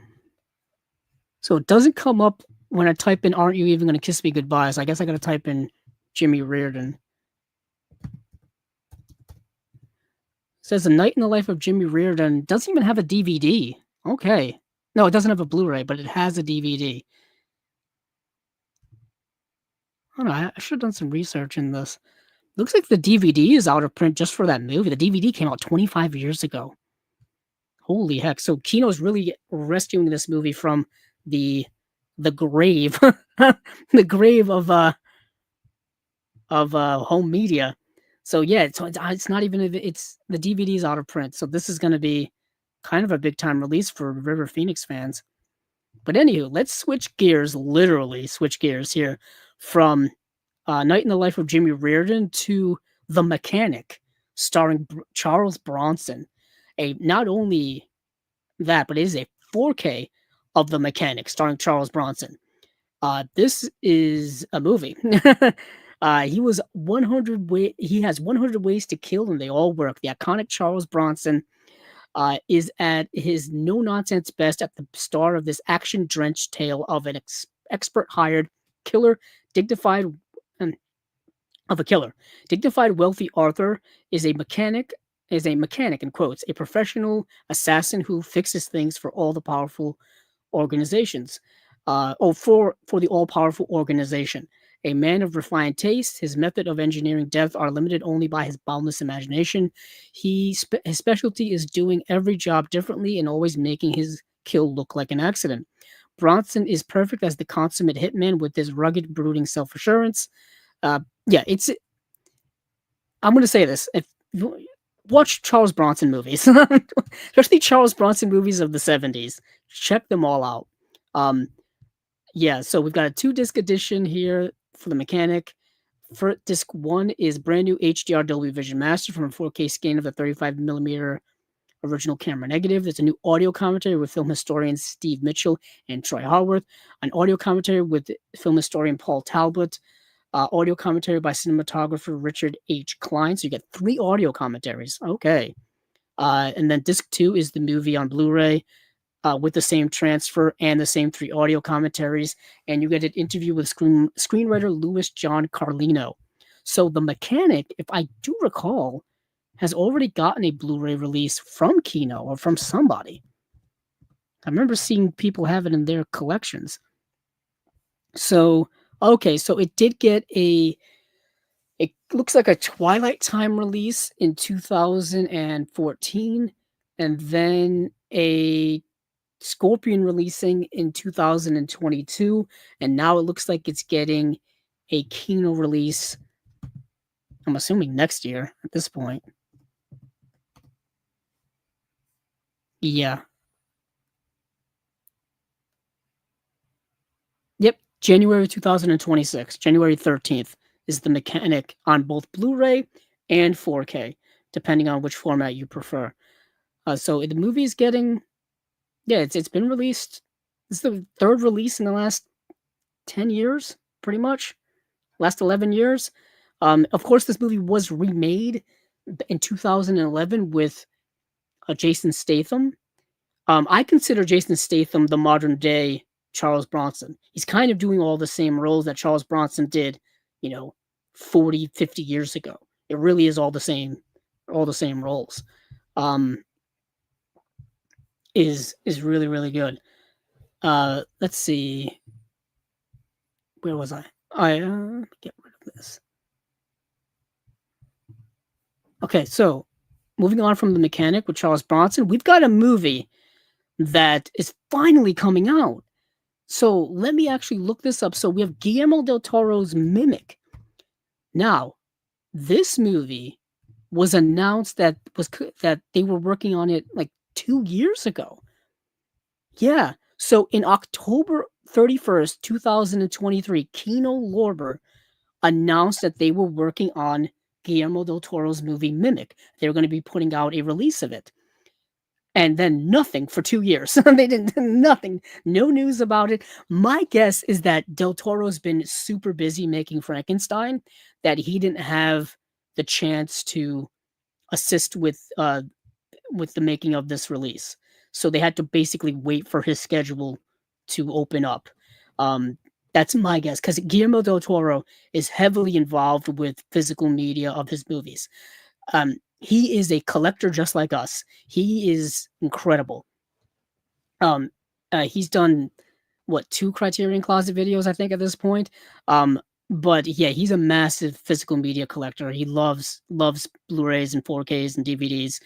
So it doesn't come up when I type in "Aren't you even gonna kiss me goodbye?" So I guess I gotta type in Jimmy Reardon. It says A Night in the Life of Jimmy Reardon doesn't even have a DVD. Okay. No, it doesn't have a Blu-ray, but it has a DVD. I don't know. I should have done some research in this. Looks like the DVD is out of print just for that movie. The DVD came out 25 years ago. Holy heck! So Kino's really rescuing this movie from the the grave, the grave of home media. So yeah, so it's not even it's the DVD is out of print. So this is going to be kind of a big time release for River Phoenix fans. But anywho, let's switch gears, literally switch gears here from Night in the Life of Jimmy Reardon to The Mechanic, starring Charles Bronson. A not only that, but it is a 4K of The Mechanic, starring Charles Bronson. This is a movie. He was 100 he has 100 ways to kill and they all work. The iconic Charles Bronson is at his no nonsense best at the star of this action drenched tale of an expert hired killer, dignified um, of a killer. Dignified wealthy Arthur is a mechanic in quotes, a professional assassin who fixes things for all the powerful organizations. For the all powerful organization. A man of refined taste, his method of engineering death are limited only by his boundless imagination. His specialty is doing every job differently and always making his kill look like an accident. Bronson is perfect as the consummate hitman with his rugged, brooding self assurance. Yeah, it's. I'm going to say this. If watch Charles Bronson movies, especially Charles Bronson movies of the 70s. Check them all out. Um, yeah, so we've got a 2-disc edition here for the Mechanic. For disc 1 is brand new HDR Dolby Vision Master from a 4K scan of the 35mm original camera negative. There's a new audio commentary with film historians Steve Mitchell and Troy Harworth, an audio commentary with film historian Paul Talbot, audio commentary by cinematographer Richard H. Klein. So you get 3 audio commentaries. Okay. And then disc 2 is the movie on Blu-ray with the same transfer and the same 3 audio commentaries. And you get an interview with screenwriter Louis John Carlino. So The Mechanic, if I do recall, has already gotten a Blu-ray release from Kino or from somebody. I remember seeing people have it in their collections. So, okay, so it did get it looks like a Twilight Time release in 2014, and then a Scorpion releasing in 2022, and now it looks like it's getting a Kino release. I'm assuming next year at this point. Yeah. Yep. January 2026. January 13th is The Mechanic on both Blu-ray and 4K, depending on which format you prefer. So the movie is getting, yeah, it's been released. This is the 3rd release in the last 10 years, pretty much. Last 11 years. Of course, this movie was remade in 2011 with Jason Statham. I consider Jason Statham the modern day Charles Bronson. He's kind of doing all the same roles that Charles Bronson did, 40, 50 years ago. It really is all the same roles. Is really, really good. Let's see. Where was I? Get rid of this. Okay, so moving on from The Mechanic with Charles Bronson, we've got a movie that is finally coming out. So let me actually look this up. So we have Guillermo del Toro's Mimic. Now, this movie was announced that they were working on it like 2 years ago. Yeah. So in October 31st, 2023, Kino Lorber announced that they were working on Guillermo del Toro's movie Mimic. They were going to be putting out a release of it. And then nothing for 2 years. They didn't nothing, no news about it. My guess is that Del Toro's been super busy making Frankenstein that he didn't have the chance to assist with the making of this release. So they had to basically wait for his schedule to open up. Um, that's my guess because Guillermo del Toro is heavily involved with physical media of his movies. He is a collector just like us. He is incredible. Um, he's done what, 2 Criterion Closet videos, I think, at this point. Um, but yeah, he's a massive physical media collector. He loves Blu-rays and 4Ks and DVDs.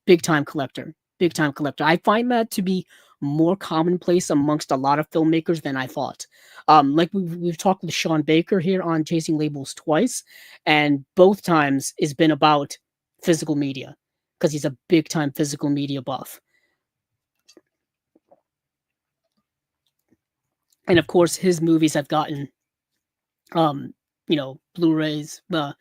Big time collector. Big time collector. I find that to be more commonplace amongst a lot of filmmakers than I thought. Like we've talked with Sean Baker here on Chasing Labels twice, and both times it's been about physical media because he's a big time physical media buff. And of course, his movies have gotten Blu-rays and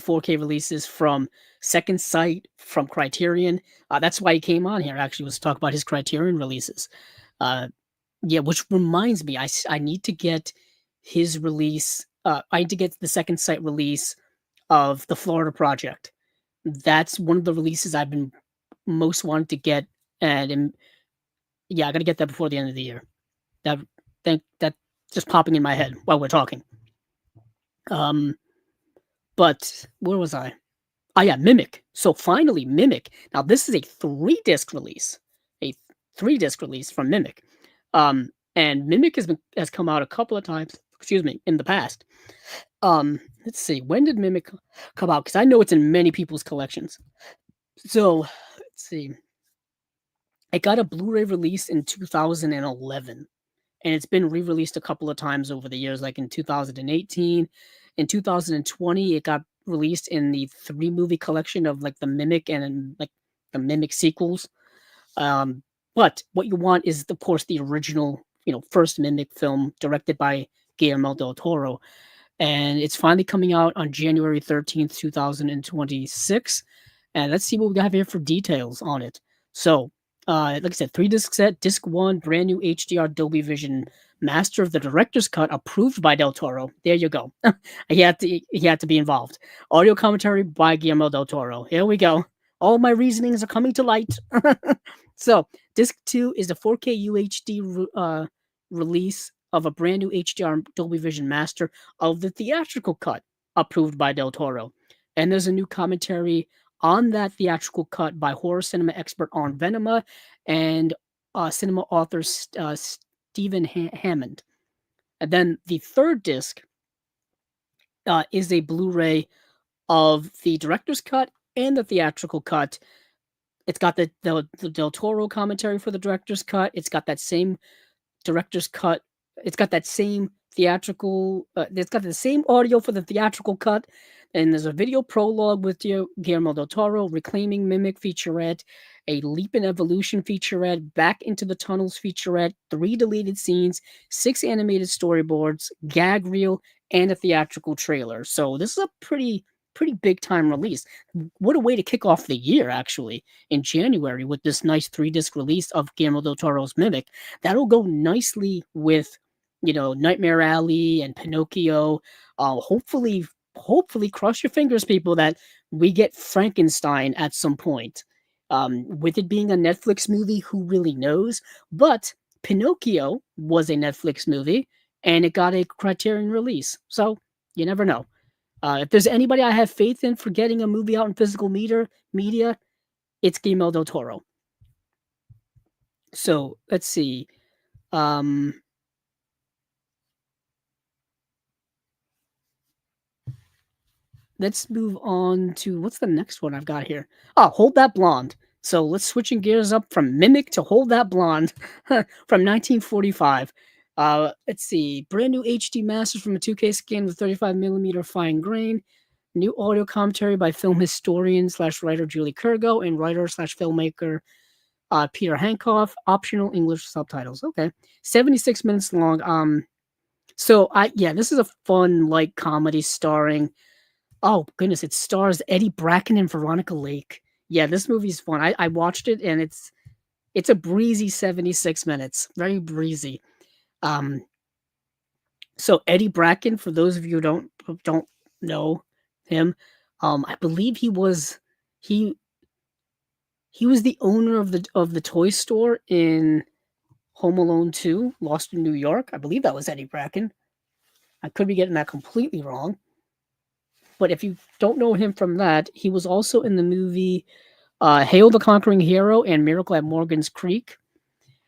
4K releases from Second Sight, from Criterion. That's why he came on here. Actually, was to talk about his Criterion releases. Uh, yeah, which reminds me, I need to get his release. I need to get the Second Sight release of the Florida Project. That's one of the releases I've been most wanted to get, and yeah, I got to get that before the end of the year. That think that just popping in my head while we're talking. Um, but where was I? Oh yeah, Mimic. So finally, Mimic. Now this is a 3-disc release, a 3-disc release from Mimic. And Mimic has come out a couple of times. Excuse me, in the past. Let's see, when did Mimic come out? Because I know it's in many people's collections. So let's see. It got a Blu-ray release in 2011. And it's been re-released a couple of times over the years, like in 2018. In 2020, it got released in the 3-movie collection of like the Mimic and like the Mimic sequels. But what you want is, of course, the original, first Mimic film directed by Guillermo del Toro. And it's finally coming out on January 13th, 2026. And let's see what we have here for details on it. So, like I said, 3-disc set, disc 1, brand new HDR Dolby Vision master of the director's cut, approved by Del Toro. There you go. he had to be involved. Audio commentary by Guillermo del Toro. Here we go. All my reasonings are coming to light. So, disc 2 is a 4K UHD release of a brand new HDR Dolby Vision master of the theatrical cut, approved by Del Toro. And there's a new commentary on that theatrical cut by horror cinema expert on Venema and cinema author Stephen Hammond. And then the 3rd disc is a Blu-ray of the director's cut and the theatrical cut. It's got the Del Toro commentary for the director's cut. It's got that same director's cut. It's got that same theatrical. It's got the same audio for the theatrical cut. And there's a video prologue with Guillermo del Toro, Reclaiming Mimic featurette, a Leap in Evolution featurette, Back into the Tunnels featurette, 3 deleted scenes, 6 animated storyboards, gag reel, and a theatrical trailer. So this is a pretty big time release. What a way to kick off the year, actually, in January with this nice 3-disc release of Guillermo del Toro's Mimic. That'll go nicely with, Nightmare Alley and Pinocchio. Hopefully cross your fingers, people, that we get Frankenstein at some point. With it being a Netflix movie, who really knows? But Pinocchio was a Netflix movie, and it got a Criterion release. So you never know. If there's anybody I have faith in for getting a movie out in physical media, it's Guillermo del Toro. So let's see. Let's move on to, what's the next one I've got here? Oh, Hold That Blonde. So let's switching gears up from Mimic to Hold That Blonde from 1945. Let's see. Brand new HD masters from a 2K scan with 35mm fine grain. New audio commentary by film historian / writer Julie Kurgo and writer / filmmaker Peter Hankoff. Optional English subtitles. Okay. 76 minutes long. This is a fun, light comedy starring, oh goodness, it stars Eddie Bracken and Veronica Lake. Yeah, this movie's fun. I watched it, and it's a breezy 76 minutes. Very breezy. So Eddie Bracken, for those of you who don't know him, I believe he was the owner of the toy store in, Home Alone 2, Lost in New York. I believe that was Eddie Bracken. I could be getting that completely wrong. But if you don't know him from that, he was also in the movie Hail the Conquering Hero and Miracle at Morgan's Creek.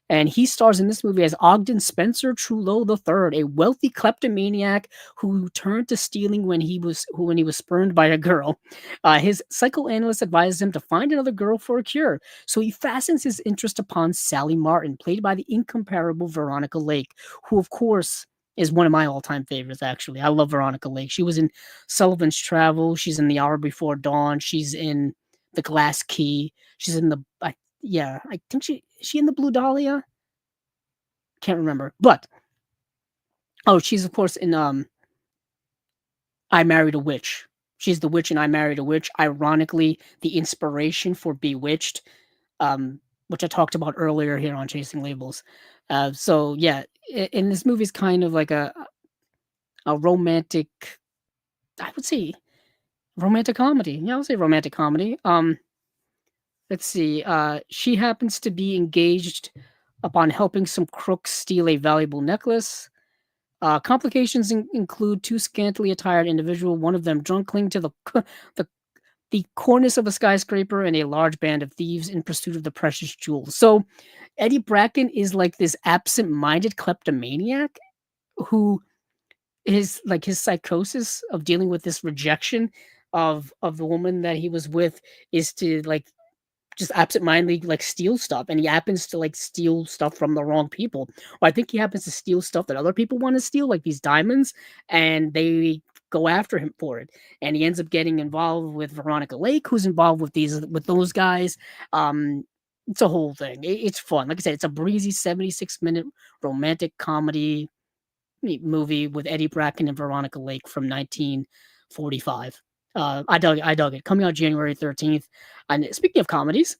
And he stars in this movie as Ogden Spencer Trullo III, a wealthy kleptomaniac who turned to stealing when he was spurned by a girl. His psychoanalyst advises him to find another girl for a cure, so he fastens his interest upon Sally Martin, played by the incomparable Veronica Lake, who of course is one of my all-time favorites. Actually, I love Veronica Lake. She was in Sullivan's Travel. She's in The Hour Before Dawn. She's in The Glass Key. She's in yeah, I think is she in the Blue Dahlia? Can't remember. But oh, she's of course in I Married a Witch. She's the witch in I Married a Witch. Ironically, the inspiration for Bewitched, which I talked about earlier here on Chasing Labels. So yeah, and this movie is kind of like a romantic, I would say romantic comedy. Yeah, I'll say romantic comedy. Let's see. She happens to be engaged upon helping some crooks steal a valuable necklace. Complications include two scantily attired individuals, one of them drunk, clinging to the the cornice of a skyscraper, and a large band of thieves in pursuit of the precious jewels. So Eddie Bracken is like this absent-minded kleptomaniac who is like his psychosis of dealing with this rejection of the woman that he was with is to like just absentmindedly like steal stuff, and he happens to like steal stuff from the wrong people. Or I think he happens to steal stuff that other people want to steal, like these diamonds, and they go after him for it. And he ends up getting involved with Veronica Lake, who's involved with those guys. It's a whole thing. It's fun. Like I said, it's a breezy 76-minute romantic comedy movie with Eddie Bracken and Veronica Lake from 1945. I dug it. Coming out January 13th. And speaking of comedies,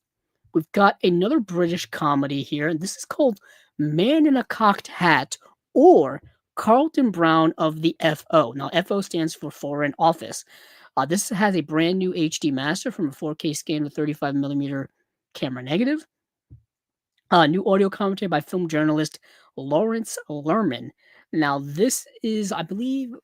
we've got another British comedy here, and this is called Man in a Cocked Hat, or Carlton Brown of the FO. Now, FO stands for Foreign Office. This has a brand new HD master from a 4K scan with 35 millimeter camera negative. New audio commentary by film journalist Lawrence Lerman. Now, this is, I believe,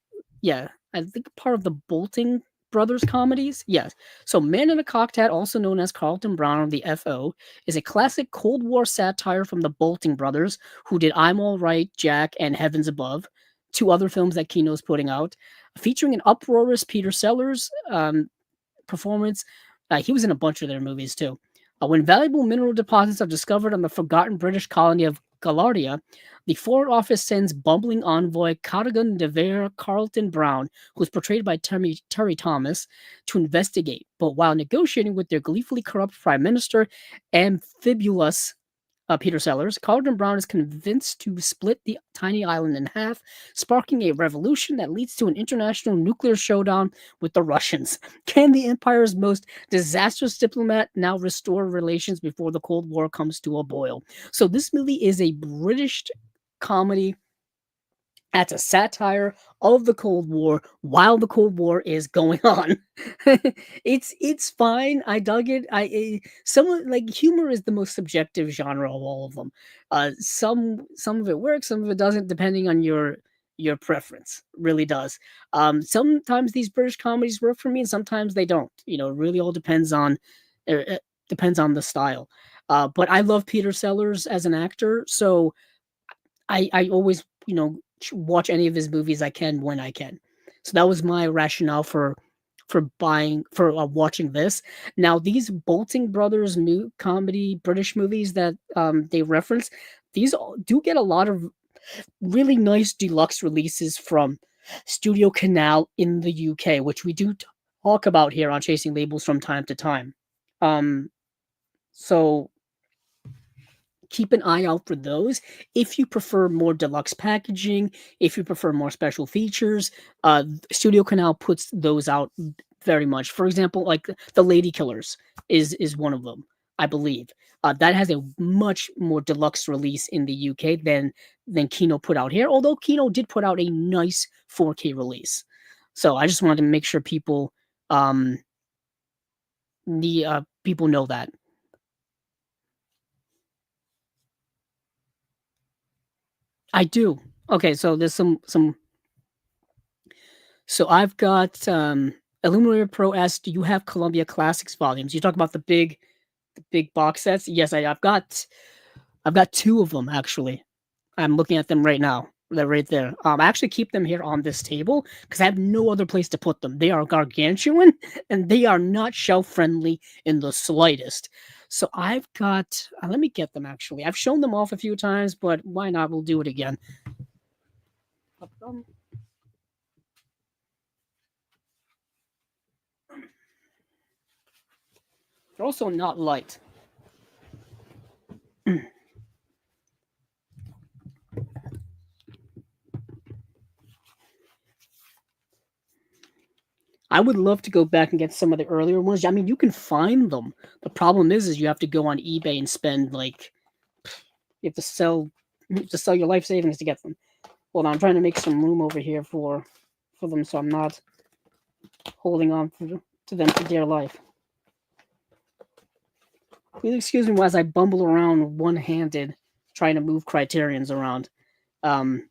yeah, I think part of the Bolting Brothers comedies. Yes. So, Man in a Cocked Hat, also known as Carlton Brown of the FO, is a classic Cold War satire from the Bolting Brothers, who did I'm All Right, Jack, and Heavens Above, two other films that Kino's putting out, featuring an uproarious Peter Sellers performance. He was in a bunch of their movies too. When valuable mineral deposits are discovered on the forgotten British colony of Galardia, the Foreign Office sends bumbling envoy Cadogan de Vere Carlton Brown, who's portrayed by Terry Thomas, to investigate. But while negotiating with their gleefully corrupt Prime Minister, Amphibulus Peter Sellers, Carlton Brown is convinced to split the tiny island in half, sparking a revolution that leads to an international nuclear showdown with the Russians. Can the Empire's most disastrous diplomat now restore relations before the Cold War comes to a boil? So, this movie is a British comedy that's a satire of the Cold War while the Cold War is going on. It's fine. I dug it. Some like humor is the most subjective genre of all of them. Some of it works, some of it doesn't, depending on your preference. Really does. Sometimes these British comedies work for me, and sometimes they don't. It really all depends on the style. But I love Peter Sellers as an actor, so I always, watch any of his movies I can when I can. So that was my rationale for watching this. Now, these Bolting Brothers new comedy British movies that they reference, these do get a lot of really nice deluxe releases from Studio Canal in the UK, which we do talk about here on Chasing Labels from time to time. So keep an eye out for those. If you prefer more deluxe packaging, if you prefer more special features, Studio Canal puts those out very much. For example, like the Lady Killers is one of them, I believe. That has a much more deluxe release in the UK than Kino put out here. Although Kino did put out a nice 4K release, so I just wanted to make sure people know that. I do. Okay, so there's some. So I've got Illuminator Pro S. Do you have Columbia Classics volumes? You talk about the big box sets. Yes, I've got two of them actually. I'm looking at them right now. They're right there. I actually keep them here on this table because I have no other place to put them. They are gargantuan and they are not shelf friendly in the slightest. So I've got. Let me get them actually. I've shown them off a few times, but why not? We'll do it again. Um, They're also not light. I would love to go back and get some of the earlier ones. I mean, you can find them. The problem is you have to go on eBay and spend like you have to sell your life savings to get them. Hold on, I'm trying to make some room over here for them, so I'm not holding on to them for dear life. Please excuse me as I bumble around one-handed trying to move Criterions around. Um,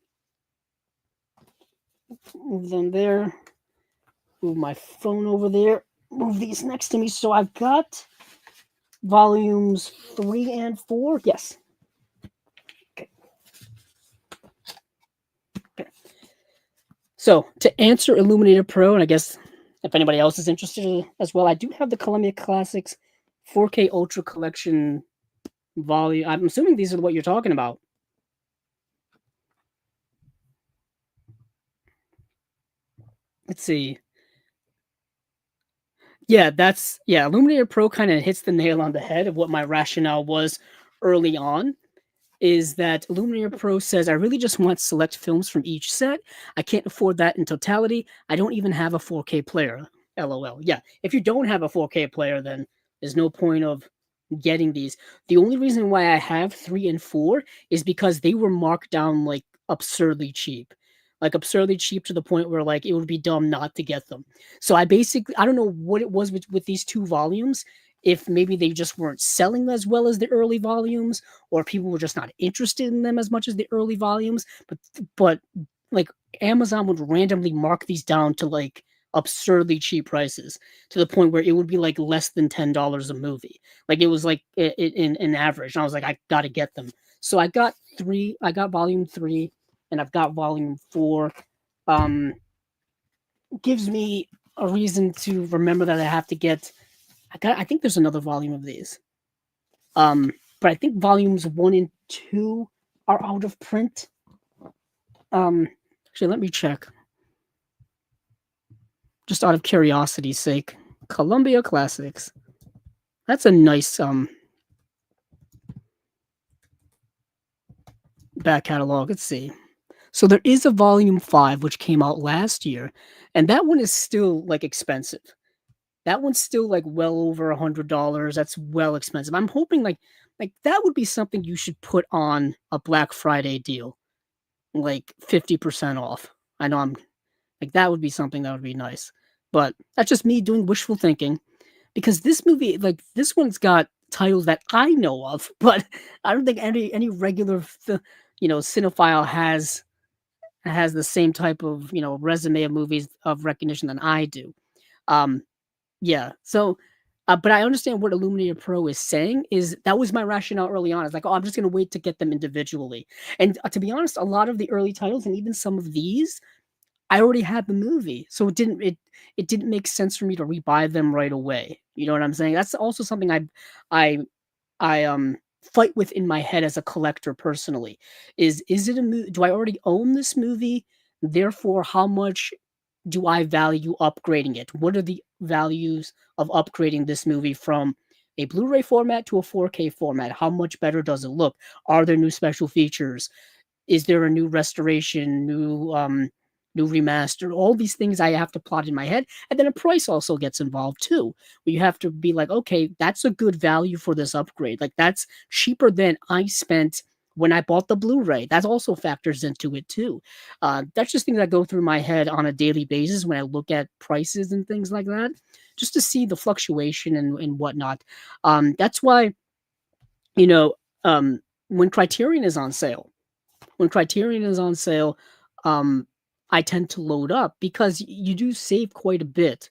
Move them there. Move my phone over there. Move these next to me. So I've got volumes 3 and 4. Yes. Okay. Okay. So to answer Illuminator Pro, and I guess if anybody else is interested as well, I do have the Columbia Classics 4K Ultra Collection volume. I'm assuming these are what you're talking about. Let's see. Yeah, Illuminator Pro kind of hits the nail on the head of what my rationale was early on. Is that Illuminator Pro says I really just want select films from each set. I can't afford that in totality. I don't even have a 4K player. LOL. Yeah, if you don't have a 4K player, then there's no point of getting these. The only reason why I have 3 and 4 is because they were marked down like absurdly cheap. Like absurdly cheap to the point where like it would be dumb not to get them. So I don't know what it was with these two volumes. If maybe they just weren't selling as well as the early volumes, or people were just not interested in them as much as the early volumes. But like Amazon would randomly mark these down to like absurdly cheap prices to the point where it would be like less than $10 a movie. Like it was like in average. And I was like, I gotta get them. So I got three. I got volume 3, and I've got volume 4. Um, Gives me a reason to remember that I have to get. I think there's another volume of these. Um, but I think volumes 1 and 2 are out of print. Actually, let me check. Just out of curiosity's sake. Columbia Classics. That's a nice back catalog. Let's see. So there is a volume 5 which came out last year, and that one is still like expensive. That one's still like well over $100. That's well expensive. I'm hoping like that would be something you should put on a Black Friday deal, like 50% off. I know I'm like that would be something that would be nice. But that's just me doing wishful thinking because this movie, like this one's got titles that I know of, but I don't think any regular cinephile has the same type of resume of movies of recognition than I do. Um, yeah. So, but I understand what Illuminator Pro is saying. Is that was my rationale early on? It's like, oh, I'm just gonna wait to get them individually. And to be honest, a lot of the early titles and even some of these, I already had the movie, so it didn't make sense for me to rebuy them right away. You know what I'm saying? That's also something I fight with in my head as a collector personally. Is it a movie? Do I already own this movie? Therefore, how much do I value upgrading it? What are the values of upgrading this movie from a Blu-ray format to a 4K format? How much better does it look? Are there new special features? Is there a new restoration, new remaster? All these things I have to plot in my head, and then a price also gets involved too. Where you have to be like, okay, that's a good value for this upgrade. Like that's cheaper than I spent when I bought the Blu-ray. That also factors into it too. That's just things that go through my head on a daily basis when I look at prices and things like that, just to see the fluctuation and whatnot. That's why you know um, when Criterion is on sale. when Criterion is on sale, um, I tend to load up because you do save quite a bit.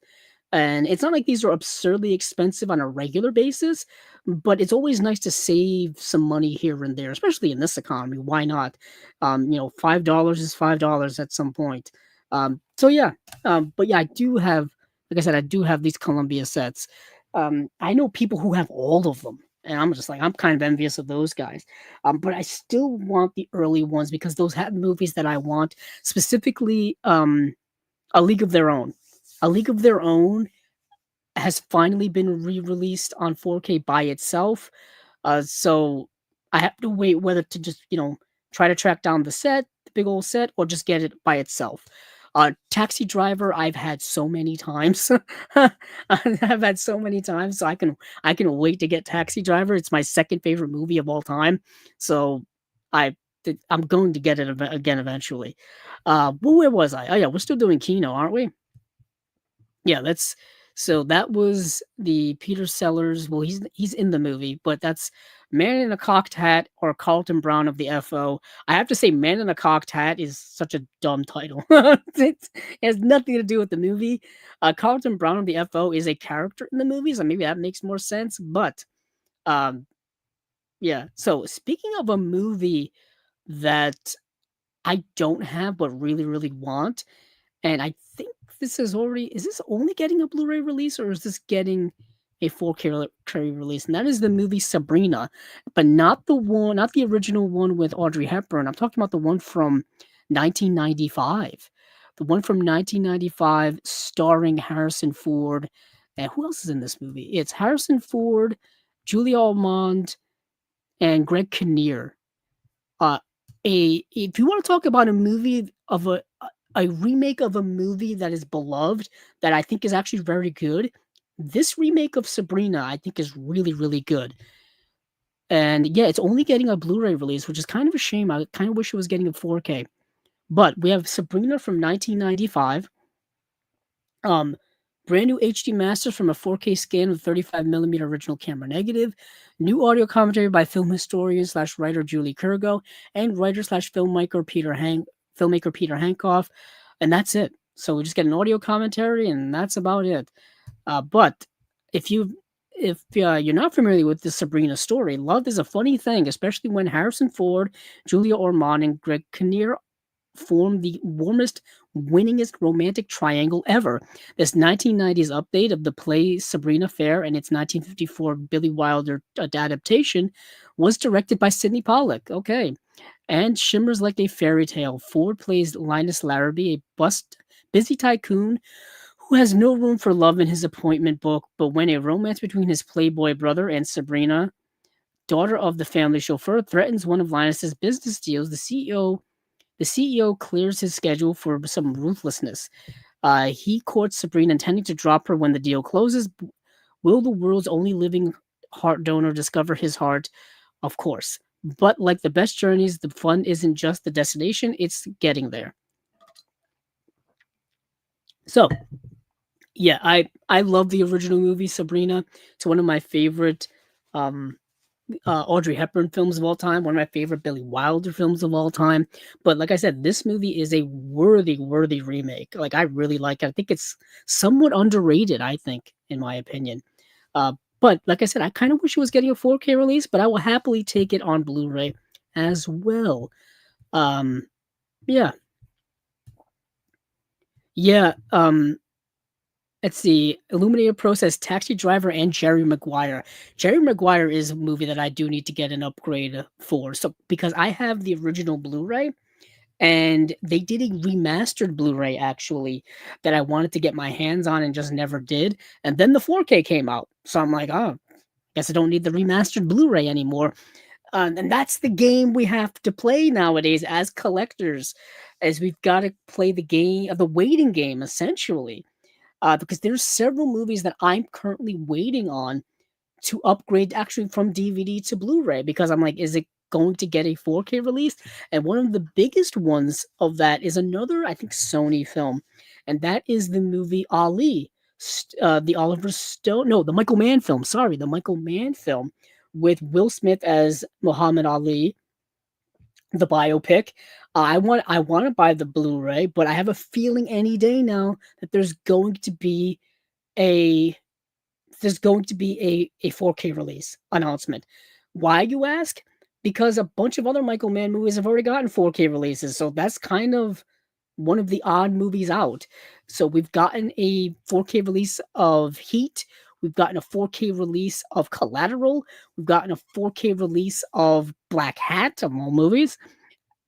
And it's not like these are absurdly expensive on a regular basis, but it's always nice to save some money here and there, especially in this economy. Why not? $5 is $5 at some point. So yeah, but yeah, I do have, like I said, I do have these Columbia sets. I know people who have all of them, and I'm just like, I'm kind of envious of those guys. But I still want the early ones because those have movies that I want, specifically A League of Their Own. A League of Their Own has finally been re-released on 4K by itself. So I have to wait whether to just, try to track down the big old set, or just get it by itself. Taxi Driver, I've had so many times. I've had so many times, so I can wait to get Taxi Driver. It's my second favorite movie of all time. So I I'm going to get it again eventually. But where was I? Oh yeah, we're still doing Kino, aren't we? Yeah, that's so that was the Peter Sellers. Well, he's in the movie, but that's Man in a Cocked Hat or Carlton Brown of the FO. I have to say, Man in a Cocked Hat is such a dumb title. It has nothing to do with the movie. Carlton Brown of the FO is a character in the movie, so maybe that makes more sense. But um, yeah. So speaking of a movie that I don't have but really really want, and I think is this only getting a Blu-ray release, or is this getting a 4K release? And that is the movie Sabrina, but not the original one with Audrey Hepburn. I'm talking about the one from 1995. The one from 1995 starring Harrison Ford. And who else is in this movie? It's Harrison Ford, Julia Ormond, and Greg Kinnear. Uh, if you want to talk about a movie of a remake of a movie that is beloved, that I think is actually very good, this remake of Sabrina I think is really really good. And yeah, it's only getting a Blu-ray release, which is kind of a shame. I kind of wish it was getting a 4K. But we have Sabrina from 1995. Um, brand new HD master from a 4K scan with 35mm original camera negative. New audio commentary by film historian slash writer Julie Kurgo and writer slash filmmaker Peter Hankoff, and that's it. So we just get an audio commentary, and that's about it. But if you if you're not familiar with the Sabrina story, love is a funny thing, especially when Harrison Ford, Julia Ormond, and Greg Kinnear formed the warmest, winningest romantic triangle ever. This 1990s update of the play Sabrina Fair and its 1954 Billy Wilder adaptation was directed by Sidney Pollack. Okay. And shimmers like a fairy tale. Ford plays Linus Larrabee, a busy tycoon who has no room for love in his appointment book, but when a romance between his playboy brother and Sabrina, daughter of the family chauffeur, threatens one of Linus's business deals, the CEO clears his schedule for some ruthlessness. He courts Sabrina, intending to drop her when the deal closes. Will the world's only living heart donor discover his heart? Of course. But like the best journeys, the fun isn't just the destination, it's getting there. So, yeah, I love the original movie Sabrina. It's one of my favorite um Audrey Hepburn films of all time, one of my favorite Billy Wilder films of all time. But like I said, this movie is a worthy remake. Like I really like it. I think it's somewhat underrated, I think, in my opinion. But like I said, I kind of wish it was getting a 4K release, but I will happily take it on Blu-ray as well. Um, yeah, yeah. Let's see. Illuminated Process, Taxi Driver, and Jerry Maguire. Jerry Maguire is a movie that I do need to get an upgrade for. So because I have the original Blu-ray, and they did a remastered Blu-ray actually that I wanted to get my hands on and just never did. And then the 4K came out, so I'm like, oh, guess I don't need the remastered Blu-ray anymore. And that's the game we have to play nowadays as collectors, as we've got to play the game, the waiting game, essentially. Because there's several movies that I'm currently waiting on to upgrade actually from DVD to Blu-ray, because I'm like, is it going to get a 4K release? And one of the biggest ones of that is another, I think, Sony film, and that is the movie Ali, the Oliver Stone, no, the Michael Mann film. Sorry, the Michael Mann film with Will Smith as Muhammad Ali, the biopic. I want to buy the Blu-ray, but I have a feeling any day now that a there's going to be a 4K release announcement. Why, you ask? Because a bunch of other Michael Mann movies have already gotten 4K releases, so that's kind of one of the odd movies out. So we've gotten a 4K release of Heat. We've gotten a 4K release of Collateral. We've gotten a 4K release of Black Hat, of all movies.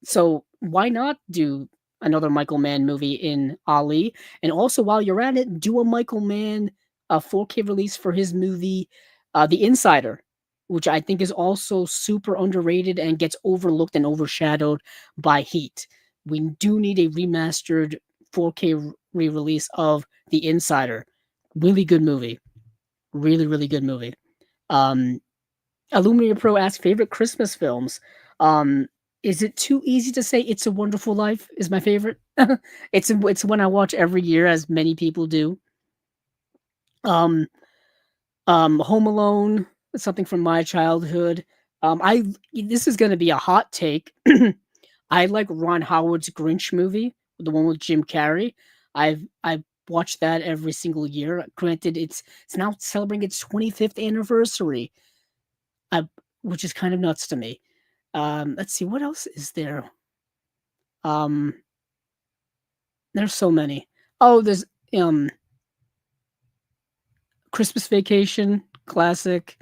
So why not do another Michael Mann movie in Ali? And also, while you're at it, do a Michael Mann 4K release for his movie, The Insider, which I think is also super underrated and gets overlooked and overshadowed by Heat. We do need a remastered 4K re-release of The Insider. Really good movie. Really, really good movie. Um, Illumina Pro asks favorite Christmas films. Um, is it too easy to say It's a Wonderful Life is my favorite? It's one I watch every year, as many people do. Um, Home Alone, something from my childhood. I This is gonna be a hot take. I like Ron Howard's Grinch movie, the one with Jim Carrey. I've watched that every single year. Granted, it's now celebrating its 25th anniversary, I, which is kind of nuts to me. Let's see, what else is there? Um, there's so many. Oh, there's um Christmas Vacation, classic.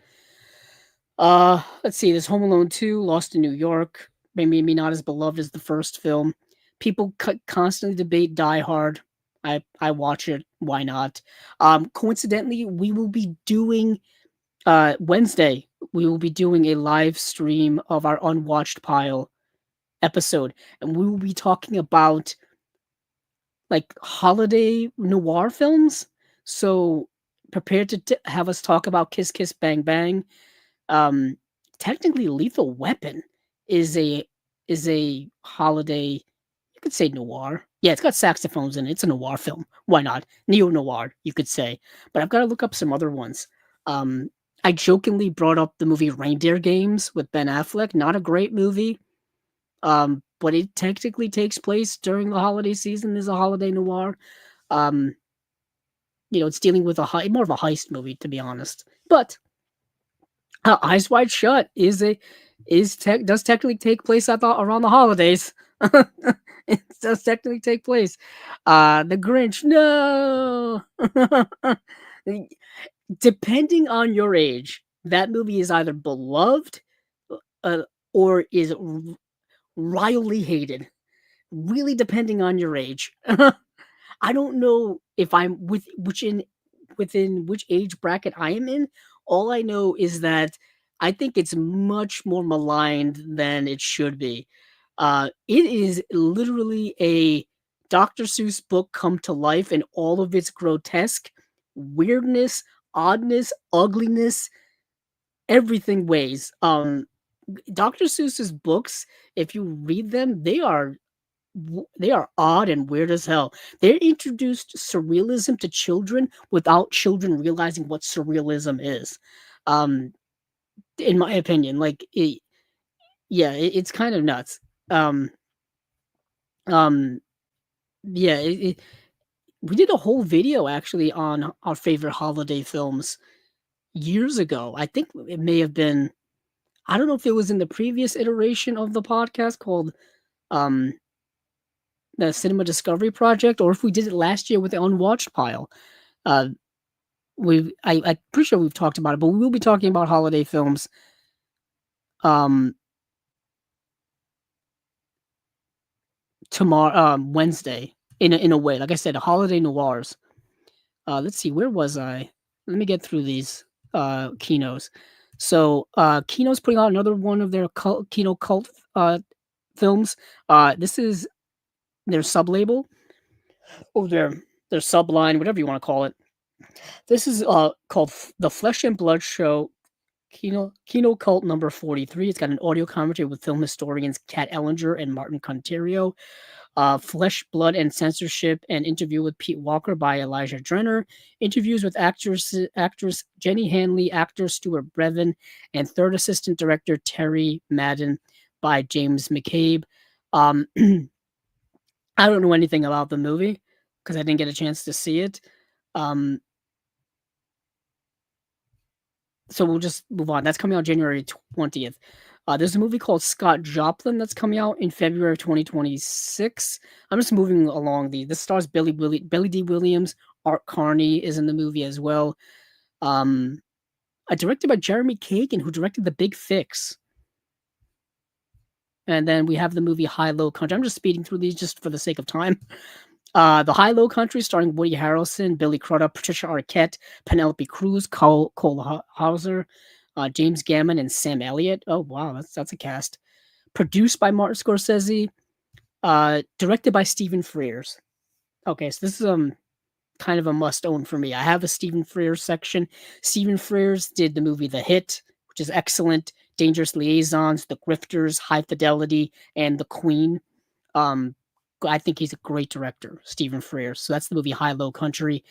Let's see, there's Home Alone 2, Lost in New York, maybe not as beloved as the first film. People constantly debate Die Hard. I watch it. Why not? Coincidentally, we will be doing Wednesday. We will be doing a live stream of our unwatched pile episode, and we will be talking about like holiday noir films. So prepare to have us talk about Kiss Kiss Bang Bang. Um, Technically, Lethal Weapon is a holiday. You could say noir. Yeah, it's got saxophones in it. It's a noir film. Why not? Neo noir, you could say. But I've got to look up some other ones. Um, I jokingly brought up the movie Reindeer Games with Ben Affleck. Not a great movie. But it technically takes place during the holiday season. Is a holiday noir. Um, it's dealing with more of a heist movie, to be honest. But Eyes Wide Shut does technically take place around the holidays. It does technically take place. The Grinch, no. Depending on your age, that movie is either beloved, uh, or is wildly hated. Really, depending on your age. I don't know if I'm within which age bracket I am in. All I know is that I think it's much more maligned than it should be. It is literally a Dr. Seuss book come to life in all of its grotesque weirdness, oddness, ugliness, everything ways. Dr. Seuss's books, if you read them, they are odd and weird as hell. They introduced surrealism to children without children realizing what surrealism is. Um, in my opinion, yeah, it's kind of nuts. Um, um, yeah, we did a whole video actually on our favorite holiday films years ago. I think it may have been. I don't know if it was in the previous iteration of the podcast called um the Cinema Discovery Project, or if we did it last year with the Unwatched pile. Uh, I'm pretty sure we've talked about it, but we will be talking about holiday films. Um, Tomorrow, Wednesday, in a way. Like I said, holiday noirs. Let's see, where was I? Let me get through these Kinos. So, Kino's putting out another one of their Kino cult films. This is their sub label, or their subline, whatever you want to call it. This is called The Flesh and Blood Show, Kino Cult number 43. It's got an audio commentary with film historians Kat Ellinger and Martin Conterio. Flesh, Blood, and Censorship, an interview with Pete Walker by Elijah Drenner. Interviews with actress Jenny Hanley, actor Stuart Brevin, and third assistant director Terry Madden. by James McCabe. Um, I don't know anything about the movie because I didn't get a chance to see it. Um, so we'll just move on. That's coming out January 20th. There's a movie called Scott Joplin that's coming out in February of 2026. I'm just moving along. This stars Billy D. Williams. Art Carney is in the movie as well. Um, Directed by Jeremy Kagan, who directed The Big Fix. And then we have the movie High Low Country. I'm just speeding through these just for the sake of time. The High Low Country, starring Woody Harrelson, Billy Crudup, Patricia Arquette, Penelope Cruz, Cole Hauser, James Gammon, and Sam Elliott. Oh wow, that's a cast. Produced by Martin Scorsese, directed by Stephen Frears. Okay, so this is kind of a must own for me. I have a Stephen Frears section. Stephen Frears did the movie The Hit, which is excellent. Dangerous Liaisons, The Grifters, High Fidelity, and The Queen. I think he's a great director, Stephen Frears. So that's the movie High Low Country.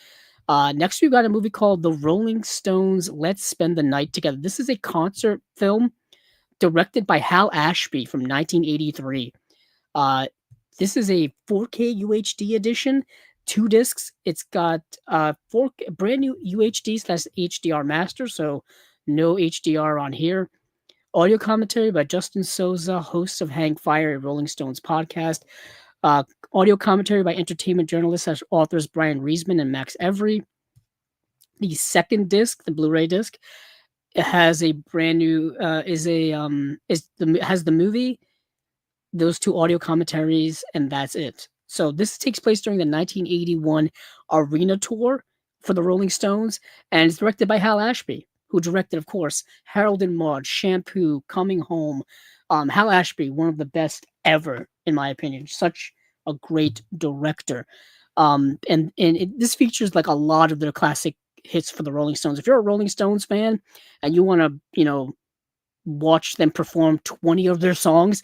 Next, we've got a movie called The Rolling Stones, Let's Spend the Night Together. This is a concert film directed by Hal Ashby from 1983. This is a 4K UHD edition, 2 discs. It's got four brand new UHD/HDR master, so no HDR on here. Audio commentary by Justin Souza, host of Hang Fire, a Rolling Stones podcast. Audio commentary by entertainment journalists as authors Brian Reisman and Max Every. The second disc, the Blu-ray disc, it has a brand new has the movie, those 2 audio commentaries, and that's it. So this takes place during the 1981 arena tour for the Rolling Stones, and it's directed by Hal Ashby, who directed, of course, Harold and Maude, Shampoo, Coming Home. Hal Ashby, one of the best ever, in my opinion. Such a great director. This features like a lot of their classic hits for the Rolling Stones. If you're a Rolling Stones fan and you want to, watch them perform 20 of their songs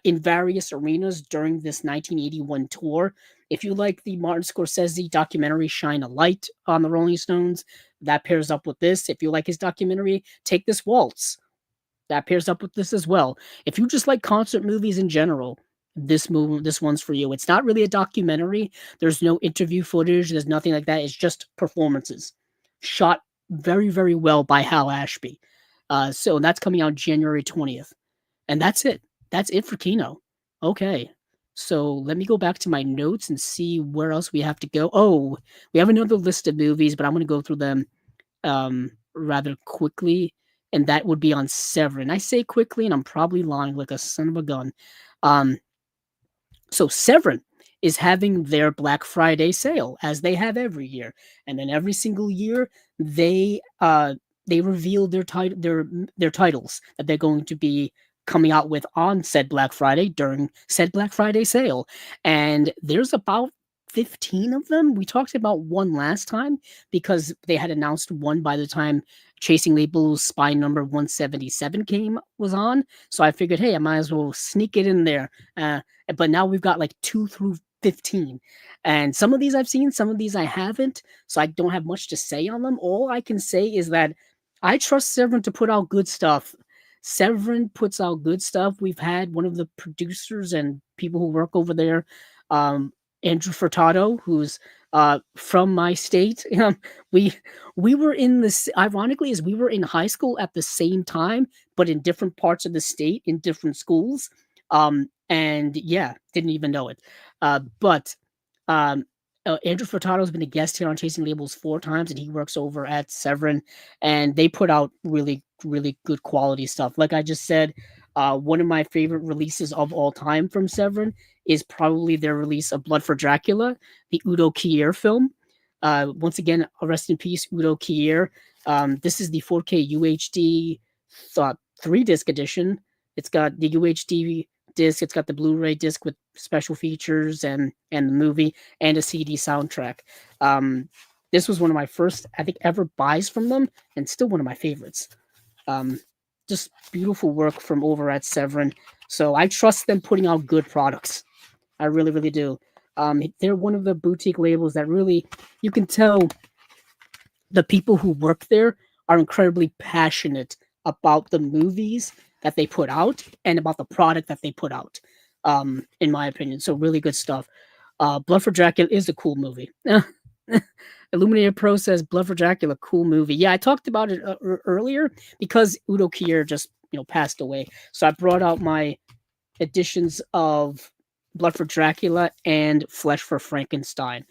in various arenas during this 1981 tour. If you like the Martin Scorsese documentary Shine a Light on the Rolling Stones, that pairs up with this. If you like his documentary Take This Waltz, that pairs up with this as well. If you just like concert movies in general, this one's for you. It's not really a documentary. There's no interview footage. There's nothing like that. It's just performances shot very, very well by Hal Ashby. So that's coming out January 20th. And that's it. That's it for Kino. Okay. So let me go back to my notes and see where else we have to go. Oh, we have another list of movies, but I'm going to go through them rather quickly. And that would be on Severin. I say quickly, and I'm probably lying like a son of a gun. So Severin is having their Black Friday sale, as they have every year. And then every single year, they reveal their titles that they're going to be coming out with on said Black Friday during said Black Friday sale. And there's about 15 of them. We talked about one last time because they had announced one by the time Chasing Labels Spy number 177 was on. So I figured, hey, I might as well sneak it in there. But now we've got like 2 through 15. And some of these I've seen, some of these I haven't. So I don't have much to say on them. All I can say is that I trust Severin to put out good stuff. Severin puts out good stuff. We've had one of the producers and people who work over there, Andrew Furtado, who's from my state. We were in this, ironically, as we were in high school at the same time, but in different parts of the state, in different schools. And yeah, didn't even know it. But Andrew Furtado has been a guest here on Chasing Labels 4 times, and he works over at Severin, and they put out really, really good quality stuff. Like I just said, one of my favorite releases of all time from Severin is probably their release of Blood for Dracula, the Udo Kier film. Once again, rest in peace, Udo Kier. This is the 4K UHD 3-disc edition. It's got the UHD disc, it's got the Blu-ray disc with special features and the movie and a CD soundtrack. This was one of my first, I think, ever buys from them, and still one of my favorites. Just beautiful work from over at Severin. So I trust them putting out good products. I really, really do. They're one of the boutique labels that really, you can tell the people who work there are incredibly passionate about the movies that they put out and about the product that they put out, in my opinion. So really good stuff. Blood for Dracula is a cool movie. Illuminated Pro says Blood for Dracula, cool movie. Yeah, I talked about it earlier because Udo Kier just passed away. So I brought out my editions of Blood for Dracula and Flesh for Frankenstein.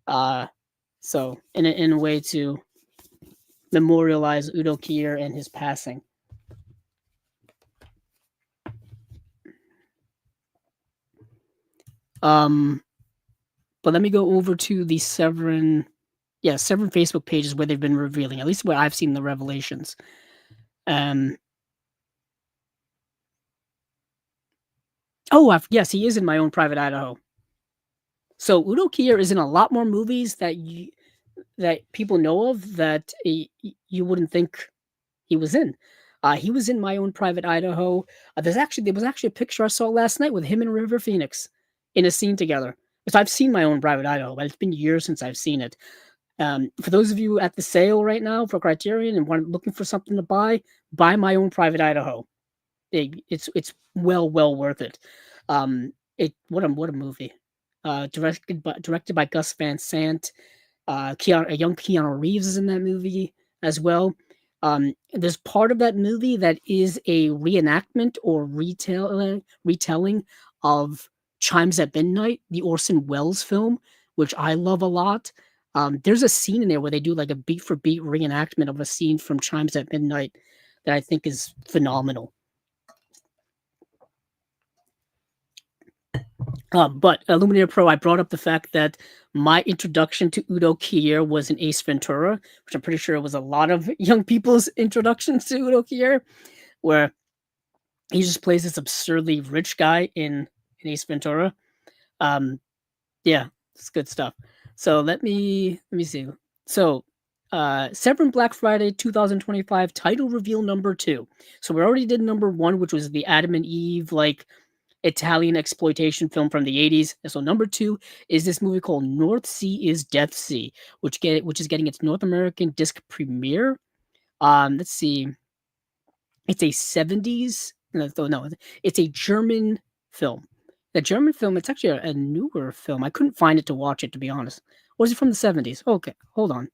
Uh, so in a way to memorialize Udo Kier and his passing. But let me go over to the Severin Facebook pages where they've been revealing, at least where I've seen the revelations. Yes, he is in My Own Private Idaho. So Udo Kier is in a lot more movies that people know of that you wouldn't think he was in. He was in My Own Private Idaho. There was actually a picture I saw last night with him and River Phoenix in a scene together. Because I've seen My Own Private Idaho, but it's been years since I've seen it. For those of you at the sale right now for Criterion and looking for something to buy My Own Private Idaho. It's well worth it. What a movie. Directed by Gus Van Sant. A young Keanu Reeves is in that movie as well. There's part of that movie that is a reenactment or retelling of Chimes at Midnight, the Orson Welles film, which I love a lot. There's a scene in there where they do like a beat for beat reenactment of a scene from Chimes at Midnight that I think is phenomenal. But Illuminator Pro, I brought up the fact that my introduction to Udo Kier was in Ace Ventura, which I'm pretty sure was a lot of young people's introductions to Udo Kier, where he just plays this absurdly rich guy in Ace Ventura. Yeah, it's good stuff. So let me see. So Severin Black Friday 2025 title reveal number 2. So we already did number 1, which was the Adam and Eve Italian exploitation film from the 80s. And so number 2 is this movie called North Sea is Death Sea, which is getting its North American disc premiere. Let's see. It's a 70s. No, it's a German film. The German film, it's actually a newer film. I couldn't find it to watch it, to be honest. Or is it from the 70s? Okay, hold on.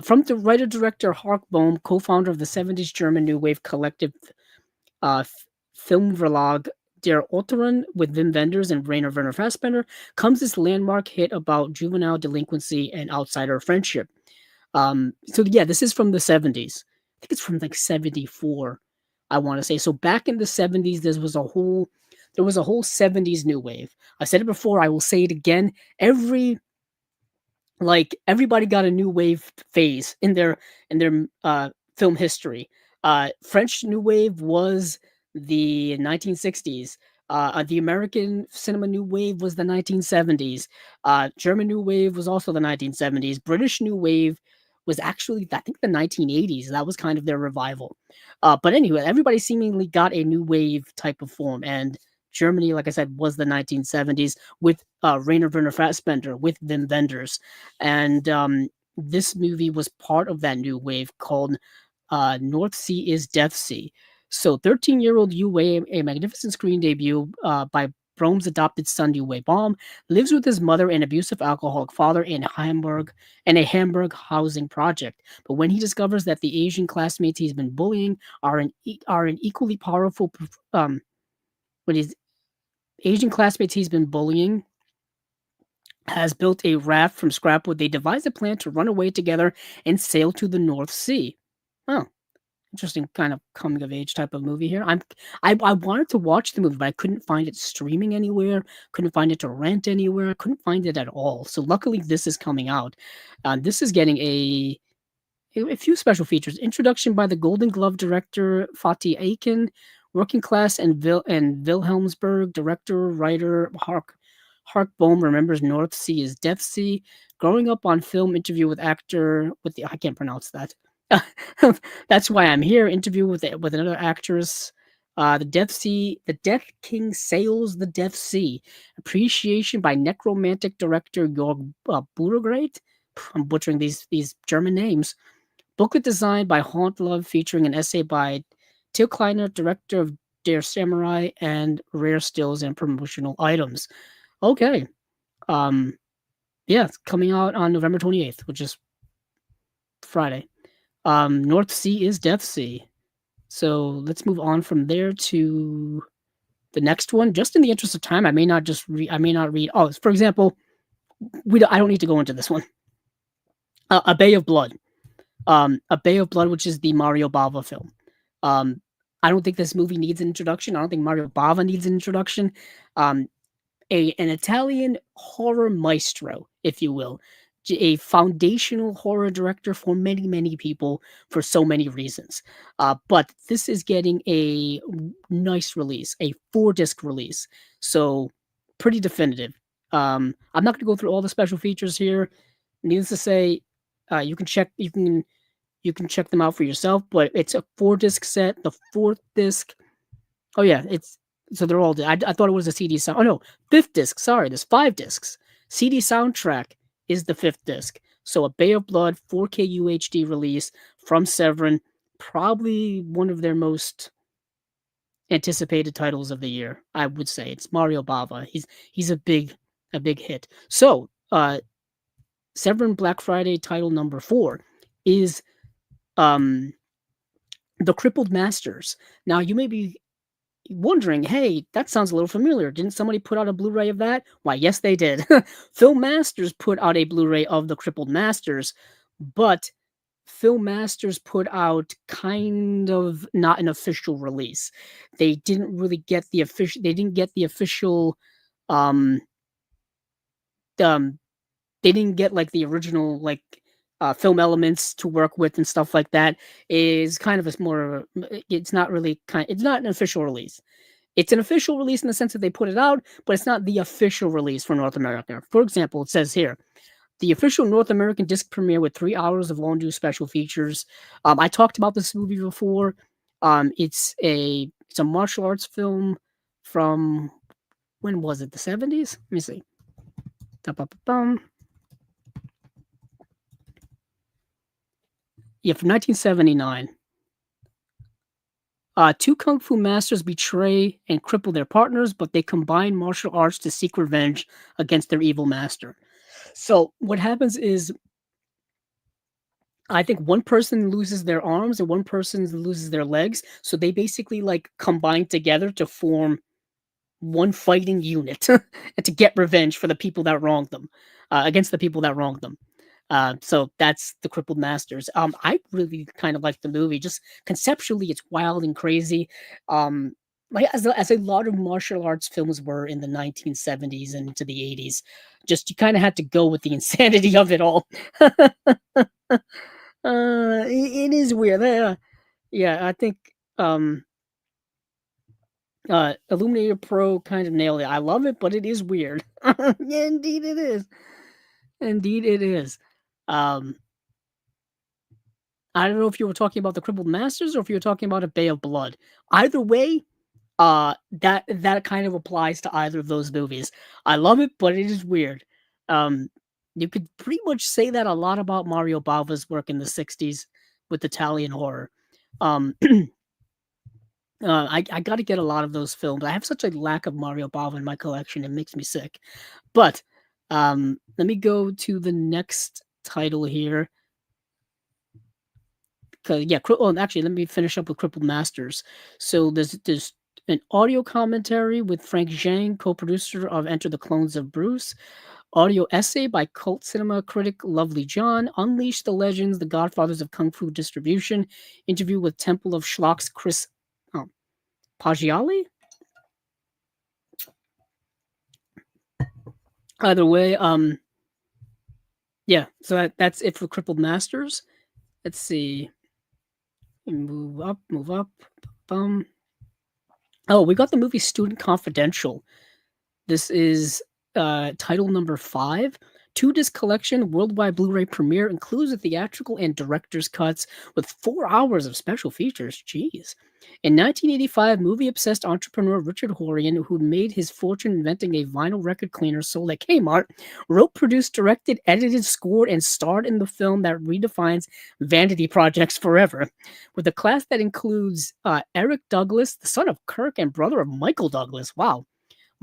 From the writer-director Hark Bohm, co-founder of the 70s German New Wave collective Filmverlag Der Otteron with Wim Wenders and Rainer Werner Fassbender, comes this landmark hit about juvenile delinquency and outsider friendship. This is from the 70s. I think it's from like 74, I want to say. So back in the 70s, there was a whole 70s new wave. I said it before, I will say it again. Everybody got a new wave phase in their film history. French new wave was the 1960s. The American cinema new wave was the 1970s. German new wave was also the 1970s. British new wave was actually, I think, the 1980s. That was kind of their revival. But anyway, everybody seemingly got a new wave type of form. And Germany, like I said, was the 1970s with Rainer Werner Fassbender, with Wim Wenders. And this movie was part of that new wave called North Sea is Death Sea. So 13-year-old Yu Wei, a magnificent screen debut by Brom's adopted son Yu Wei Baum, lives with his mother and abusive alcoholic father in a Hamburg housing project. But when he discovers that the Asian classmates he's been bullying are an equally powerful Asian classmates he's been bullying has built a raft from scrap wood, they devise a plan to run away together and sail to the North Sea. Oh, interesting kind of coming of age type of movie here. I wanted to watch the movie, but I couldn't find it streaming anywhere. Couldn't find it to rent anywhere. Couldn't find it at all. So luckily, this is coming out. This is getting a few special features. Introduction by the Golden Glove director Fatih Akin, Working Class and Wilhelmsburg director writer Hark Bohm remembers North Sea is Death Sea. Growing up on film, interview with actor I can't pronounce that. That's why I'm here. Interview with another actress. The Death King sails the Death Sea. Appreciation by necromantic director Jörg Budergreit. I'm butchering these German names. Booklet designed by Haunt Love, featuring an essay by Till Kleiner, director of Dare Samurai and Rare Stills and Promotional Items. Okay. Yeah, it's coming out on November 28th, which is Friday. North Sea is Death Sea. So let's move on from there to the next one. Just in the interest of time, I may not read. Oh, for example, I don't need to go into this one. A Bay of Blood. A Bay of Blood, which is the Mario Bava film. I don't think this movie needs an introduction. I don't think Mario Bava needs an introduction. An Italian horror maestro, if you will, a foundational horror director for many, many people for so many reasons. But this is getting a nice release, a 4-disc release. So pretty definitive. I'm not going to go through all the special features here. Needless to say, you can check them out for yourself. But it's a 4-disc set. The 4th disc. Oh yeah, so they're all. I thought it was a CD sound. Oh no, 5th disc. Sorry, there's 5 discs. CD soundtrack is the 5th disc. So a Bay of Blood 4K UHD release from Severin, probably one of their most anticipated titles of the year. I would say it's Mario Bava. He's a big hit. So Severin Black Friday title number 4 is The Crippled Masters. Now you may be wondering, hey, that sounds a little familiar. Didn't somebody put out a Blu-ray of that? Why, yes, they did. Film Masters put out a Blu-ray of The Crippled Masters, but Film Masters put out kind of not an official release. They didn't really get the official. They didn't get the official. They didn't get like the original film elements to work with and stuff like that. Is kind of a more. It's not really It's not an official release. It's an official release in the sense that they put it out, but it's not the official release for North America. For example, it says here, the official North American disc premiere with 3 hours of long-due special features. I talked about this movie before. It's a martial arts film from, when was it? The 70s? Let me see. Yeah, from 1979. 2 kung fu masters betray and cripple their partners, but they combine martial arts to seek revenge against their evil master. So what happens is, I think one person loses their arms and one person loses their legs. So they basically combine together to form one fighting unit and to get revenge for the people that wronged them, against the people that wronged them. So that's The Crippled Masters. I really kind of like the movie. Just conceptually, it's wild and crazy. As a lot of martial arts films were in the 1970s and into the 80s, just you kind of had to go with the insanity of it all. It is weird. Yeah, I think Illuminator Pro kind of nailed it. I love it, but it is weird. Yeah, indeed it is. Indeed it is. I don't know if you were talking about The Crippled Masters or if you were talking about A Bay of Blood. Either way, that kind of applies to either of those movies. I love it, but it is weird. You could pretty much say that a lot about Mario Bava's work in the 60s with Italian horror. I got to get a lot of those films. I have such a lack of Mario Bava in my collection; it makes me sick. But let me go to the next title here. Actually, let me finish up with Crippled Masters. So there's an audio commentary with Frank Zhang, co-producer of Enter the Clones of Bruce. Audio essay by cult cinema critic Lovely John. Unleash the Legends, the Godfathers of Kung Fu Distribution. Interview with Temple of Schlock's Chris Paggiali? Either way, yeah, so that's it for Crippled Masters. Let's see. Move up. Oh, we got the movie Student Confidential. This is title number 5. Two-disc collection worldwide Blu-ray premiere includes a theatrical and director's cuts with 4 hours of special features. Jeez. In 1985, movie-obsessed entrepreneur Richard Horian, who made his fortune inventing a vinyl record cleaner sold at Kmart, wrote, produced, directed, edited, scored, and starred in the film that redefines vanity projects forever. With a cast that includes Eric Douglas, the son of Kirk and brother of Michael Douglas. Wow.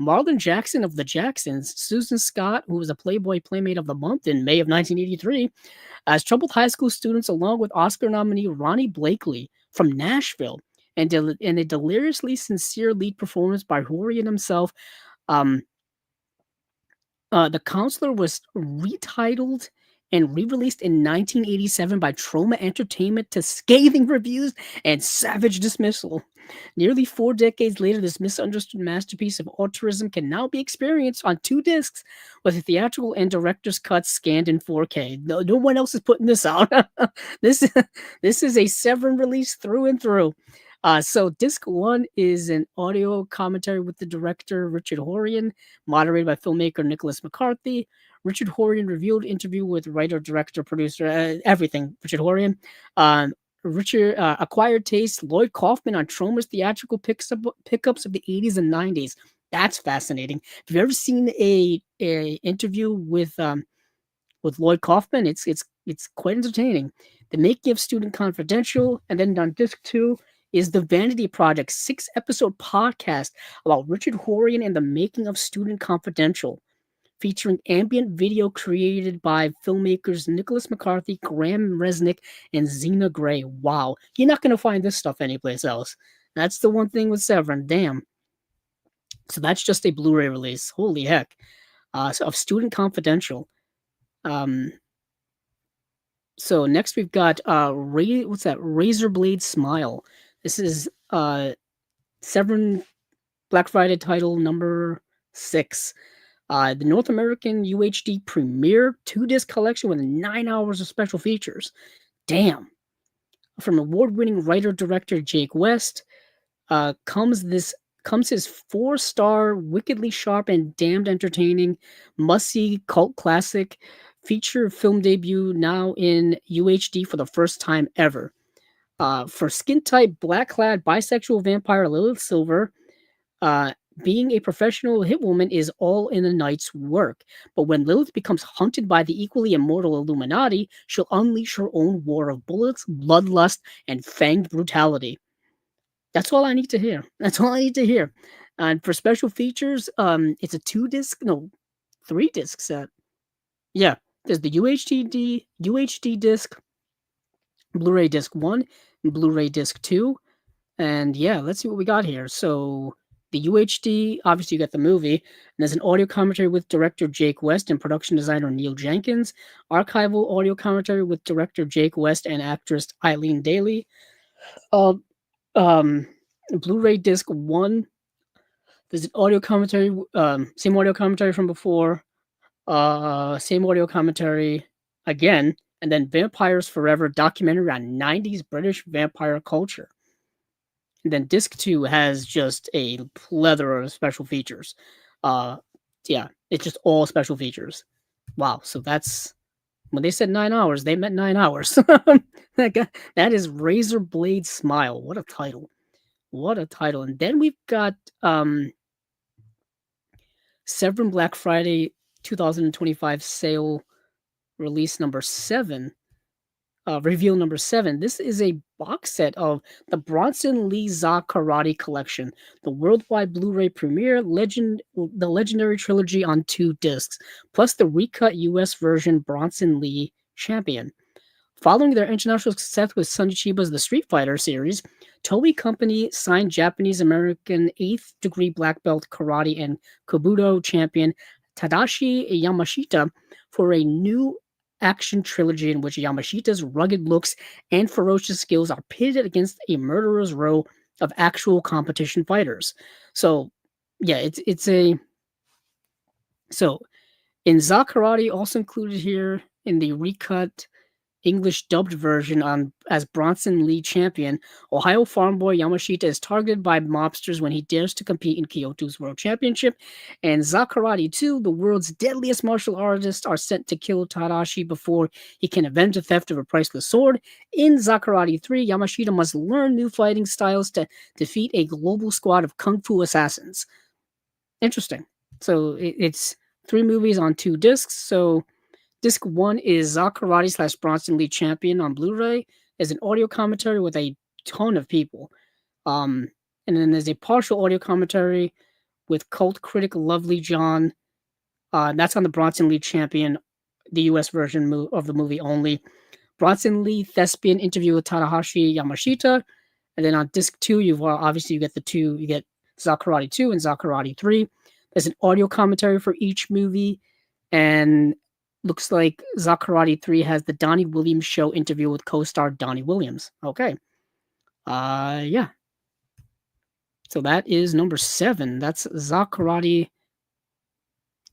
Marlon Jackson of the Jacksons, Susan Scott, who was a Playboy Playmate of the Month in May of 1983, as troubled high school students, along with Oscar nominee Ronnie Blakely from Nashville, and a deliriously sincere lead performance by Horian himself. Um, the Counselor was retitled and re-released in 1987 by Troma Entertainment to scathing reviews and savage dismissal. Nearly 4 decades later, this misunderstood masterpiece of auteurism can now be experienced on 2 discs with a theatrical and director's cut scanned in 4K. No one else is putting this out. this, this is a Severin release through and through. So disc 1 is an audio commentary with the director Richard Horian, moderated by filmmaker Nicholas McCarthy. Richard Horian revealed interview with writer, director, producer, everything. Richard Horian. Richard acquired taste. Lloyd Kaufman on Troma's theatrical pickups of the 80s and 90s. That's fascinating. Have you ever seen a interview with Lloyd Kaufman? It's quite entertaining. The Making of Student Confidential, and then on disc 2 is the Vanity Project 6-episode podcast about Richard Horian and the Making of Student Confidential, featuring ambient video created by filmmakers Nicholas McCarthy, Graham Resnick, and Zena Gray. Wow, you're not going to find this stuff anyplace else. That's the one thing with Severin. Damn. So that's just a Blu-ray release. Holy heck. So of Student Confidential. So next we've got what's that? Razor Blade Smile. This is Severin Black Friday title number 6. The North American UHD premiere 2-disc collection with 9 hours of special features. Damn. From award-winning writer-director Jake West comes his 4-star, wickedly sharp and damned entertaining, must-see cult classic feature film debut now in UHD for the first time ever. For skin-tight, black-clad, bisexual vampire Lilith Silver, being a professional hitwoman is all in a night's work. But when Lilith becomes hunted by the equally immortal Illuminati, she'll unleash her own war of bullets, bloodlust, and fanged brutality. That's all I need to hear. That's all I need to hear. And for special features, it's a 3-disc set. Yeah, there's the UHD disc, Blu-ray disc 1, and Blu-ray disc 2. And yeah, let's see what we got here. So the UHD, obviously you got the movie, and there's an audio commentary with director Jake West and production designer Neil Jenkins, archival audio commentary with director Jake West and actress Eileen Daly. Blu-ray disc 1, there's an audio commentary, same audio commentary from before, same audio commentary again, and then Vampires Forever, documentary on 90s British vampire culture. And then disc 2 has just a plethora of special features. Yeah, it's just all special features. Wow, so that's, when they said 9 hours, they meant 9 hours. That is Razor Blade Smile. What a title. What a title. And then we've got Severin Black Friday 2025 sale release number 7. Reveal number 7. This is a box set of the Bronson Lee Za Karate Collection, the worldwide Blu-ray premiere, the legendary trilogy on 2 discs, plus the recut US version Bronson Lee Champion. Following their international success with Sonny Chiba's The Street Fighter series, Toei Company signed Japanese-American 8th degree black belt karate and Kobudo champion Tadashi Yamashita for a new action trilogy in which Yamashita's rugged looks and ferocious skills are pitted against a murderer's row of actual competition fighters. So, yeah, it's a... So, in Za Karate, also included here in the recut English dubbed version on as Bronson Lee champion, Ohio farm boy Yamashita is targeted by mobsters when he dares to compete in Kyoto's World Championship. And Zakarati 2, the world's deadliest martial artists are sent to kill Tadashi before he can avenge the theft of a priceless sword. In Zakarati 3, Yamashita must learn new fighting styles to defeat a global squad of kung fu assassins. Interesting. So it's 3 movies on 2 discs. So disc 1 is Zakarati slash Bronson Lee Champion on Blu-ray. There's an audio commentary with a ton of people. Um, and then there's a partial audio commentary with cult critic Lovely John. That's on the Bronson Lee Champion, the US version of the movie only. Bronson Lee thespian interview with Tadahashi Yamashita. And then on disc 2, obviously you get you get Zakarati 2 and Zakarati 3. There's an audio commentary for each movie, and looks like Zakarati 3 has the Donnie Williams show interview with co-star Donnie Williams. Okay. Yeah. So that is number 7. That's Zakarati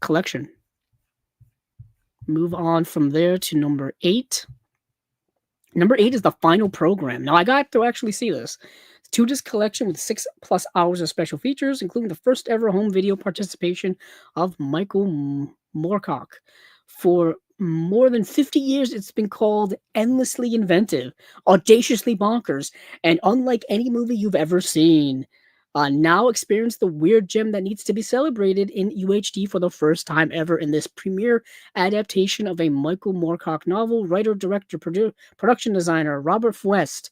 collection. Move on from there to number 8. Number 8 is the final program. Now I got to actually see this. 2-disc collection with 6+ hours of special features, including the first ever home video participation of Michael Moorcock. For more than 50 years, it's been called endlessly inventive, audaciously bonkers, and unlike any movie you've ever seen. Now experience the weird gem that needs to be celebrated in UHD for the first time ever in this premiere adaptation of a Michael Moorcock novel. Writer, director, production designer Robert West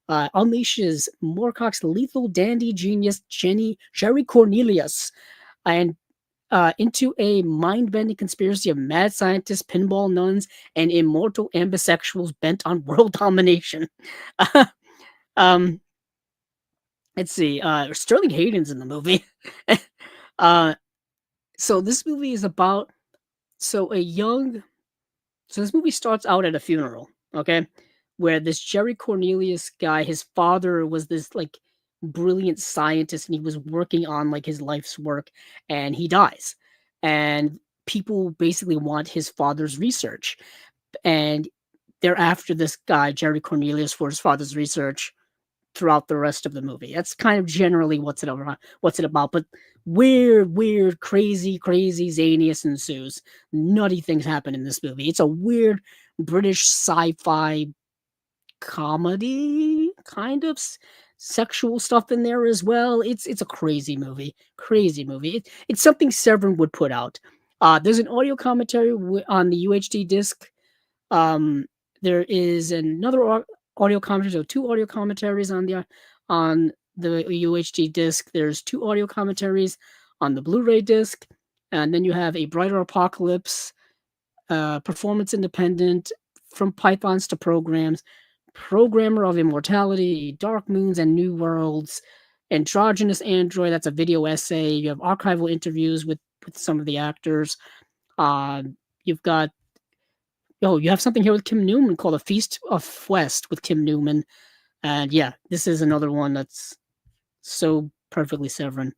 unleashes Moorcock's lethal dandy genius Jerry Cornelius and into a mind-bending conspiracy of mad scientists, pinball nuns, and immortal ambisexuals bent on world domination. um, let's see. Sterling Hayden's in the movie. So this movie is about so this movie starts out at a funeral, okay, where this Jerry Cornelius guy, his father was this like brilliant scientist and he was working on like his life's work and he dies. And people basically want his father's research. And they're after this guy, Jerry Cornelius, for his father's research throughout the rest of the movie. That's kind of generally what's it about. But weird, crazy zaniness ensues. Nutty things happen in this movie. It's a weird British sci-fi comedy, kind of sexual stuff in there as well. It's a crazy movie. It's something Severin would put out. There's an audio commentary on the UHD disc. There is another audio commentary, so 2 audio commentaries on the UHD disc. There's 2 audio commentaries on the Blu-ray disc, and then you have A Brighter Apocalypse, Performance Independent, From Pythons to Programs, Programmer of Immortality, Dark Moons and New Worlds, Androgynous Android, that's a video essay. You have archival interviews with some of the actors. You've got you have something here with Kim Newman called A Feast of West with Kim Newman. And yeah, this is another one that's so perfectly Severin.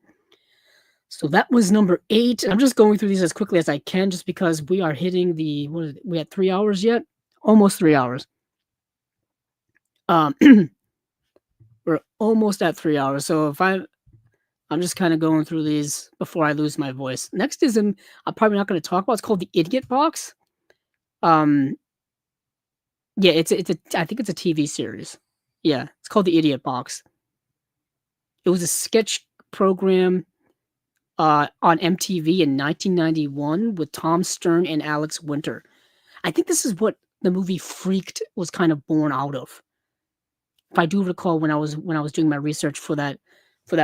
So that was number 8. I'm just going through these as quickly as I can just because we are hitting we at 3 hours yet? Almost 3 hours. We're almost at 3 hours. So if I'm just kind of going through these before I lose my voice. Next is I'm probably not going to talk about. It's called The Idiot Box. Yeah, I think it's a TV series. Yeah, it's called The Idiot Box. It was a sketch program on MTV in 1991 with Tom Stern and Alex Winter. I think this is what the movie Freaked was kind of born out of. If I do recall when I was doing my research for that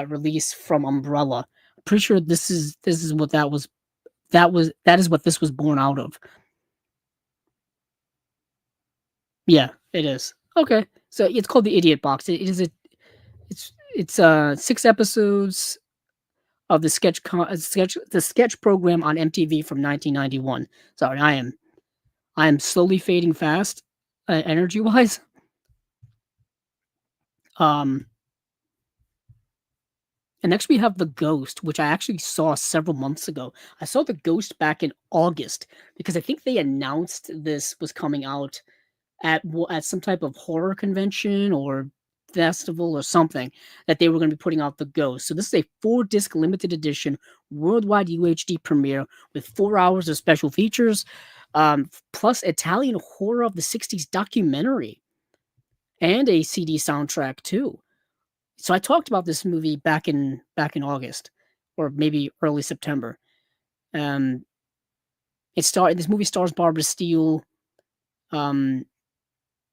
release from Umbrella, I'm pretty sure this is what that is what this was born out of. Yeah, it is. Okay. So it's called The Idiot Box. It's 6 episodes of the sketch program on MTV from 1991. Sorry, I am slowly fading fast, energy wise. And next we have The Ghost, which I actually saw several months ago. I saw The Ghost back in August because I think they announced this was coming out at some type of horror convention or festival or something that they were going to be putting out the Ghost. So this is a 4-disc limited edition worldwide UHD premiere with 4 hours of special features, plus Italian horror of the '60s documentary and a CD soundtrack too. So I talked about this movie back in August or maybe early September. Um, this movie stars Barbara Steele. Um,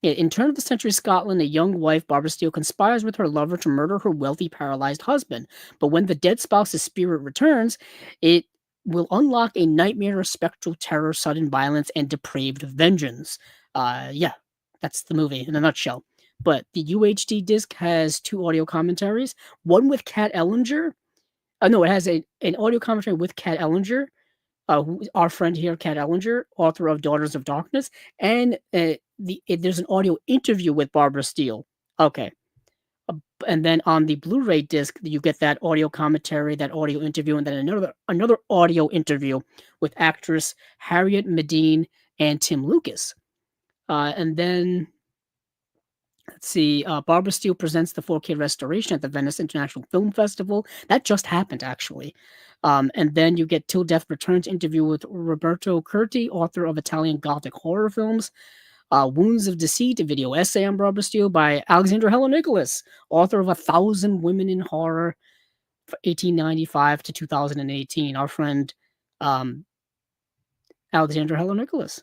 in turn of the century Scotland, a young wife, Barbara Steele, conspires with her lover to murder her wealthy, paralyzed husband. But when the dead spouse's spirit returns, it will unlock a nightmare of spectral terror, sudden violence, and depraved vengeance. Yeah, that's the movie in a nutshell. But the UHD disc has 2 audio commentaries, one with Kat Ellinger. No, it has an audio commentary with Kat Ellinger, our friend here, Kat Ellinger, author of Daughters of Darkness, and there's an audio interview with Barbara Steele. Okay, uh, and then on the Blu-ray disc, you get that audio commentary, that audio interview, and then another audio interview with actress Harriet Medine and Tim Lucas. And then let's see, Barbara Steele presents the 4K restoration at the Venice International Film Festival. That just happened, actually. And then you get Till Death Returns interview with Roberto Curti, author of Italian Gothic horror films. Wounds of Deceit, a video essay on Barbara Steele by Alexander Hello Nicholas, author of 1,000 Women in Horror, 1895 to 2018. Our friend Alexander Hello Nicholas.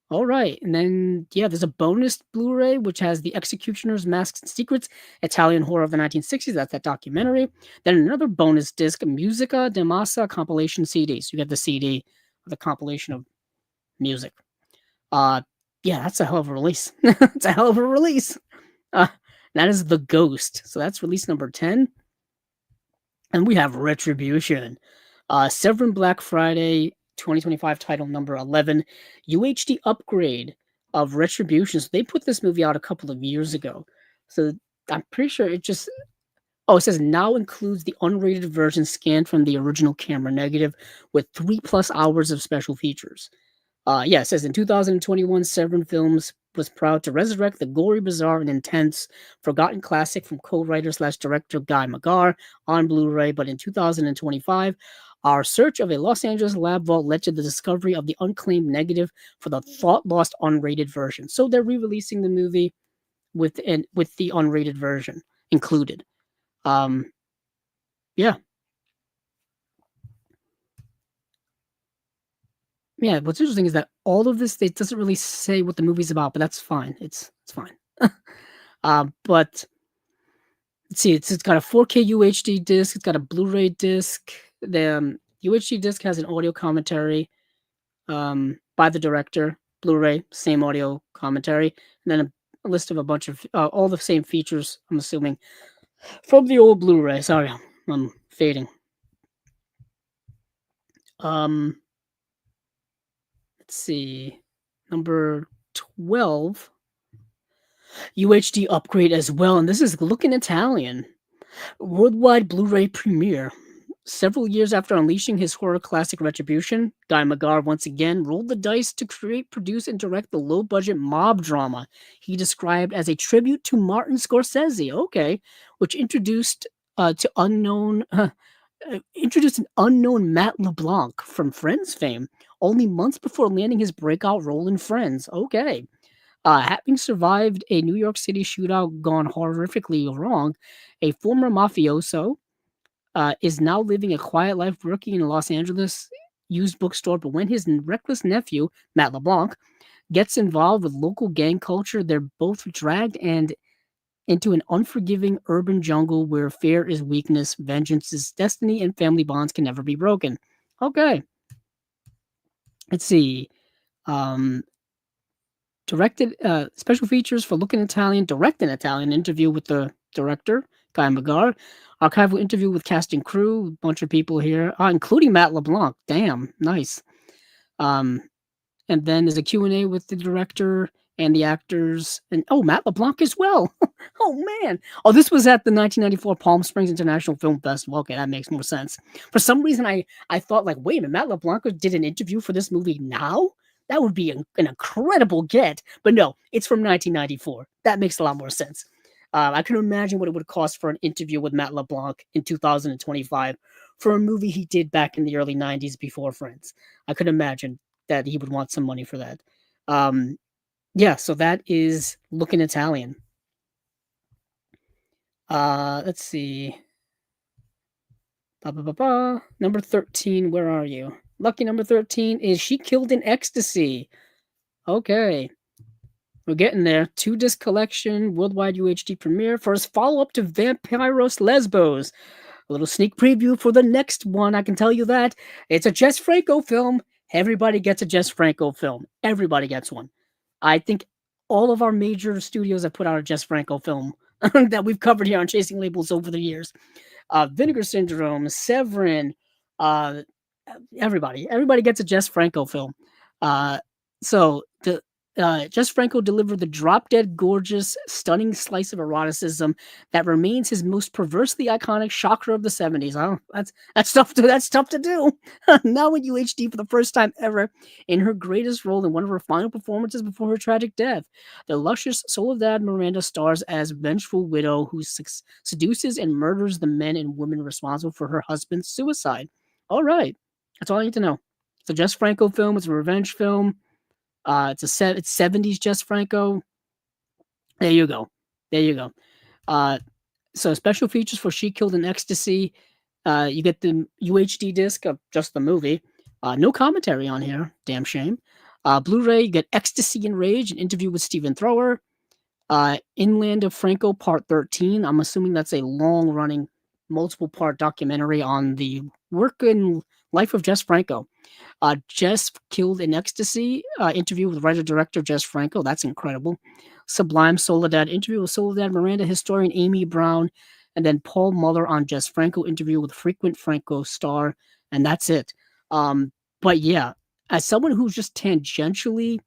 All right, and then yeah, there's a bonus Blu-ray which has The Executioner's Masks and Secrets, Italian horror of the 1960s. That's that documentary. Then another bonus disc, Musica de Massa compilation CD. So you get the CD, the compilation of music. Uh, yeah, that's a hell of a release. It's a hell of a release. Uh, that is The Ghost. So that's release number 10. And we have Retribution. Severin Black Friday 2025 title number 11, UHD upgrade of Retribution. So they put this movie out a couple of years ago. So I'm pretty sure it just. Oh, it says now includes the unrated version scanned from the original camera negative with 3+ hours of special features. Yeah, it says in 2021, Severin Films was proud to resurrect the gory, bizarre, and intense forgotten classic from co-writer/director Guy Magar on Blu-ray. But in 2025, our search of a Los Angeles lab vault led to the discovery of the unclaimed negative for the thought-lost unrated version. So they're re-releasing the movie with the unrated version included. Yeah. Yeah, what's interesting is that all of this, it doesn't really say what the movie's about, but that's fine. It's fine. But let's see, it's got a 4K UHD disc, it's got a Blu-ray disc. The UHD disc has an audio commentary by the director. Blu-ray, same audio commentary, and then a list of a bunch of all the same features, I'm assuming, from the old Blu-ray. Sorry, I'm fading. Let's see, number 12, UHD upgrade as well, and this is Looking Italian. Worldwide Blu-ray premiere. Several years after unleashing his horror classic Retribution, Guy Magar once again rolled the dice to create, produce, and direct the low-budget mob drama he described as a tribute to Martin Scorsese. Okay, which introduced an unknown Matt LeBlanc from Friends fame only months before landing his breakout role in Friends. Okay. Having survived a New York City shootout gone horrifically wrong, a former mafioso is now living a quiet life working in a Los Angeles used bookstore. But when his reckless nephew, Matt LeBlanc, gets involved with local gang culture, they're both dragged into an unforgiving urban jungle where fear is weakness, vengeance is destiny, and family bonds can never be broken. Okay. Let's see. Directed special features for Looking Italian, direct in Italian, interview with the director, Guy Magar, archival interview with cast and crew, a bunch of people here, including Matt LeBlanc. Damn, nice. And then there's a Q&A with the director and the actors, and Matt LeBlanc as well. Oh man. Oh, this was at the 1994 Palm Springs International Film Festival. Okay, that makes more sense. For some reason, I thought like, wait a minute, Matt LeBlanc did an interview for this movie now? That would be an incredible get. But no, it's from 1994. That makes a lot more sense. I can imagine what it would cost for an interview with Matt LeBlanc in 2025 for a movie he did back in the early 90s before Friends. I could imagine that he would want some money for that. Um, yeah, so that is Looking Italian. Let's see. Number 13, where are you? Lucky number 13 is She Killed in Ecstasy. Okay. We're getting there. 2-disc collection, worldwide UHD premiere. First follow-up to Vampiros Lesbos. A little sneak preview for the next one, I can tell you that. It's a Jess Franco film. Everybody gets a Jess Franco film. Everybody gets one. I think all of our major studios have put out a Jess Franco film that we've covered here on Chasing Labels over the years. Vinegar Syndrome, Severin, uh, everybody gets a Jess Franco film. So the Jess Franco delivered the drop-dead gorgeous, stunning slice of eroticism that remains his most perversely iconic shocker of the 70s. That's tough to do. Now in UHD for the first time ever, in her greatest role in one of her final performances before her tragic death. The luscious Soledad Miranda stars as vengeful widow who seduces and murders the men and women responsible for her husband's suicide. All right, that's all I need to know. It's a Jess Franco film. It's a revenge film. It's 70s Jess Franco. There you go. There you go. So special features for She Killed in Ecstasy. You get the UHD disc of just the movie. No commentary on here. Damn shame. Blu-ray, you get Ecstasy and Rage, an interview with Stephen Thrower. Inland of Franco, Part 13. I'm assuming that's a long-running, multiple-part documentary on the work and life of Jess Franco. Jess Killed in Ecstasy, interview with writer-director Jess Franco. That's incredible. Sublime Soledad, interview with Soledad Miranda historian Amy Brown. And then Paul Muller on Jess Franco, interview with frequent Franco star. And that's it. But yeah, as someone who's just tangentially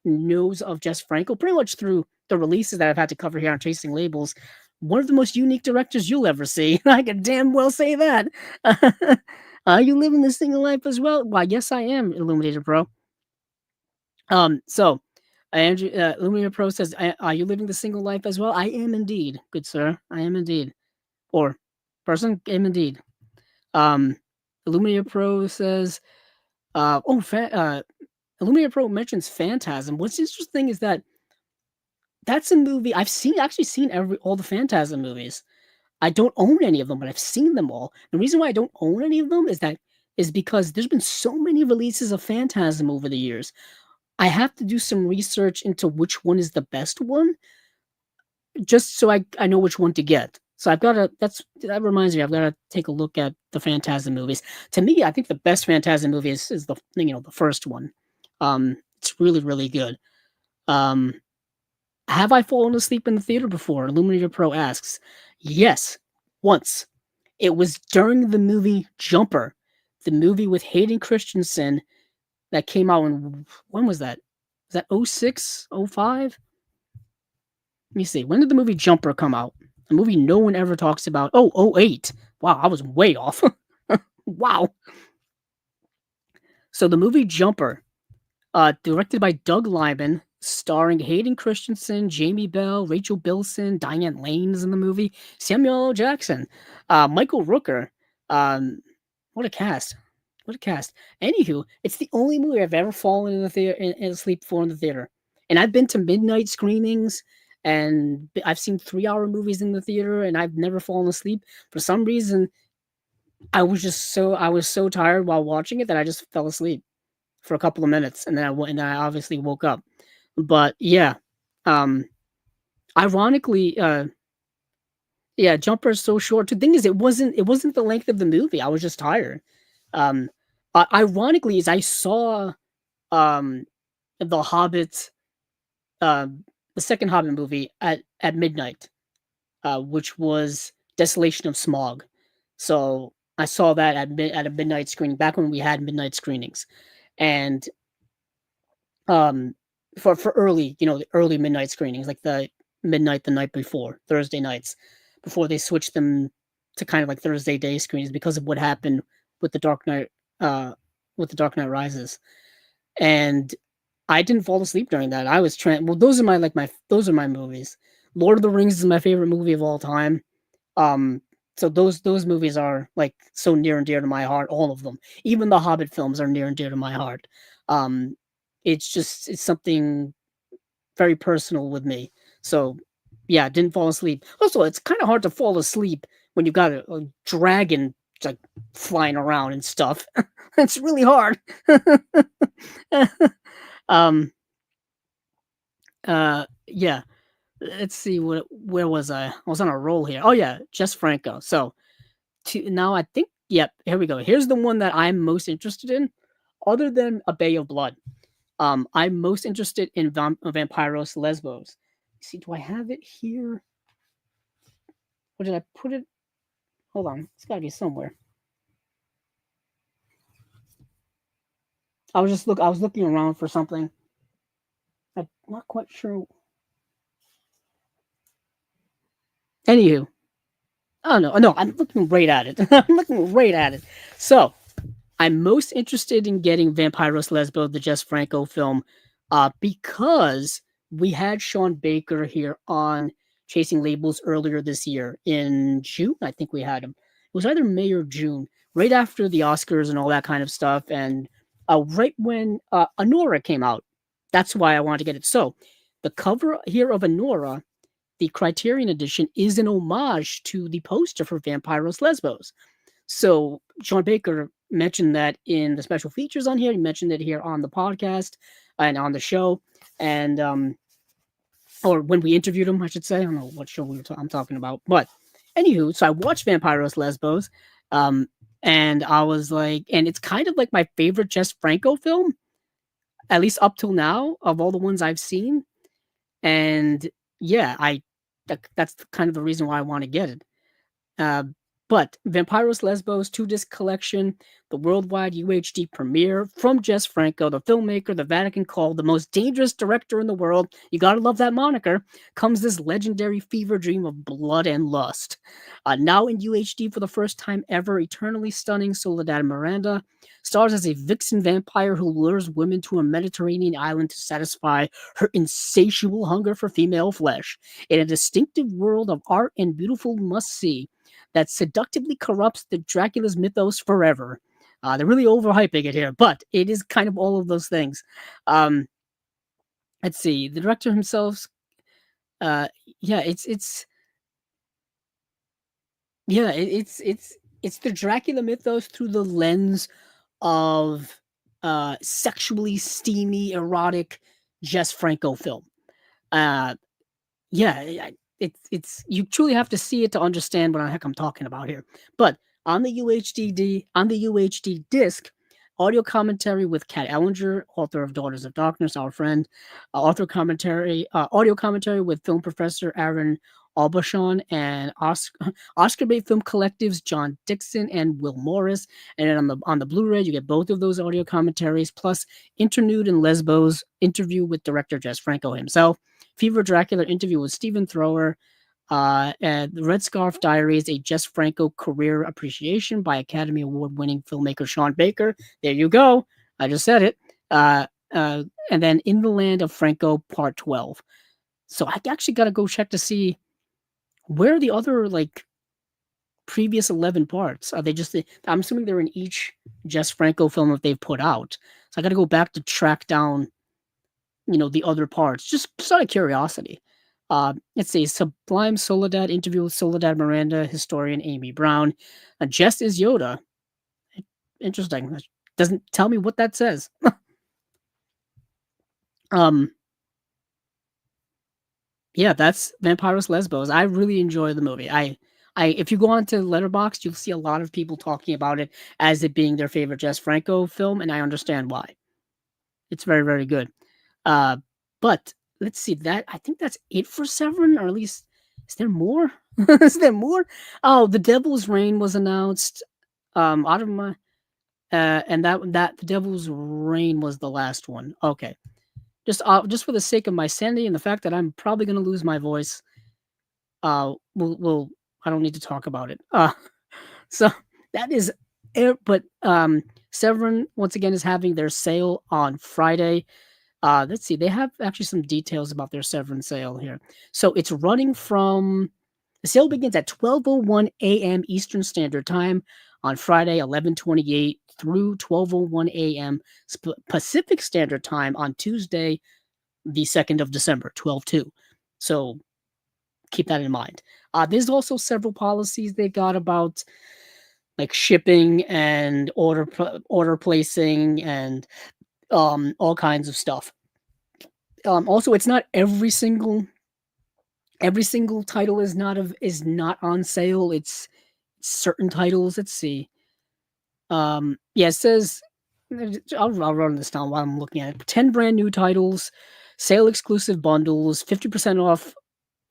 knows of Jess Franco, pretty much through the releases that I've had to cover here on Chasing Labels, one of the most unique directors you'll ever see. I can damn well say that. Are you living the single life as well? Why, yes, I am, Illuminator Pro. So, Andrew, Illuminator Pro says, are you living the single life as well? I am indeed, good sir. I am indeed. Or, person, am indeed. Illuminator Pro says, Illuminator Pro mentions Phantasm. What's interesting is that that's a movie I've actually seen all the Phantasm movies. I don't own any of them, but I've seen them all. The reason why I don't own any of them is because there's been so many releases of Phantasm over the years. I have to do some research into which one is the best one, just so I know which one to get. So that reminds me, I've got to take a look at the Phantasm movies. To me, I think the best Phantasm movie is the first one. It's really, really good. Have I fallen asleep in the theater before? Illuminator Pro asks. Yes, once. It was during the movie Jumper, the movie with Hayden Christensen that came out when was that? Was that 06, 05? Let me see. When did the movie Jumper come out? A movie no one ever talks about. Oh, 08. Wow, I was way off. Wow. So the movie Jumper, directed by Doug Liman, starring Hayden Christensen, Jamie Bell, Rachel Bilson, Diane Lane is in the movie, Samuel L. Jackson, Michael Rooker. What a cast. What a cast. Anywho, it's the only movie I've ever fallen in the theater and asleep for in the theater. And I've been to midnight screenings and I've seen 3-hour movies in the theater and I've never fallen asleep. For some reason, I was so tired while watching it that I just fell asleep for a couple of minutes and then I obviously woke up. But yeah, ironically, yeah, Jumper is so short. The thing is, it wasn't the length of the movie. I was just tired. Ironically, is I saw the Hobbit, the second Hobbit movie at midnight, which was Desolation of Smog. So I saw that at a midnight screening back when we had midnight screenings, and for early, the early midnight screenings, like the midnight the night before, Thursday nights, before they switched them to kind of like Thursday day screenings because of what happened with the Dark Knight Rises. And I didn't fall asleep during that. I was trying. Well, those are those are my movies. Lord of the Rings is my favorite movie of all time. Um, so those movies are like so near and dear to my heart. All of them, even the Hobbit films, are near and dear to my heart. Um, it's something very personal with me. So yeah, didn't fall asleep. Also, it's kind of hard to fall asleep when you've got a dragon like flying around and stuff. It's really hard. um yeah, let's see, where was I was on a roll here. Oh yeah, Jess Franco. So now I think, yep, here we go. Here's the one that I'm most interested in, other than A Bay of Blood. I'm most interested in Vampiros Lesbos. See, do I have it here? Or did I put it? Hold on, it's got to be somewhere. I was looking around for something. I'm not quite sure. Anywho, oh no, I'm looking right at it. I'm looking right at it. So I'm most interested in getting Vampiros Lesbo, the Jess Franco film, because we had Sean Baker here on Chasing Labels earlier this year in June. I think we had him. It was either May or June, right after the Oscars and all that kind of stuff, and right when Honora came out. That's why I wanted to get it. So the cover here of Honora, the Criterion edition, is an homage to the poster for Vampiros Lesbos. So Sean Baker mentioned that in the special features on here. He mentioned it here on the podcast and on the show, and or when we interviewed him, I should say. I don't know what show I'm talking about, but anywho, so I watched Vampiros Lesbos, um, and I was like, and it's kind of like my favorite Jess Franco film, at least up till now, of all the ones I've seen, and yeah, that's kind of the reason why I want to get it. Uh, but Vampiros Lesbos 2-disc collection, the worldwide UHD premiere from Jess Franco, the filmmaker the Vatican called the most dangerous director in the world. You gotta love that moniker. Comes this legendary fever dream of blood and lust. Now in UHD for the first time ever, eternally stunning Soledad Miranda stars as a vixen vampire who lures women to a Mediterranean island to satisfy her insatiable hunger for female flesh. In a distinctive world of art and beautiful must see, that seductively corrupts the Dracula's mythos forever. They're really overhyping it here, but it is kind of all of those things. Um, let's see, the director himself. Uh, yeah, yeah, it's the Dracula mythos through the lens of sexually steamy, erotic Jess Franco film. Uh, Yeah, it's you truly have to see it to understand what the heck I'm talking about here. But on the UHD disc, audio commentary with Kat Ellinger, author of Daughters of Darkness, our friend, audio commentary with film professor Aaron Albashon and Oscar bait film collectives John Dixon and Will Morris. And then on the Blu-ray, you get both of those audio commentaries plus Interlude and Lesbos interview with director Jess Franco himself. Fever Dracula interview with Stephen Thrower, and The Red Scarf Diaries, a Jess Franco career appreciation by Academy Award winning filmmaker Sean Baker. There you go. I just said it. Uh, and then In the Land of Franco, Part 12. So I actually got to go check to see where are the other like previous 11 parts. Are they just, I'm assuming they're in each Jess Franco film that they've put out. So I got to go back to track down the other parts, just out of curiosity. Let's see, Sublime Soledad interview with Soledad Miranda, historian Amy Brown. Jess is Yoda. Interesting. That doesn't tell me what that says. um, yeah, that's Vampiros Lesbos. I really enjoy the movie. If you go onto Letterboxd, you'll see a lot of people talking about it as it being their favorite Jess Franco film, and I understand why. It's very, very good. Uh, but let's see that I think that's it for Severin, or at least is there more? Is there more? Oh, The Devil's Reign was announced. Out of my and that The Devil's Reign was the last one. Okay. Just for the sake of my sanity and the fact that I'm probably gonna lose my voice, we'll I don't need to talk about it. So that is it. But Severin once again is having their sale on Friday. Let's see. They have actually some details about their Severin sale here. So it's running from the sale begins at 12:01 a.m. Eastern Standard Time on Friday, 11/28 through 12:01 a.m. Pacific Standard Time on Tuesday, the 2nd of December, 12/2. So keep that in mind. There's also several policies they've got about like shipping and order placing and all kinds of stuff. Also, it's not every single title is not on sale. It's certain titles. Let's see. Yeah, it says I'll run this down while I'm looking at it. 10 brand new titles, sale exclusive bundles, 50% off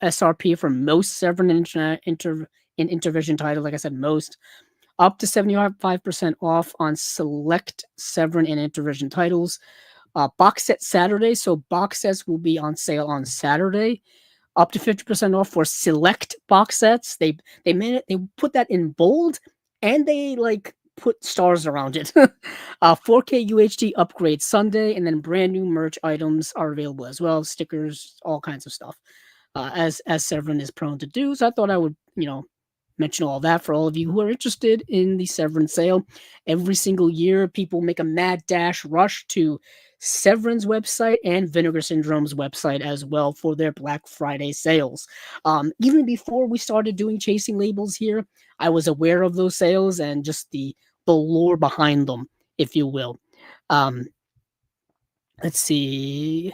SRP for most Severin in Intervision titles. Like I said, most up to 75% off on select Severin and Intervision titles. Box set Saturday, so box sets will be on sale on Saturday. Up to 50% off for select box sets. They put that in bold, and they like put stars around it. 4K UHD upgrade Sunday, and then brand new merch items are available as well. Stickers, all kinds of stuff. As Severin is prone to do. So I thought I would, mention all that for all of you who are interested in the Severin sale. Every single year, people make a mad dash rush to Severin's website and Vinegar Syndrome's website as well for their Black Friday sales. Even before we started doing chasing labels here, I was aware of those sales and just the lore behind them, if you will. Um, let's see.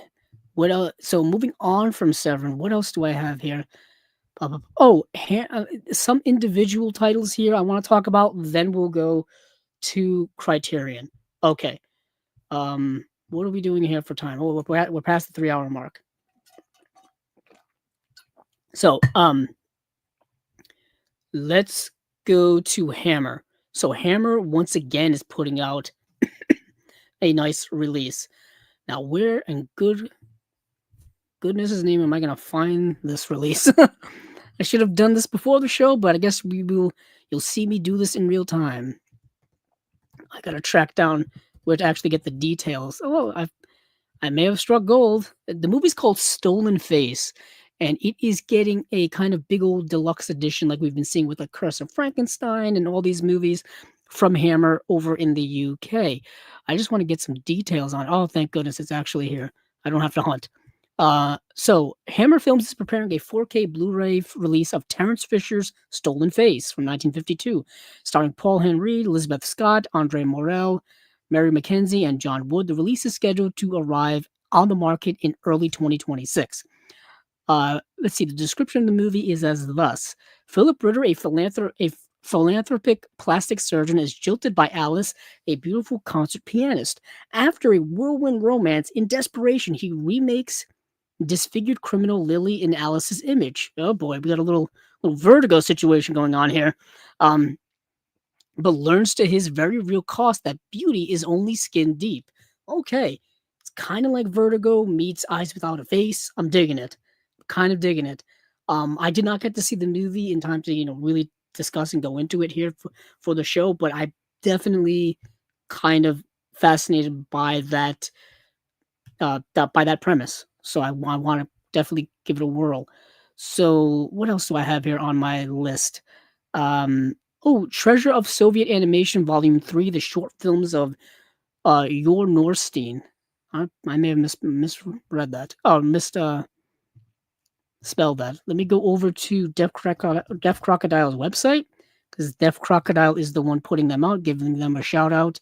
What else? So moving on from Severin, what else do I have here? Oh, some individual titles here I want to talk about. Then we'll go to Criterion. Okay. What are we doing here for time? Oh, we're past the 3 hour mark. So, let's go to Hammer. So Hammer once again is putting out a nice release. Now, where in goodness' name am I gonna find this release? I should have done this before the show, but I guess you'll see me do this in real time. I gotta track down where to actually get the details. Oh, I may have struck gold. The movie's called Stolen Face, and it is getting a kind of big old deluxe edition like we've been seeing with like Curse of Frankenstein and all these movies from Hammer over in the UK. I just want to get some details on it. Oh, thank goodness it's actually here. I don't have to hunt. So Hammer Films is preparing a 4K Blu-ray release of Terence Fisher's Stolen Face from 1952, starring Paul Henry, Elizabeth Scott, Andre Morel, Mary McKenzie, and John Wood. The release is scheduled to arrive on the market in early 2026. Let's see. The description of the movie is as thus: Philip Ritter, a philanthropic plastic surgeon, is jilted by Alice, a beautiful concert pianist. After a whirlwind romance, in desperation, he remakes disfigured criminal Lily in Alice's image. Oh boy, we got a little Vertigo situation going on here. But learns to his very real cost that beauty is only skin deep. Okay, it's kind of like Vertigo meets Eyes Without a Face. I'm digging it. Kind of digging it. I did not get to see the movie in time to really discuss and go into it here for the show, but I definitely kind of fascinated by that by that premise. So I want to definitely give it a whirl. So what else do I have here on my list? Oh, Treasure of Soviet Animation Volume 3, the short films of Yor Norstein. I may have misread that. Oh, spelled that. Let me go over to Deaf Crocodile's website, because Deaf Crocodile is the one putting them out, giving them a shout out.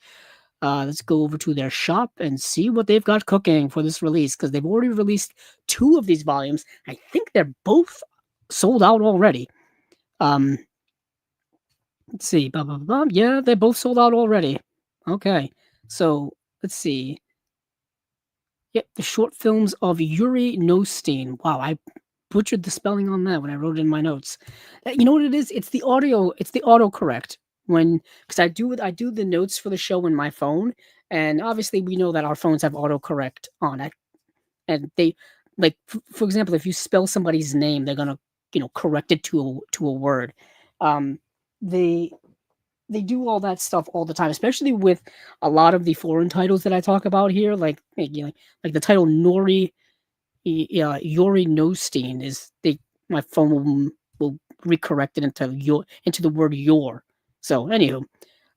Let's go over to their shop and see what they've got cooking for this release, because they've already released 2 of these volumes. I think they're both sold out already. Let's see. Blah, blah, blah. Yeah, they're both sold out already. Okay. So let's see. Yep, the short films of Yuri Nostein. Wow, I butchered the spelling on that when I wrote it in my notes. You know what it is? It's the audio. It's the autocorrect because I do the notes for the show in my phone, and obviously we know that our phones have autocorrect on it, and they like for example, if you spell somebody's name, they're gonna correct it to a word. They they do all that stuff all the time, especially with a lot of the foreign titles that I talk about here, like the title Nori Yori Nostein is they my phone will recorrect it into the word your. So anywho,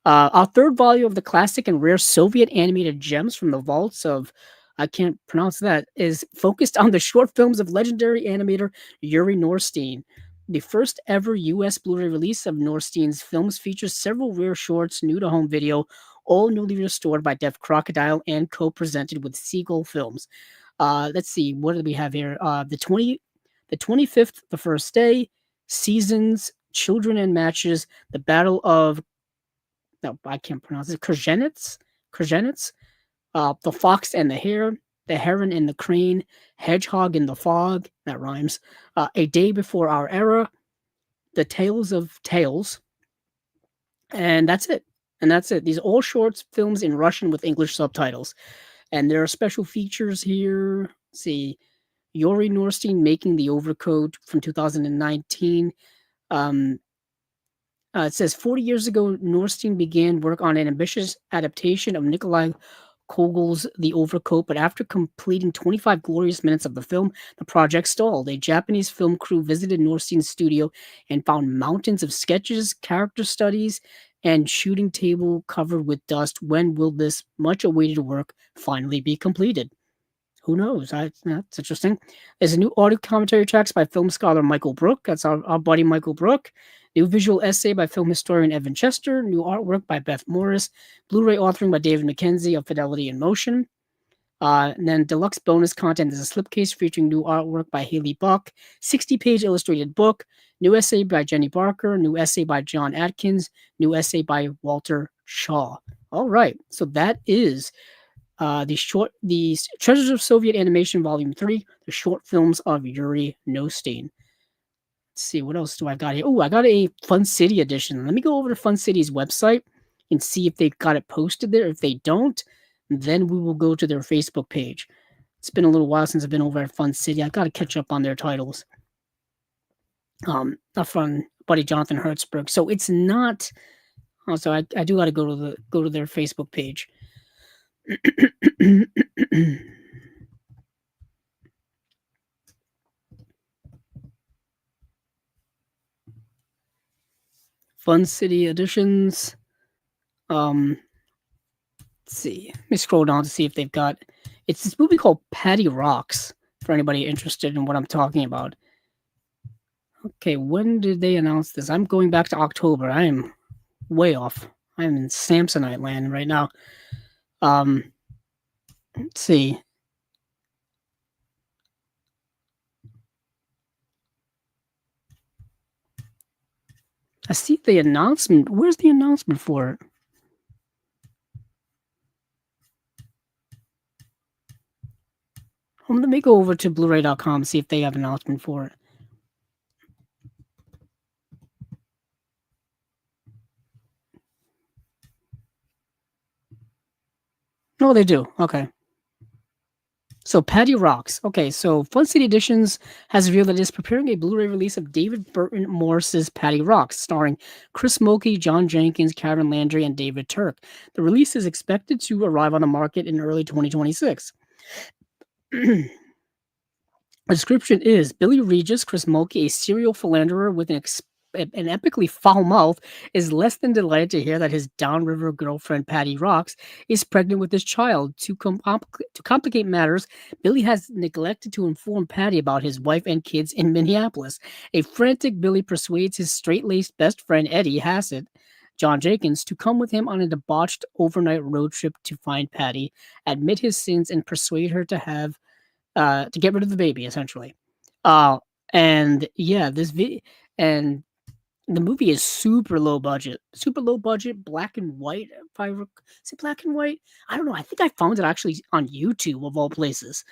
our third volume of the classic and rare Soviet animated gems from the vaults of, I can't pronounce that, is focused on the short films of legendary animator Yuri Norstein. The first ever US Blu ray release of Norstein's films features several rare shorts, new to home video, all newly restored by Deaf Crocodile and co presented with Seagull Films. Let's see, what do we have here? The 25th, The First Day, Seasons, Children and Matches, The Battle of, no, I can't pronounce it. Kurzenitz, the fox and the hare, the heron and the crane, hedgehog in the fog. That rhymes. A day before our era, the tales of tales, and that's it. And that's it. These are all short films in Russian with English subtitles, and there are special features here. Let's see, Yuri Norstein making the overcoat from 2019. Um, it says 40 years ago, Norstein began work on an ambitious adaptation of Nikolai Kogel's The Overcoat, but after completing 25 glorious minutes of the film, the project stalled. A Japanese film crew visited Norstein's studio and found mountains of sketches, character studies, and shooting table covered with dust. When will this much awaited work finally be completed? Who knows? That's interesting. There's a new audio commentary tracks by film scholar Michael Brook. That's our buddy Michael Brook. New visual essay by film historian Evan Chester. New artwork by Beth Morris. Blu-ray authoring by David McKenzie of Fidelity in Motion. And then deluxe bonus content is a slipcase featuring new artwork by Haley Buck. 60-page illustrated book. New essay by Jenny Barker. New essay by John Atkins. New essay by Walter Shaw. All right. So that is the Treasures of Soviet Animation Volume 3, the short films of Yuri Nostein. Let's see, what else do I got here? Oh, I got a Fun City edition. Let me go over to Fun City's website and see if they've got it posted there. If they don't, then we will go to their Facebook page. It's been a little while since I've been over at Fun City. I got to catch up on their titles. Not from buddy Jonathan Hertzberg. So it's not. Also, I do got to go to their Facebook page. Fun City editions. Let's see. Let me scroll down to see if they've got. It's this movie called Patti Rocks. For anybody interested in what I'm talking about. Okay, when did they announce this? I'm going back to October. I am way off. I'm in Samsonite land right now. Let's see. I see the announcement. Where's the announcement for it? Let me go over to Blu-ray.com and see if they have an announcement for it. Oh, they do. Okay. So Patti Rocks. Okay, so Fun City Editions has revealed that it is preparing a Blu-ray release of David Burton Morris's Patti Rocks, starring Chris Mulkey, John Jenkins, Karen Landry, and David Turk. The release is expected to arrive on the market in early 2026. The description is Billy Regis, Chris Mulkey, a serial philanderer with an epically foul mouth, is less than delighted to hear that his downriver girlfriend Patti Rocks is pregnant with his child. To complicate matters, Billy has neglected to inform Patti about his wife and kids in Minneapolis. A frantic Billy persuades his straight-laced best friend Eddie Hassett, John Jenkins, to come with him on a debauched overnight road trip to find Patti, admit his sins, and persuade her to get rid of the baby, essentially. And yeah, and the movie is super low budget, black and white. Is it black and white? I don't know. I think I found it actually on YouTube of all places.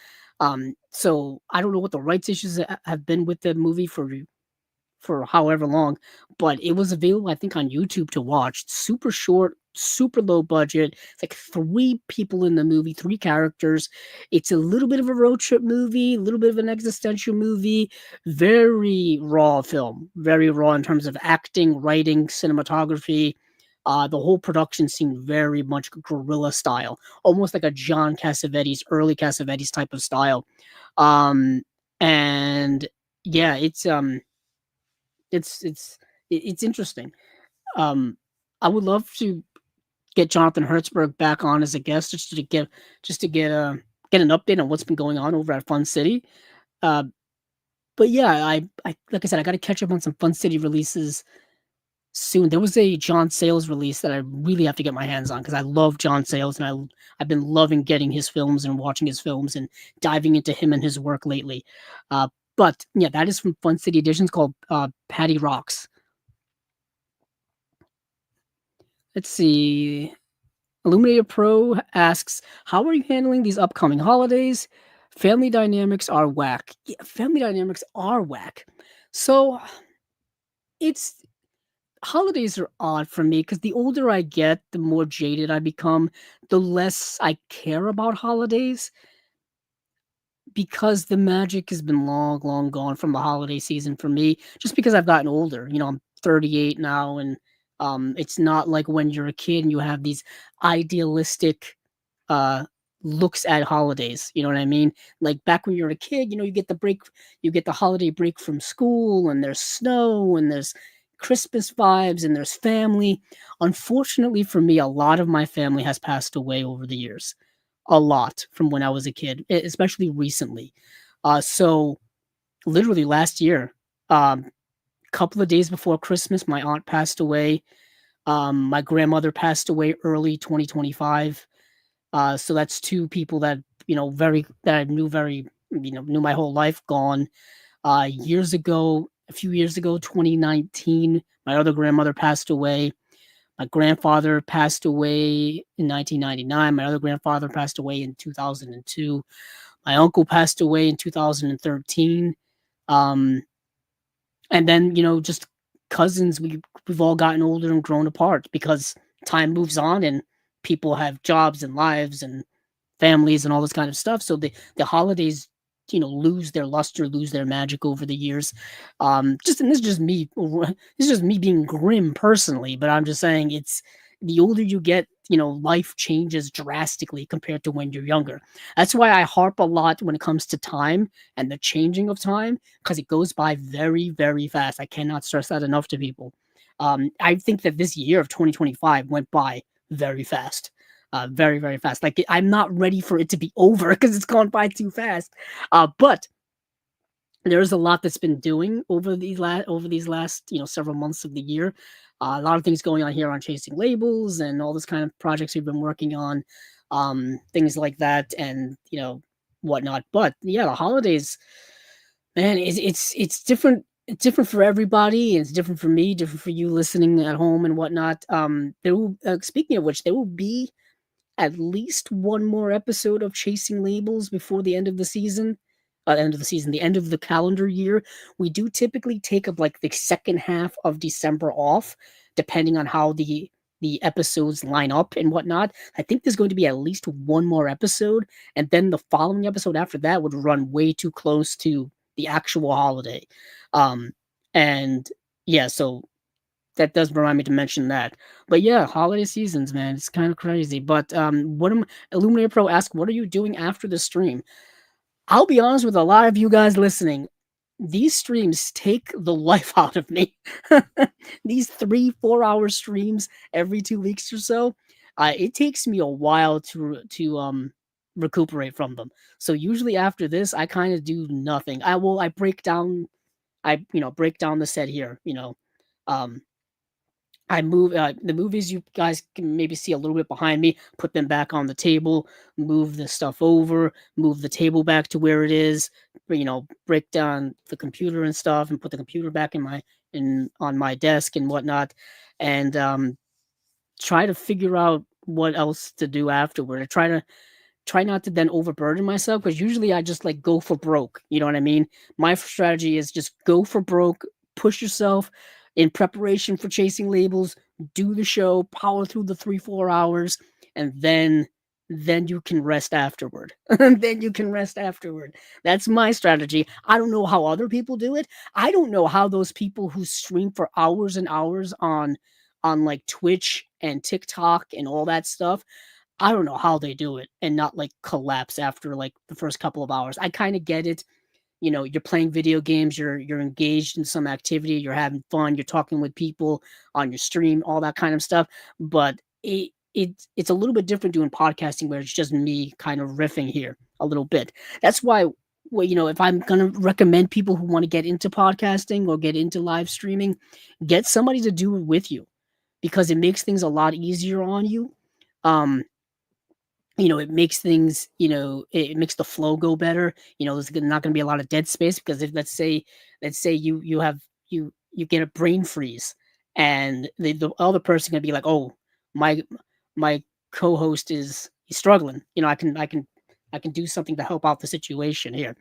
So I don't know what the rights issues have been with the movie for however long, but it was available, I think, on YouTube to watch. Super short, super low budget. It's like 3 people in the movie, 3 characters. It's a little bit of a road trip movie, a little bit of an existential movie. Very raw film, very raw in terms of acting, writing, cinematography. The whole production seemed very much guerrilla style, almost like a John Cassavetes, early Cassavetes type of style. Um, and yeah, it's it's interesting. Um, I would love to get Jonathan Hertzberg back on as a guest just to get an update on what's been going on over at Fun City. Uh, but yeah, I like I said, I got to catch up on some Fun City releases soon. There was a John Sayles release that I really have to get my hands on because I love John Sayles and I've been loving getting his films and watching his films and diving into him and his work lately. Uh, but yeah, that is from Fun City Editions called Patti Rocks. Let's see. Illuminator Pro asks, "How are you handling these upcoming holidays? Family dynamics are whack." Yeah, family dynamics are whack. So it's holidays are odd for me because the older I get, the more jaded I become, the less I care about holidays because the magic has been long, long gone from the holiday season for me. Just because I've gotten older, I'm 38 now, and it's not like when you're a kid and you have these idealistic uh looks at holidays. You know what I mean? Like back when you're a kid, you get the holiday break from school, and there's snow, and there's Christmas vibes, and there's family. Unfortunately for me, a lot of my family has passed away over the years. A lot from when I was a kid, especially recently. So literally last year, couple of days before Christmas, my aunt passed away. My grandmother passed away early 2025. So that's two people that very that I knew very knew my whole life gone. A few years ago, 2019, my other grandmother passed away. My grandfather passed away in 1999. My other grandfather passed away in 2002. My uncle passed away in 2013. Um, and then just cousins. We've all gotten older and grown apart because time moves on and people have jobs and lives and families and all this kind of stuff. So the holidays, lose their luster, lose their magic over the years. Just and this is just me. This is just me being grim personally, but I'm just saying it's the older you get, life changes drastically compared to when you're younger. That's why I harp a lot when it comes to time and the changing of time because it goes by very, very fast. I cannot stress that enough to people. I think that this year of 2025 went by very fast. Very, very fast. Like I'm not ready for it to be over because it's gone by too fast. But there's a lot that's been doing over these last several months of the year. A lot of things going on here on chasing labels and all this kind of projects we've been working on, things like that, and whatnot. But yeah, the holidays, man, it's different. It's different for everybody. And it's different for me, different for you listening at home and whatnot. Speaking of which, there will be at least one more episode of Chasing Labels before the end of the season. The end of the calendar year. We do typically take up like the second half of December off, depending on how the episodes line up and whatnot. I think there's going to be at least one more episode, and then the following episode after that would run way too close to the actual holiday. Um, and yeah, so that does remind me to mention that. But yeah, holiday seasons, man, it's kind of crazy. But what am Illuminator Pro asked, what are you doing after the stream? I'll be honest with a lot of you guys listening. These streams take the life out of me. These 3-4 hour streams every 2 weeks or so. It takes me a while to recuperate from them. So usually after this, I kind of do nothing. I break down. Break down the set here. Um, I move the movies you guys can maybe see a little bit behind me, put them back on the table, move the stuff over, move the table back to where it is, break down the computer and stuff and put the computer back in on my desk and whatnot, and try to figure out what else to do afterward. I try not to then overburden myself because usually I just like go for broke. You know what I mean? My strategy is just go for broke, push yourself in preparation for chasing labels, do the show, power through the 3-4 hours, and then you can rest afterward. And then you can rest afterward. That's my strategy. I don't know how other people do it. I don't know how those people who stream for hours and hours on like Twitch and TikTok and all that stuff. I don't know how they do it and not like collapse after like the first couple of hours. I kind of get it. You know, you're playing video games, you're engaged in some activity, you're having fun, you're talking with people on your stream, all that kind of stuff. But it's a little bit different doing podcasting where it's just me kind of riffing here a little bit. That's why, well, you know, if I'm gonna recommend people who want to get into podcasting or get into live streaming, get somebody to do it with you because it makes things a lot easier on you. Um, you know, it makes things, you know, it makes the flow go better. You know, there's not going to be a lot of dead space because if let's say you have you get a brain freeze and the other person can be like, oh, my my co-host is he's struggling. You know, I can do something to help out the situation here.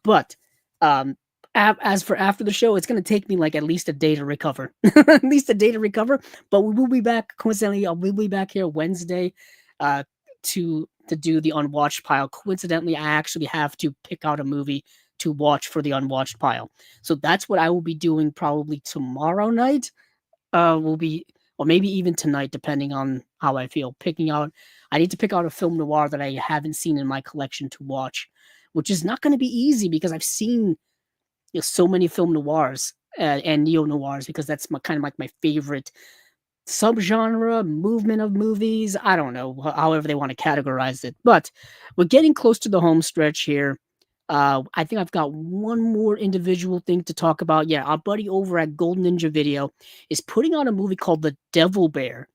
But um, as for after the show, it's going to take me like at least a day to recover, at least a day to recover. But we will be back. Coincidentally, we'll be back here Wednesday. Uh, to do the unwatched pile. Coincidentally, I actually have to pick out a movie to watch for the unwatched pile. So that's what I will be doing probably tomorrow night. Will be or maybe even tonight, depending on how I feel. Picking out, I need to pick out a film noir that I haven't seen in my collection to watch, which is not going to be easy because I've seen so many film noirs and neo noirs because that's my kind of like my favorite subgenre, movement of movies. I don't know, however they want to categorize it. But we're getting close to the home stretch here. I think I've got one more individual thing to talk about. Yeah, our buddy over at Golden Ninja Video is putting out a movie called The Devil Bear,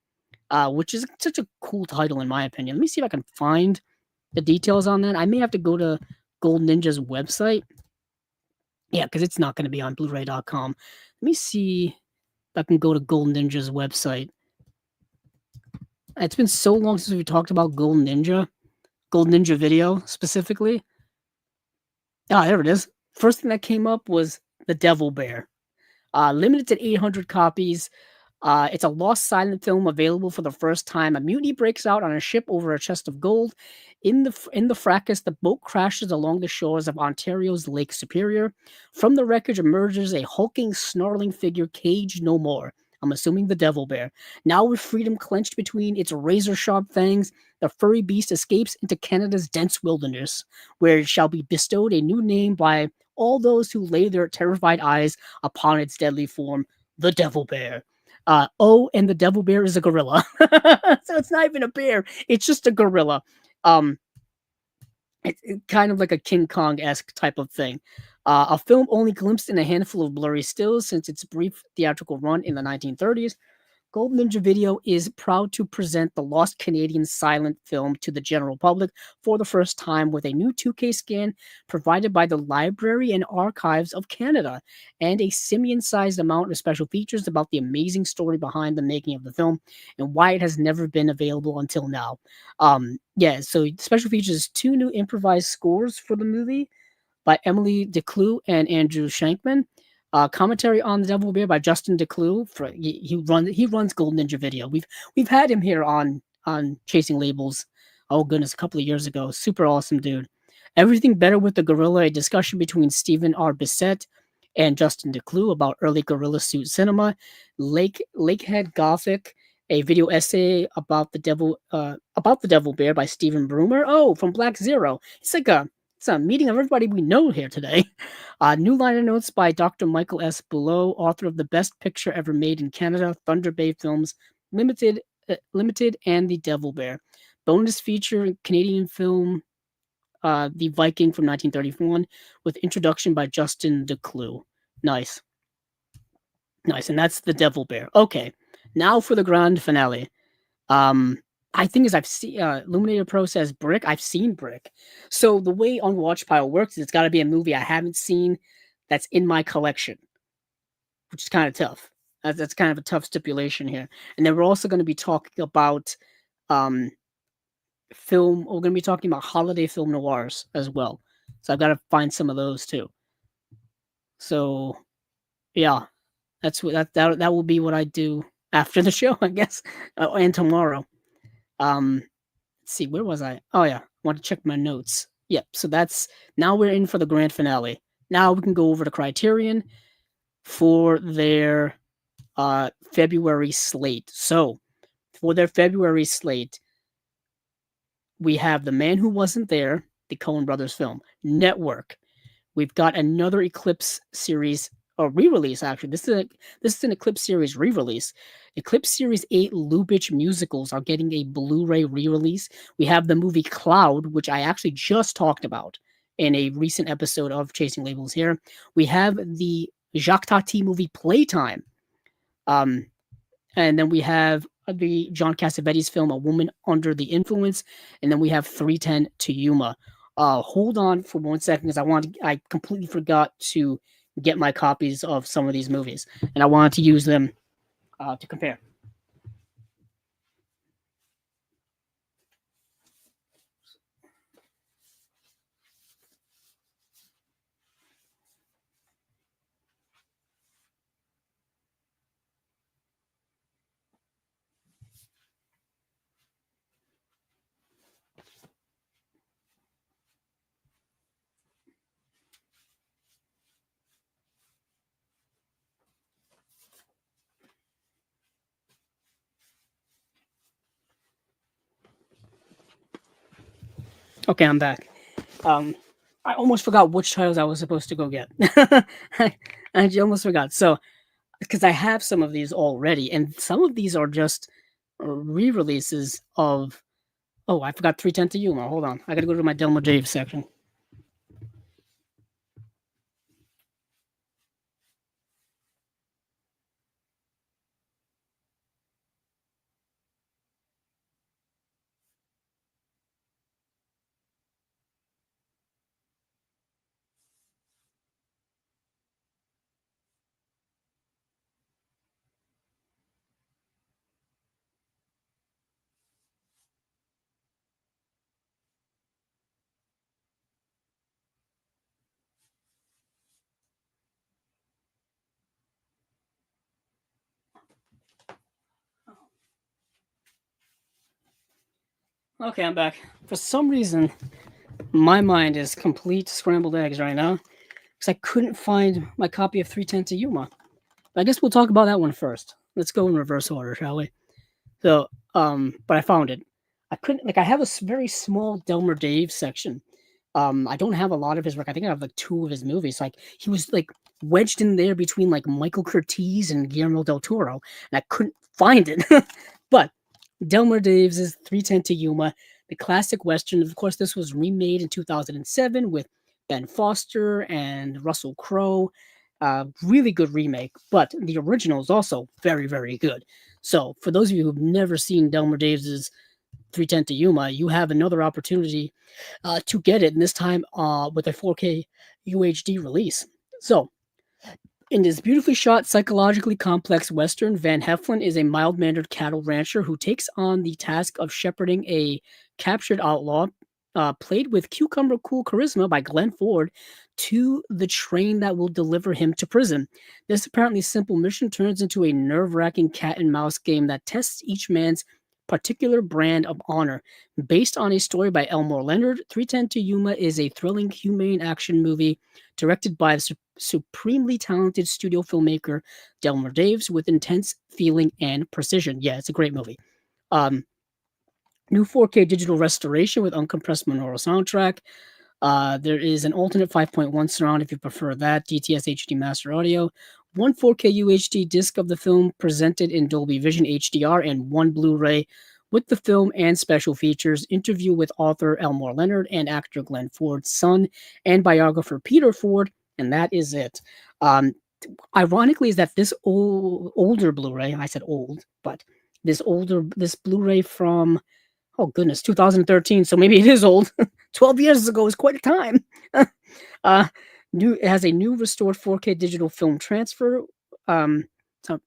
which is such a cool title in my opinion. Let me see if I can find the details on that. I may have to go to Golden Ninja's website. Yeah, because it's not going to be on Blu-ray.com. Let me see if I can go to Golden Ninja's website. It's been so long since we talked about Golden Ninja Video specifically. Ah, there it is. First thing that came up was The Devil Bear. Limited to 800 copies. It's a lost silent film available for the first time. A mutiny breaks out on a ship over a chest of gold. In the fracas, the boat crashes along the shores of Ontario's Lake Superior. From the wreckage emerges a hulking, snarling figure caged no more. I'm assuming the Devil Bear. Now with freedom clenched between its razor-sharp fangs, the furry beast escapes into Canada's dense wilderness, where it shall be bestowed a new name by all those who lay their terrified eyes upon its deadly form, the Devil Bear. And the Devil Bear is a gorilla. So it's not even a bear, it's just a gorilla. Um, it's kind of like a King Kong-esque type of thing. A film only glimpsed in a handful of blurry stills since its brief theatrical run in the 1930s. Golden Ninja Video is proud to present the lost Canadian silent film to the general public for the first time with a new 2K scan provided by the Library and Archives of Canada and a simian-sized amount of special features about the amazing story behind the making of the film and why it has never been available until now. Yeah, so special features 2 new improvised scores for the movie by Emily Declue and Andrew Shankman. Commentary on the Devil Bear by Justin Declue. He runs Golden Ninja Video. We've had him here on Chasing Labels. Oh goodness, a couple of years ago. Super awesome dude. Everything Better with the Gorilla, a discussion between Stephen R. Bissett and Justin Declue about early gorilla suit cinema. Lakehead Gothic, a video essay about the Devil Bear by Stephen Broomer. Oh, from Black Zero. It's a meeting of everybody we know here today. New liner notes by Dr. Michael S. Below, author of the best picture ever made in Canada, Thunder Bay Films Limited, and The Devil Bear. Bonus feature Canadian film, The Viking from 1931, with introduction by Justin Declue. Nice, and that's The Devil Bear. Okay, now for the grand finale. I think as I've seen Illuminator Pro says Brick. I've seen Brick. So the way Unwatched Pile works is it's got to be a movie I haven't seen that's in my collection, which is kind of tough. That's kind of a tough stipulation here. And then we're also going to be talking about film. We're going to be talking about holiday film noirs as well. So I've got to find some of those too. So yeah, that's what that will be what I do after the show, I guess, and tomorrow. Let's see, where was I? Oh yeah, I want to check my notes. Yep, so that's now we're in for the grand finale. Now we can go over to Criterion for their February slate. So for their February slate, we have The Man Who Wasn't There, the Coen Brothers film. Network. We've got another Eclipse series, a re-release actually. This is an Eclipse series re-release. Eclipse Series 8 Lubitsch musicals are getting a Blu-ray re-release. We have the movie Cloud, which I actually just talked about in a recent episode of Chasing Labels here. We have the Jacques Tati movie Playtime. Um, and then we have the John Cassavetes film A Woman Under the Influence, and then we have 310 to Yuma. Hold on for 1 second because I completely forgot to get my copies of some of these movies, and I wanted to use them to compare. Okay, I'm back. Um, I almost forgot which titles I was supposed to go get. I almost forgot. So, because I have some of these already, and some of these are just re-releases of. Oh, I forgot 310 to Yuma. Hold on, I gotta go to my Delma Dave section. Okay, I'm back. For some reason, my mind is complete scrambled eggs right now because I couldn't find my copy of 310 to Yuma. But I guess we'll talk about that one first. Let's go in reverse order, shall we? So, but I found it. I couldn't like I have a very small Delmer Dave section. I don't have a lot of his work. I think I have like two of his movies. Like he was like wedged in there between like Michael Curtiz and Guillermo del Toro, and I couldn't find it. But Delmer Daves is 310 to Yuma, the classic Western. Of course, this was remade in 2007 with Ben Foster and Russell Crowe. Really good remake, but the original is also very, very good. So, for those of you who've never seen Delmer Daves' 310 to Yuma, you have another opportunity to get it, and this time with a 4K UHD release. So, in this beautifully shot, psychologically complex Western, Van Heflin is a mild mannered cattle rancher who takes on the task of shepherding a captured outlaw, played with cucumber cool charisma by Glenn Ford, to the train that will deliver him to prison. This apparently simple mission turns into a nerve wracking cat and mouse game that tests each man's particular brand of honor. Based on a story by Elmore Leonard, 310 to Yuma is a thrilling, humane action movie directed by the supremely talented studio filmmaker Delmer Daves with intense feeling and precision. Yeah, it's a great movie. Um, New 4K digital restoration with uncompressed monaural soundtrack. There is an alternate 5.1 surround if you prefer that, DTS HD master audio, one 4K UHD disc of the film presented in Dolby Vision HDR, and one Blu-ray with the film and special features, interview with author Elmore Leonard and actor Glenn Ford's son, and biographer Peter Ford, and that is it. Um, Ironically, is that this older Blu-ray, I said old, but this Blu-ray from, oh goodness, 2013, so maybe it is old. 12 years ago is quite a time. uh, it has a new restored 4K digital film transfer. So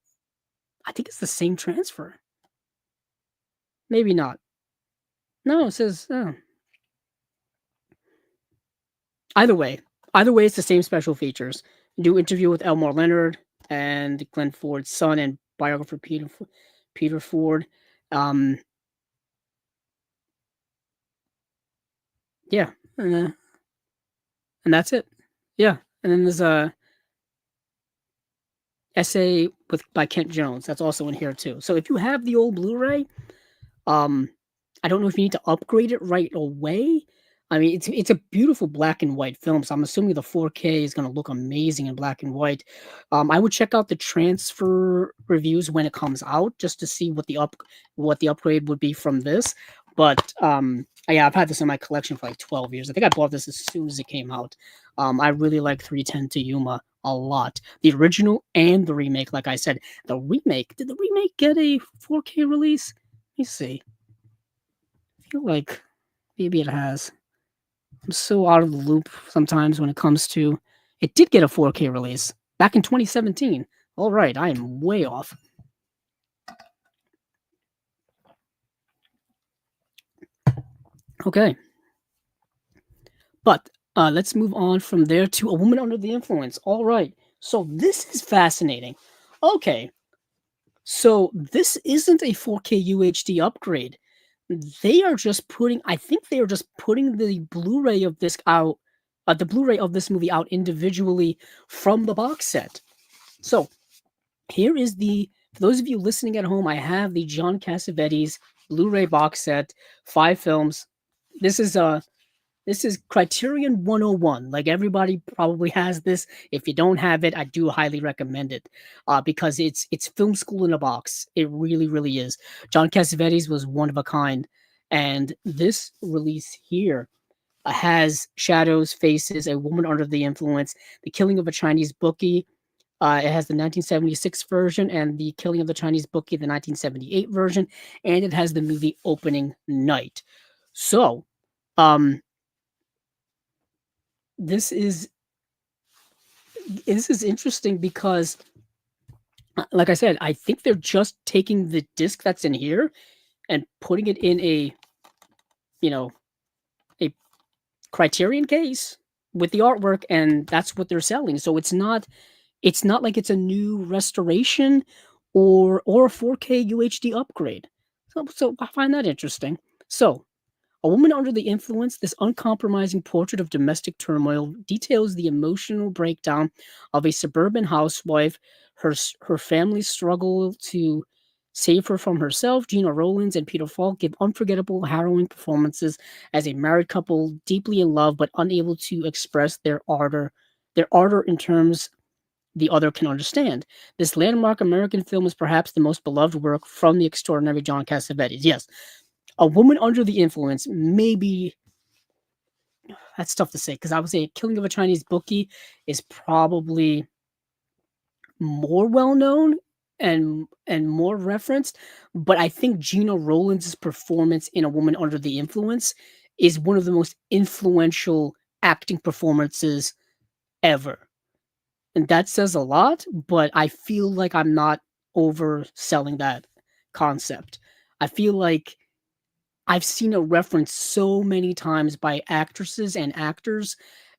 I think it's the same transfer. Maybe not. No, it says either way. Either way, it's the same special features. New interview with Elmore Leonard and Glenn Ford's son and biographer Peter Ford. Um, yeah, and that's it. Yeah, and then there's a essay by Kent Jones. That's also in here too. So if you have the old Blu-ray, um, I don't know if you need to upgrade it right away. I mean, it's a beautiful black and white film, so I'm assuming the 4K is going to look amazing in black and white. I would check out the transfer reviews when it comes out just to see what the upgrade would be from this. But yeah, I've had this in my collection for like 12 years. I think I bought this as soon as it came out. I really like 310 to Yuma a lot. The original and the remake, like I said, did the remake get a 4K release? Let me see. I feel like maybe it has. I'm so out of the loop sometimes when it comes to. It did get a 4K release back in 2017. All right, I am way off. Okay. But let's move on from there to A Woman Under the Influence. All right. So this is fascinating. Okay. So this isn't a 4K UHD upgrade. I think they are just putting the Blu-ray of this out, the Blu-ray of this movie out individually from the box set. So here is for those of you listening at home, I have the John Cassavetes Blu-ray box set, 5 films. This is Criterion 101. Like everybody probably has this. If you don't have it, I do highly recommend it because it's film school in a box. It really, really is. John Cassavetes was one of a kind, and this release here has Shadows, Faces, A Woman Under the Influence, The Killing of a Chinese Bookie. It has the 1976 version and The Killing of the Chinese Bookie, the 1978 version, and it has the movie Opening Night. So, this is interesting because like I said, I think they're just taking the disc that's in here and putting it in a Criterion case with the artwork, and that's what they're selling. So it's not like it's a new restoration or a 4K UHD upgrade. So I find that interesting. So A Woman Under the Influence, this uncompromising portrait of domestic turmoil, details the emotional breakdown of a suburban housewife, her family's struggle to save her from herself. Gina Rowlands and Peter Falk give unforgettable, harrowing performances as a married couple deeply in love but unable to express their ardor in terms the other can understand. This landmark American film is perhaps the most beloved work from the extraordinary John Cassavetes. Yes, A Woman Under the Influence, maybe that's tough to say because I would say Killing of a Chinese Bookie is probably more well known and more referenced, but I think Gina Rowlands' performance in A Woman Under the Influence is one of the most influential acting performances ever. And that says a lot, but I feel like I'm not overselling that concept. I feel like I've seen it referenced so many times by actresses and actors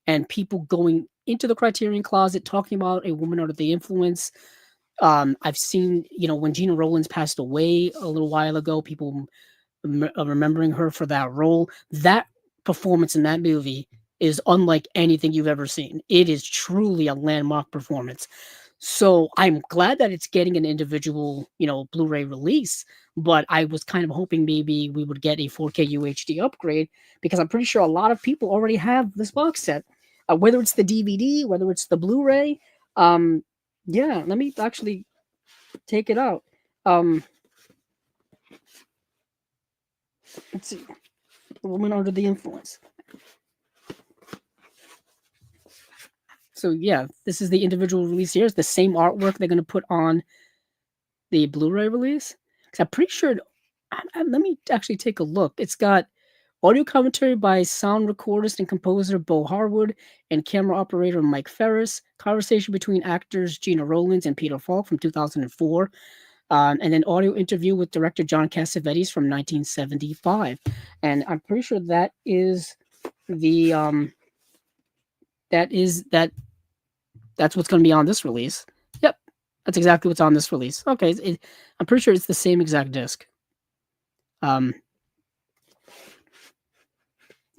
and people going into the Criterion Closet talking about A Woman Under the Influence. I've seen, when Gina Rowlands passed away a little while ago, people remembering her for that role. That performance in that movie is unlike anything you've ever seen. It is truly a landmark performance. So I'm glad that it's getting an individual, Blu-ray release, but I was kind of hoping maybe we would get a 4K UHD upgrade because I'm pretty sure a lot of people already have this box set, whether it's the DVD, whether it's the Blu-ray. Yeah, let me actually take it out. Let's see. The Woman Under the Influence. So yeah, this is the individual release here. It's the same artwork they're going to put on the Blu-ray release. Because I'm pretty sure. Let me actually take a look. It's got audio commentary by sound recordist and composer Bo Harwood and camera operator Mike Ferris. Conversation between actors Gina Rowlands and Peter Falk from 2004. And an audio interview with director John Cassavetes from 1975. And I'm pretty sure that is the that's what's going to be on this release. Yep, that's exactly what's on this release. Okay, I'm pretty sure it's the same exact disc.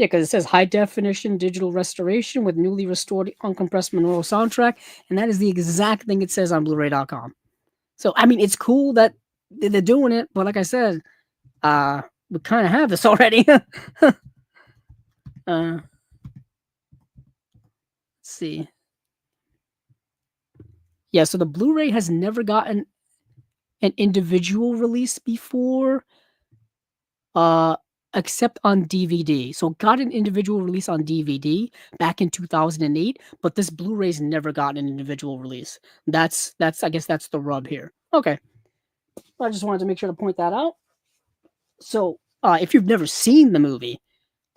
Yeah, because it says high definition digital restoration with newly restored uncompressed monaural soundtrack, and that is the exact thing it says on Blu-ray.com. So I mean, it's cool that they're doing it, but like I said, we kind of have this already. Let's see. Yeah, so the Blu-ray has never gotten an individual release before, uh, except on DVD. So it got an individual release on DVD back in 2008, but this Blu-ray's never gotten an individual release. That's I guess that's the rub here. Okay. I just wanted to make sure to point that out. So, if you've never seen the movie,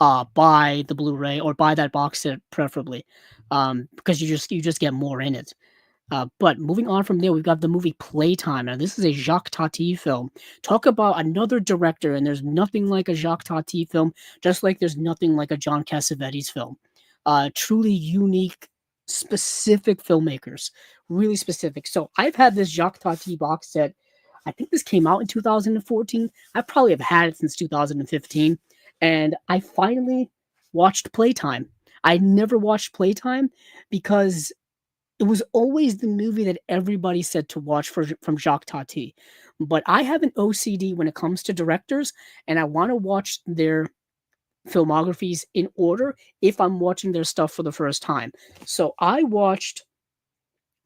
buy the Blu-ray or buy that box set preferably, because you just get more in it. But moving on from there, we've got the movie Playtime. Now, this is a Jacques Tati film. Talk about another director, and there's nothing like a Jacques Tati film, just like there's nothing like a John Cassavetes film. Truly unique, specific filmmakers, really specific. So I've had this Jacques Tati box set. I think this came out in 2014. I probably have had it since 2015, and I finally watched Playtime. I never watched Playtime because it was always the movie that everybody said to watch from Jacques Tati. But I have an OCD when it comes to directors, and I want to watch their filmographies in order if I'm watching their stuff for the first time. So I watched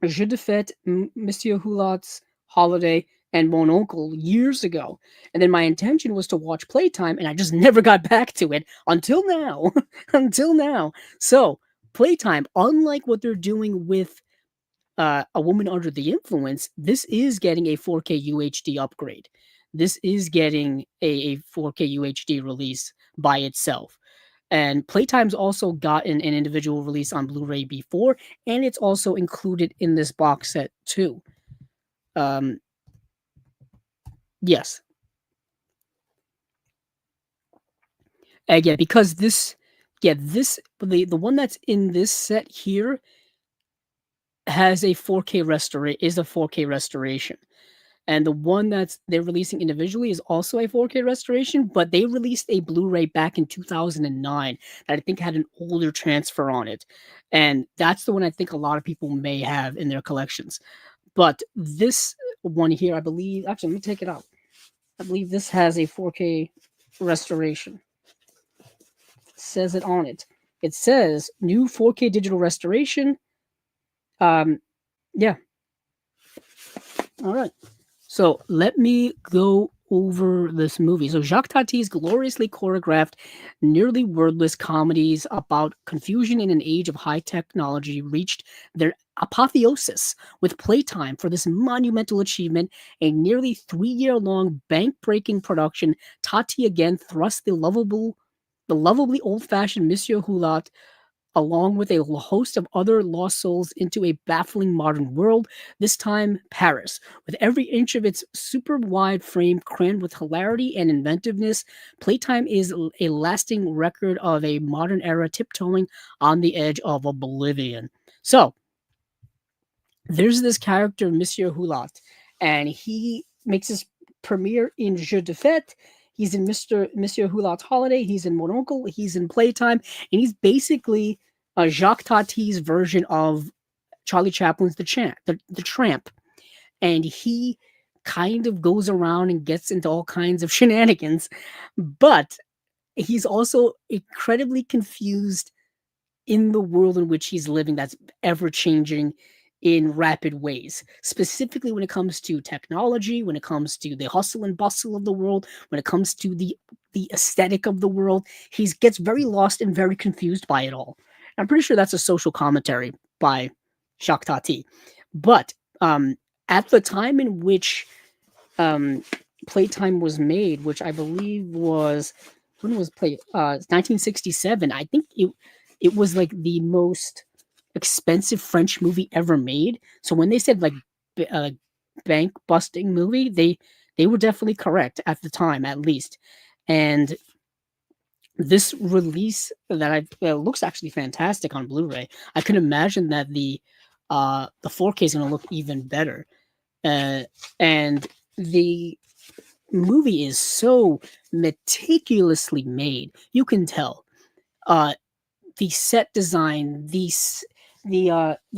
Je de Fête, Monsieur Hulot's Holiday, and Mon Oncle years ago. And then my intention was to watch Playtime, and I just never got back to it until now. Until now. So, Playtime, unlike what they're doing with A Woman Under the Influence, this is getting a 4K UHD upgrade. This is getting a 4K UHD release by itself. And Playtime's also gotten an individual release on Blu-ray before, and it's also included in this box set too. Um, yes. Yeah, because the one that's in this set here has a 4K is a 4K restoration. And the one they're releasing individually is also a 4K restoration, but they released a Blu-ray back in 2009 that I think had an older transfer on it. And that's the one I think a lot of people may have in their collections. But this one here, I believe, actually, let me take it out. I believe this has a 4K restoration. It says it on it. It says new 4K digital restoration. Yeah. All right. So let me go over this movie. So Jacques Tati's gloriously choreographed, nearly wordless comedies about confusion in an age of high technology reached their apotheosis with Playtime for this monumental achievement, a nearly 3-year-long bank-breaking production. Tati again thrust the lovably old-fashioned Monsieur Hulot along with a host of other lost souls into a baffling modern world, this time Paris. With every inch of its super wide frame crammed with hilarity and inventiveness, Playtime is a lasting record of a modern era tiptoeing on the edge of oblivion. So, there's this character, Monsieur Hulot, and he makes his premiere in Je de Fête. He's in Monsieur Hulot's Holiday. He's in Mon Oncle. He's in Playtime, and he's basically Jacques Tati's version of Charlie Chaplin's the Tramp, and he kind of goes around and gets into all kinds of shenanigans, but he's also incredibly confused in the world in which he's living that's ever changing in rapid ways, specifically when it comes to technology, when it comes to the hustle and bustle of the world, when it comes to the aesthetic of the world. He gets very lost and very confused by it all. I'm pretty sure that's a social commentary by Jacques Tati. But at the time in which Playtime was made, which I believe was, when was 1967. I think it was like the most expensive French movie ever made. So when they said like bank busting movie, they were definitely correct at the time, at least. And this release that looks actually fantastic on Blu-ray. I can imagine that the 4K is going to look even better. And the movie is so meticulously made. You can tell. Uh, the set design, the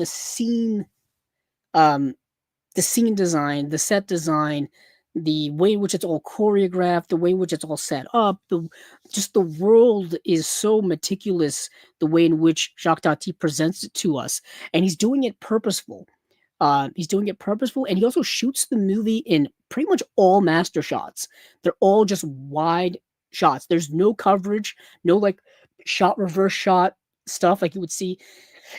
scene, um, the scene design, the set design, the way in which it's all choreographed, the way in which it's all set up, just the world is so meticulous. The way in which Jacques Tati presents it to us, and he's doing it purposeful. He's doing it purposeful, and he also shoots the movie in pretty much all master shots. They're all just wide shots. There's no coverage, no like shot reverse shot stuff like you would see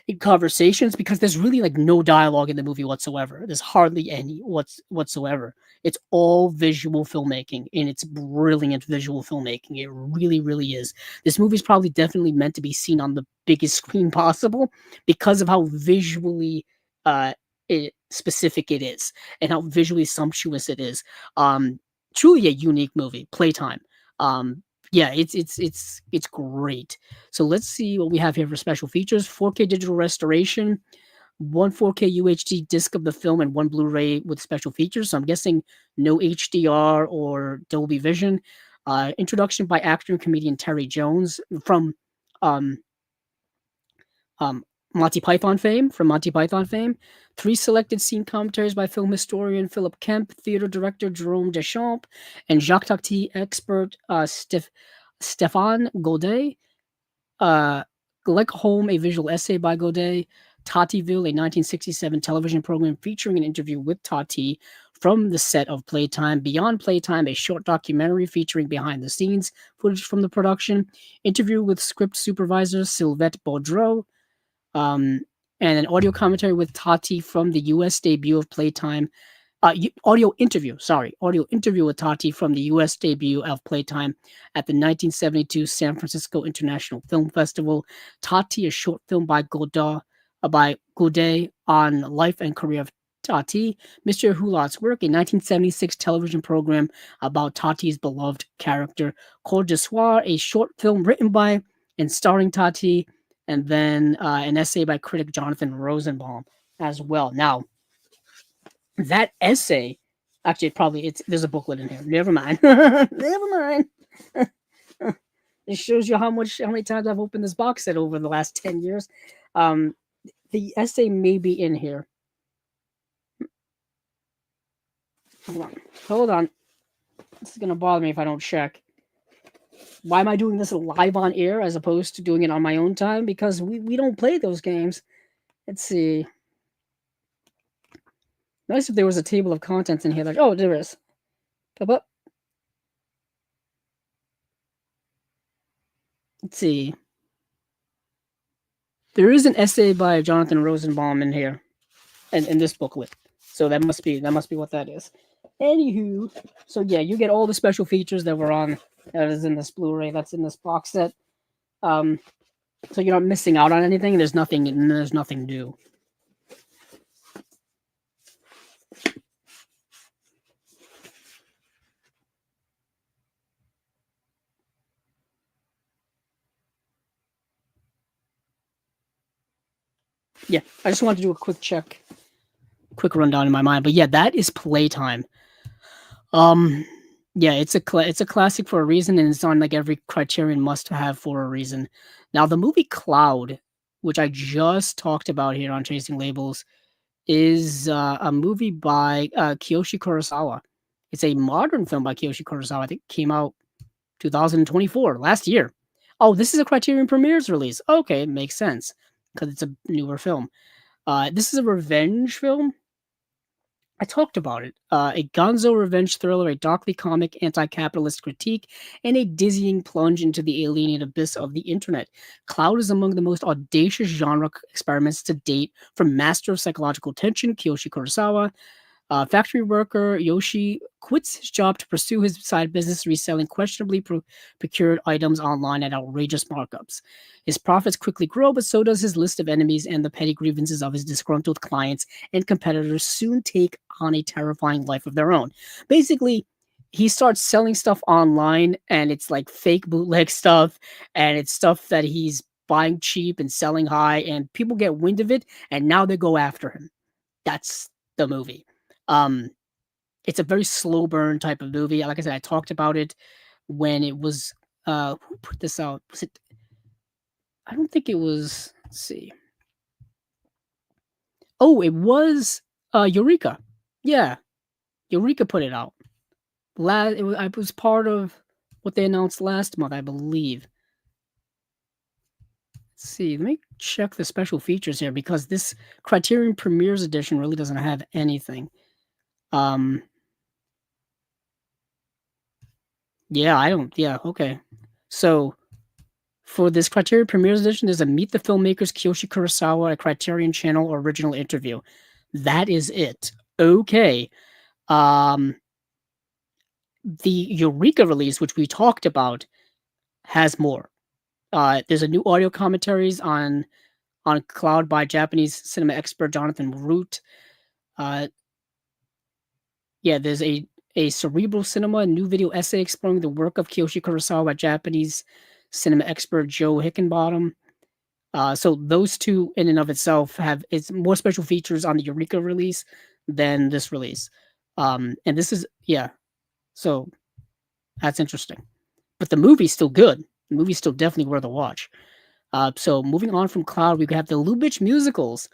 in conversations, because there's really like no dialogue in the movie whatsoever. There's hardly any whatsoever. It's all visual filmmaking, and it's brilliant visual filmmaking. It really, really is. This movie's probably definitely meant to be seen on the biggest screen possible because of how visually uh specific it is, and how visually sumptuous it is. Truly a unique movie. Playtime. Yeah, it's great. So let's see what we have here for special features. 4K digital restoration, one 4K UHD disc of the film, and one Blu-ray with special features. So I'm guessing no HDR or Dolby Vision. Introduction by actor and comedian Terry Jones um, um, Monty Python fame. Three selected scene commentaries by film historian Philip Kemp, theater director Jerome Deschamps, and Jacques Tati expert Stéphane Godet. Like Home, a visual essay by Godet. Tativille, a 1967 television program featuring an interview with Tati from the set of Playtime. Beyond Playtime, a short documentary featuring behind the scenes footage from the production. Interview with script supervisor Sylvette Baudreau. Um, and an audio commentary with Tati from the US debut of Playtime. Audio interview with Tati from the US debut of Playtime at the 1972 San Francisco International Film Festival. Tati, a short film by Godet on life and career of Tati. Mr. Hulot's work, a 1976 television program about Tati's beloved character. Cours du Soir, a short film written by and starring Tati, and then an essay by critic Jonathan Rosenbaum as well. Now, that essay, actually, there's a booklet in here. Never mind. Never mind. It shows you how many times I've opened this box set over the last 10 years. The essay may be in here. Hold on. This is gonna bother me if I don't check. Why am I doing this live on air as opposed to doing it on my own time? Because we don't play those games. Let's see. Nice if there was a table of contents in here. Like, oh, there is. Pop up. Let's see. There is an essay by Jonathan Rosenbaum in here, in this booklet. So that must be what that is. Anywho, so yeah, you get all the special features that were on that is in this Blu-ray, that's in this box set. So you're not missing out on anything. There's nothing new. Yeah, I just wanted to do a quick rundown in my mind. But yeah, that is Playtime. Yeah, it's a classic for a reason, and it's on like every Criterion must-have for a reason. Now, the movie Cloud, which I just talked about here on Chasing Labels, is a movie by Kiyoshi Kurosawa. It's a modern film by Kiyoshi Kurosawa. I think it came out 2024, last year. Oh, this is a Criterion Premieres release. Okay, it makes sense because it's a newer film. This is a revenge film. I talked about it. A gonzo revenge thriller, a darkly comic anti-capitalist critique, and a dizzying plunge into the alienated abyss of the internet. Cloud is among the most audacious genre experiments to date from master of psychological tension, Kiyoshi Kurosawa. Factory worker Yoshi quits his job to pursue his side business, reselling questionably procured items online at outrageous markups. His profits quickly grow, but so does his list of enemies, and the petty grievances of his disgruntled clients and competitors soon take on a terrifying life of their own. Basically, he starts selling stuff online, and it's like fake bootleg stuff, and it's stuff that he's buying cheap and selling high, and people get wind of it, and now they go after him. That's the movie. It's a very slow burn type of movie. Like I said, I talked about it when it was who put this out? Was it I don't think it was. Let's see. Oh, it was Eureka. Yeah, Eureka put it out. It was part of what they announced last month, I believe. Let's see. Let me check the special features here because this Criterion Premieres edition really doesn't have anything. Um, yeah, I don't. Yeah, okay. So for this Criterion Premieres edition, there's a Meet the Filmmakers Kiyoshi Kurosawa, a Criterion Channel original interview. That is it. Okay. Um, the Eureka release, which we talked about, has more. There's a new audio commentaries on Cloud by Japanese cinema expert Jonathan Root. Uh, yeah, there's a cerebral cinema new video essay exploring the work of Kiyoshi Kurosawa by Japanese cinema expert Joe Hickenbottom. So those two in and of itself have it's more special features on the Eureka release than this release. And this is yeah, so that's interesting. But the movie's still good. The movie's still definitely worth a watch. So moving on from Cloud, we have the Lubitsch musicals,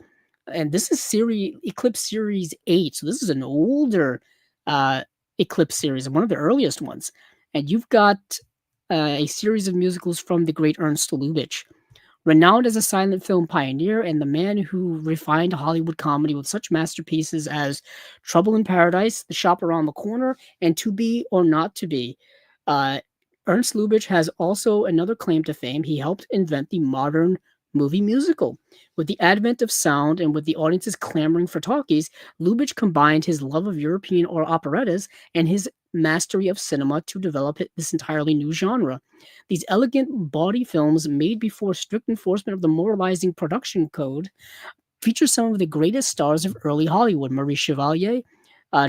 and this is series Eclipse Series 8. So this is an older uh, Eclipse series, one of the earliest ones. And you've got a series of musicals from the great Ernst Lubitsch. Renowned as a silent film pioneer and the man who refined Hollywood comedy with such masterpieces as Trouble in Paradise, The Shop Around the Corner, and To Be or Not to Be. Uh, Ernst Lubitsch has also another claim to fame. He helped invent the modern movie musical. With the advent of sound and with the audiences clamoring for talkies, Lubitsch combined his love of European or operettas and his mastery of cinema to develop this entirely new genre. These elegant bawdy films, made before strict enforcement of the moralizing production code, feature some of the greatest stars of early Hollywood: Maurice Chevalier,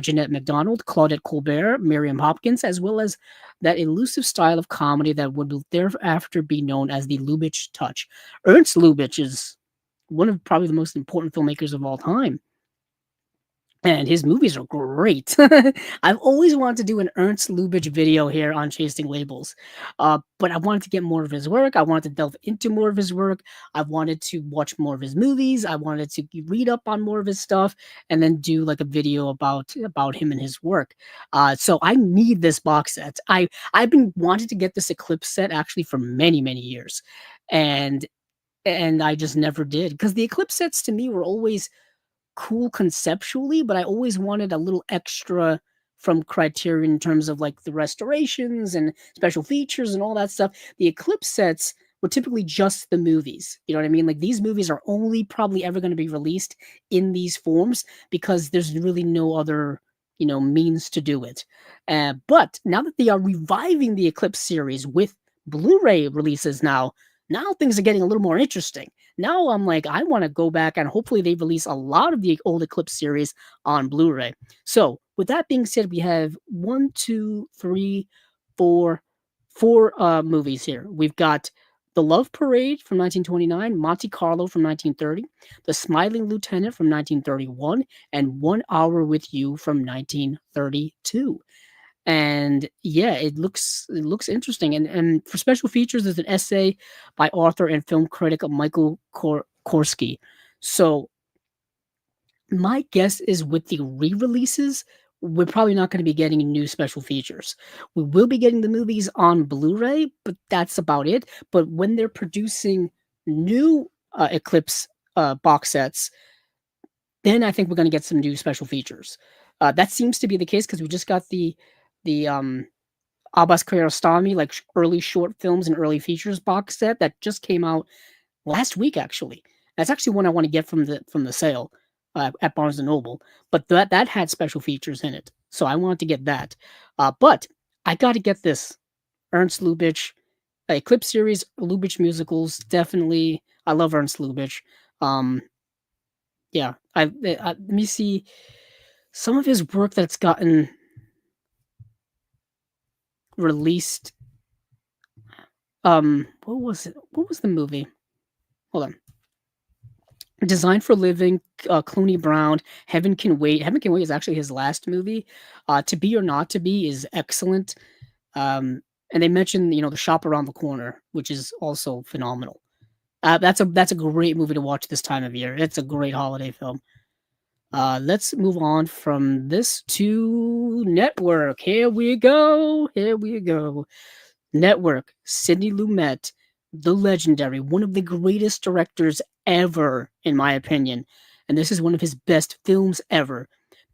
Jeanette MacDonald, Claudette Colbert, Miriam Hopkins, as well as that elusive style of comedy that would thereafter be known as the Lubitsch touch. Ernst Lubitsch is one of probably the most important filmmakers of all time. And his movies are great. I've always wanted to do an Ernst Lubitsch video here on Chasing Labels, but I wanted to get more of his work. I wanted to delve into more of his work. I wanted to watch more of his movies. I wanted to read up on more of his stuff, and then do like a video about him and his work. So I need this box set. I've been wanting to get this Eclipse set actually for many years, and I just never did because the Eclipse sets to me were always cool conceptually, but I always wanted a little extra from Criterion in terms of like the restorations and special features and all that stuff. The Eclipse sets were typically just the movies. You know what I mean? Like these movies are only probably ever going to be released in these forms because there's really no other means to do it. But now that they are reviving the Eclipse series with Blu-ray releases now things are getting a little more interesting. Now I'm like, I want to go back and hopefully they release a lot of the old Eclipse series on Blu-ray. So with that being said, we have one, two, three, four movies here. We've got The Love Parade from 1929, Monte Carlo from 1930, The Smiling Lieutenant from 1931, and 1 Hour with You from 1932. And yeah, it looks interesting. And for special features, there's an essay by author and film critic Michael Korsky. So my guess is with the re-releases, we're probably not going to be getting new special features. We will be getting the movies on Blu-ray, but that's about it. But when they're producing new Eclipse box sets, then I think we're going to get some new special features. That seems to be the case because we just got the Abbas Kiarostami, like early short films and early features box set that just came out last week. Actually, that's actually one I want to get from the sale at Barnes and Noble. But that had special features in it, so I wanted to get that. But I got to get this Ernst Lubitsch Eclipse series, Lubitsch musicals. Definitely, I love Ernst Lubitsch. Um, yeah, let me see some of his work that's gotten released. What was it? What was the movie? Hold on. Designed for Living, Clooney Brown, Heaven Can Wait. Heaven Can Wait is actually his last movie. To Be or Not to Be is excellent. And they mentioned, The Shop Around the Corner, which is also phenomenal. That's a great movie to watch this time of year. It's a great holiday film. Let's move on from this to Network. Here we go. Here we go. Network, Sidney Lumet, the legendary, one of the greatest directors ever, in my opinion. And this is one of his best films ever.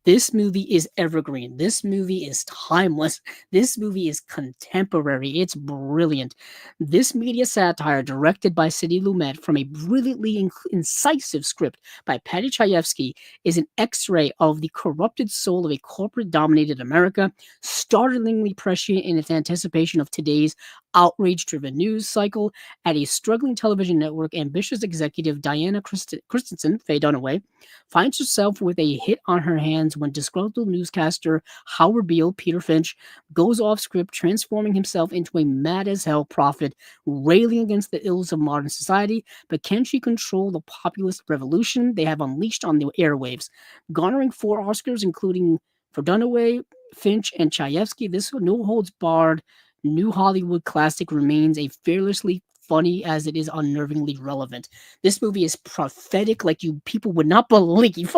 This movie is evergreen. This movie is timeless. This movie is contemporary. It's brilliant. This media satire, directed by Sidney Lumet from a brilliantly incisive script by Patti Chayefsky, is an x-ray of the corrupted soul of a corporate-dominated America, startlingly prescient in its anticipation of today's outrage-driven news cycle. At a struggling television network, ambitious executive Diana Christensen, Faye Dunaway, finds herself with a hit on her hands when disgruntled newscaster Howard Beale, Peter Finch, goes off script, transforming himself into a mad as hell prophet, railing against the ills of modern society. But can she control the populist revolution they have unleashed on the airwaves? Garnering 4 Oscars, including for Dunaway, Finch, and Chayefsky, this no holds barred new Hollywood classic remains a fearlessly funny as it is unnervingly relevant. This movie is prophetic like you people would not believe.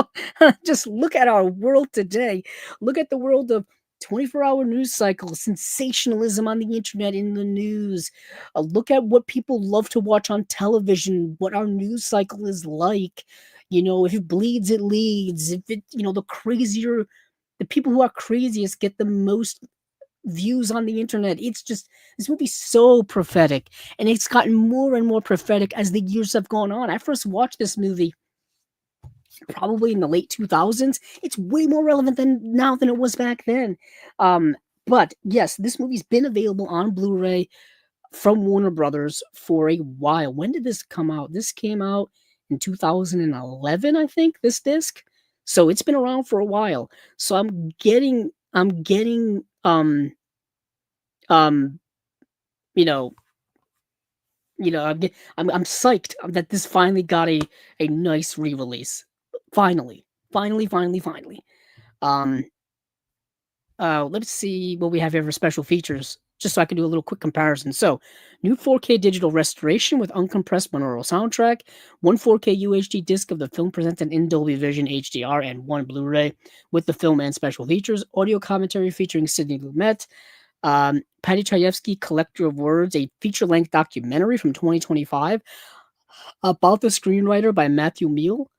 Just look at our world today. Look at the world of 24-hour news cycle, sensationalism on the internet, in the news. Look at what people love to watch on television, what our news cycle is like. If it bleeds, it leads. If it, the crazier, the people who are craziest get the most views on the internet. It's just, this movie's so prophetic, and it's gotten more and more prophetic as the years have gone on. I first watched this movie probably in the late 2000s. It's way more relevant than now than it was back then. But yes, this movie's been available on Blu-ray from Warner Brothers for a while. When did this come out? This came out in 2011, I think, this disc. So it's been around for a while. So I'm getting um you know I'm psyched that this finally got a nice re-release. Finally. um let's see what we have here for special features, just so I can do a little quick comparison. So, new 4K digital restoration with uncompressed monaural soundtrack, one 4K UHD disc of the film presented in Dolby Vision HDR, and one Blu-ray with the film and special features. Audio commentary featuring Sidney Lumet. Patti Chayefsky, Collector of Words, a feature-length documentary from 2025 about the screenwriter by Matthew Meal.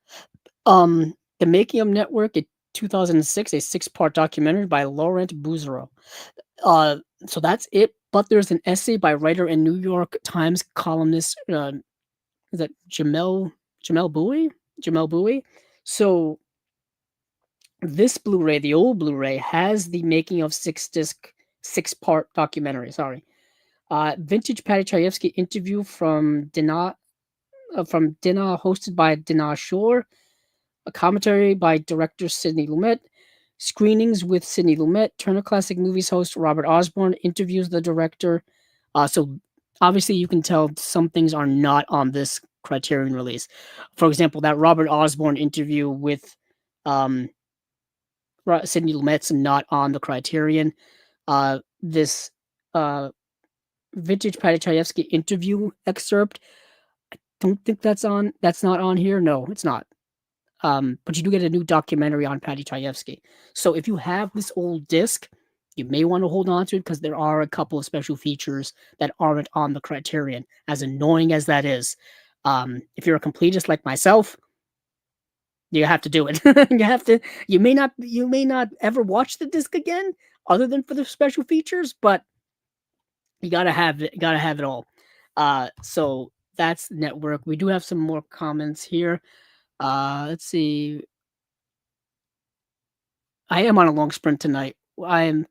The Making of Network, in 2006, a 6-part documentary by Laurent Bouzero. So that's it. But there's an essay by writer and New York Times columnist, is that Jamel Bowie? Jamel Bowie. So this Blu-ray, the old Blu-ray, has the Making of 6-part documentary. Sorry. Vintage Patti Chayefsky interview from Dinah, hosted by Dinah Shore. A commentary by director Sidney Lumet. Screenings with Sidney Lumet. Turner Classic Movies host Robert Osborne interviews the director. So obviously you can tell some things are not on this Criterion release. For example, that Robert Osborne interview with Sidney Lumet's not on the Criterion. This vintage Patti Chayefsky interview excerpt, don't think that's on. That's not on here. No, it's not. But you do get a new documentary on Patti Chayefsky. So if you have this old disc, you may want to hold on to it because there are a couple of special features that aren't on the Criterion, as annoying as that is. If you're a completist like myself, you have to do it. you have to. You may not ever watch the disc again, other than for the special features, but you gotta have it. Gotta have it all. So that's Network. We do have some more comments here. Let's see. I am on a long sprint tonight. I am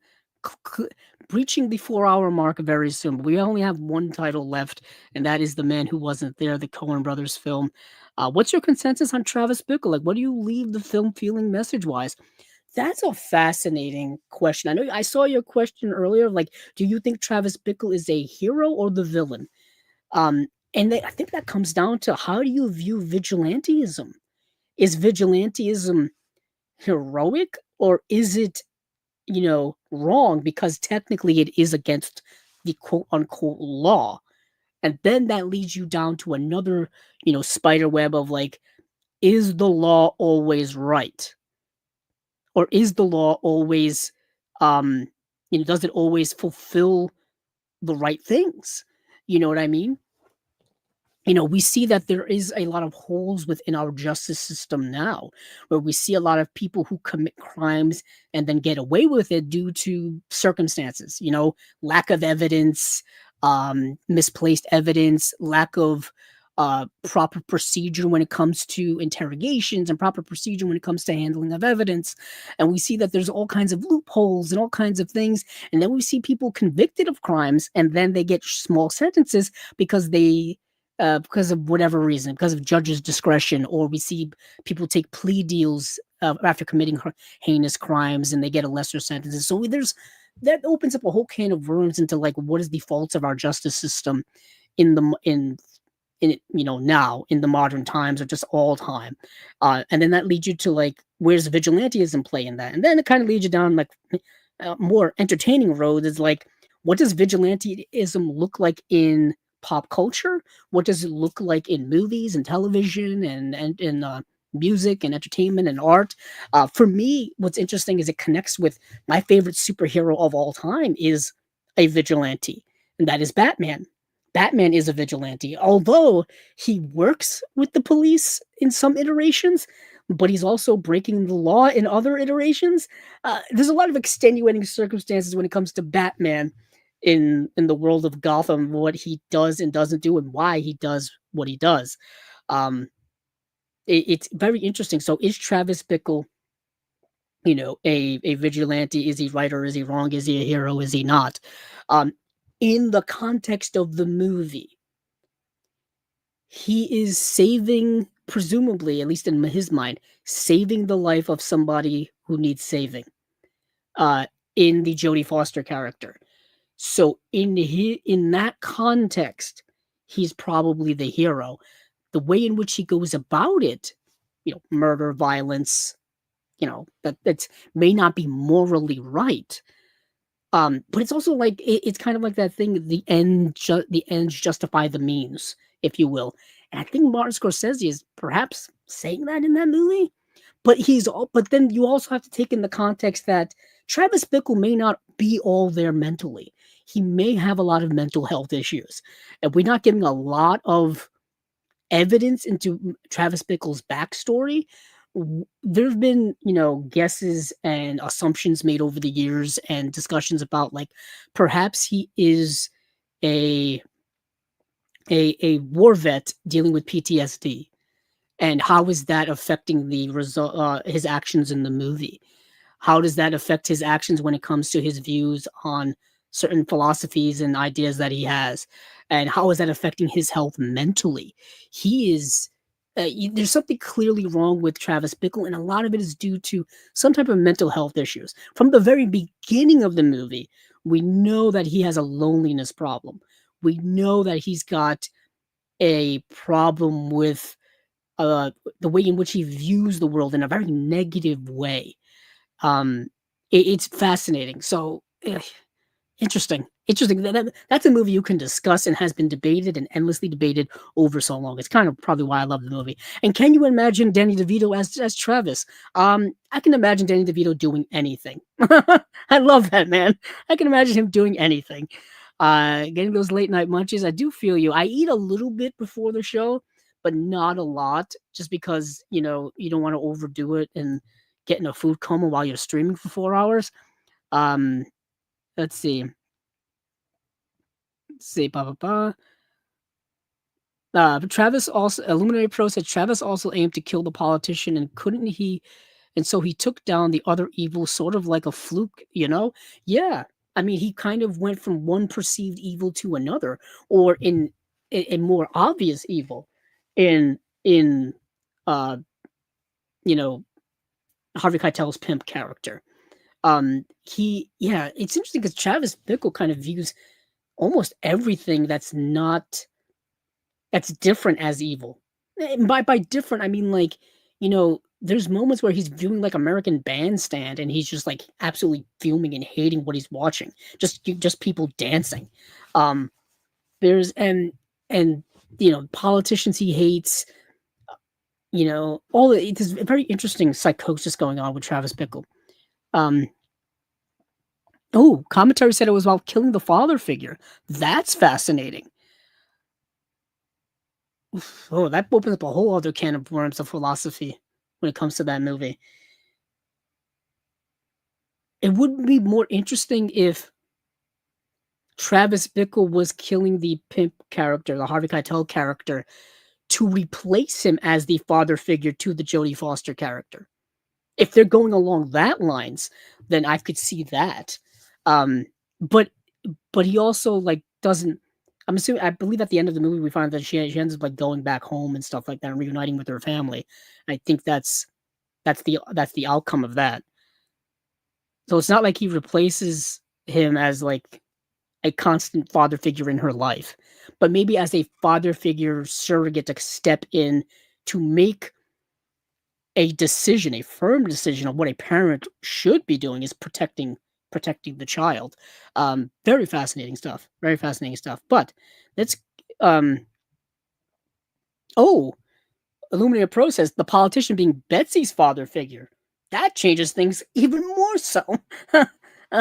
breaching the 4-hour mark very soon. We only have one title left, and that is The Man Who Wasn't There, the Coen Brothers film. What's your consensus on Travis Bickle? Like, what do you leave the film feeling message-wise? That's a fascinating question. I know I saw your question earlier. Like, do you think Travis Bickle is a hero or the villain? Um, I think that comes down to, how do you view vigilantism? Is vigilantism heroic, or is it, wrong because technically it is against the quote unquote law? And then that leads you down to another, spider web of like, is the law always right? Or is the law always, um, does it always fulfill the right things? You know what I mean? We see that there is a lot of holes within our justice system now, where we see a lot of people who commit crimes and then get away with it due to circumstances, lack of evidence, misplaced evidence, lack of proper procedure when it comes to interrogations and proper procedure when it comes to handling of evidence. And we see that there's all kinds of loopholes and all kinds of things. And then we see people convicted of crimes and then they get small sentences because of whatever reason, because of judge's discretion, or we see people take plea deals after committing heinous crimes and they get a lesser sentences. So that opens up a whole can of worms into like what is the faults of our justice system in the in now in the modern times or just all time, and then that leads you to like where's vigilantism play in that, and then it kind of leads you down like more entertaining road is like what does vigilantism look like in pop culture? What does it look like in movies and television and in music and entertainment and art? For me, what's interesting is it connects with my favorite superhero of all time is a vigilante, and that is Batman. Batman is a vigilante, although he works with the police in some iterations, but he's also breaking the law in other iterations. There's a lot of extenuating circumstances when it comes to Batman in the world of Gotham, what he does and doesn't do, and why he does what he does. Um, it's very interesting. So, is Travis Bickle, a vigilante? Is he right or is he wrong? Is he a hero? Is he not? Um, in the context of the movie, he is saving, presumably, at least in his mind, saving the life of somebody who needs saving. Uh, in the Jodie Foster character. So in that context, he's probably the hero. The way in which he goes about it, murder, violence, that's may not be morally right. But it's also like it's kind of like that thing: the ends justify the means, if you will. And I think Martin Scorsese is perhaps saying that in that movie. But then you also have to take in the context that Travis Bickle may not be all there mentally. He may have a lot of mental health issues. And we're not getting a lot of evidence into Travis Bickle's backstory. There have been, guesses and assumptions made over the years and discussions about like perhaps he is a a war vet dealing with PTSD, and how is that affecting the result his actions in the movie? How does that affect his actions when it comes to his views on certain philosophies and ideas that he has? And how is that affecting his health mentally? He is there's something clearly wrong with Travis Bickle, and a lot of it is due to some type of mental health issues. From the very beginning of the movie, we know that he has a loneliness problem. We know that he's got a problem with uh, the way in which he views the world in a very negative way. Um, it's fascinating. So interesting. That's a movie you can discuss and has been debated and endlessly debated over so long. It's kind of probably why I love the movie. And can you imagine Danny DeVito as Travis? I can imagine Danny DeVito doing anything. I love that man. I can imagine him doing anything. Getting those late night munchies. I do feel you. I eat a little bit before the show, but not a lot, just because you don't want to overdo it and get in a food coma while you're streaming for 4 hours. Um, let's see. Blah blah blah. But Travis also Illuminati Pro said Travis also aimed to kill the politician, and couldn't he? And so he took down the other evil, sort of like a fluke. Yeah, I mean, he kind of went from one perceived evil to another, or in a more obvious evil, in uh you know Harvey Keitel's pimp character. It's interesting because Travis Bickle kind of views almost everything that's different as evil. By different, I mean like, there's moments where he's viewing like American Bandstand and he's just like absolutely fuming and hating what he's watching. Just people dancing. Um there's and and politicians he hates. All there's a very interesting psychosis going on with Travis Bickle. Um, oh, commentary said it was about killing the father figure. That's fascinating. Oh, that opens up a whole other can of worms of philosophy when it comes to that movie. It would be more interesting if Travis Bickle was killing the pimp character, the Harvey Keitel character, to replace him as the father figure to the Jodie Foster character. If they're going along that lines, then I could see that. Um, but he also like doesn't. I'm assuming. I believe at the end of the movie we find that she ends up like going back home and stuff like that, and reuniting with her family. I think that's the outcome of that. So it's not like he replaces him as like a constant father figure in her life, but maybe as a father figure surrogate to step in to make a decision, a firm decision on what a parent should be doing is protecting the child. Very fascinating stuff. Very fascinating stuff. But let's um oh, Illuminator Pro says the politician being Betsy's father figure. That changes things even more so.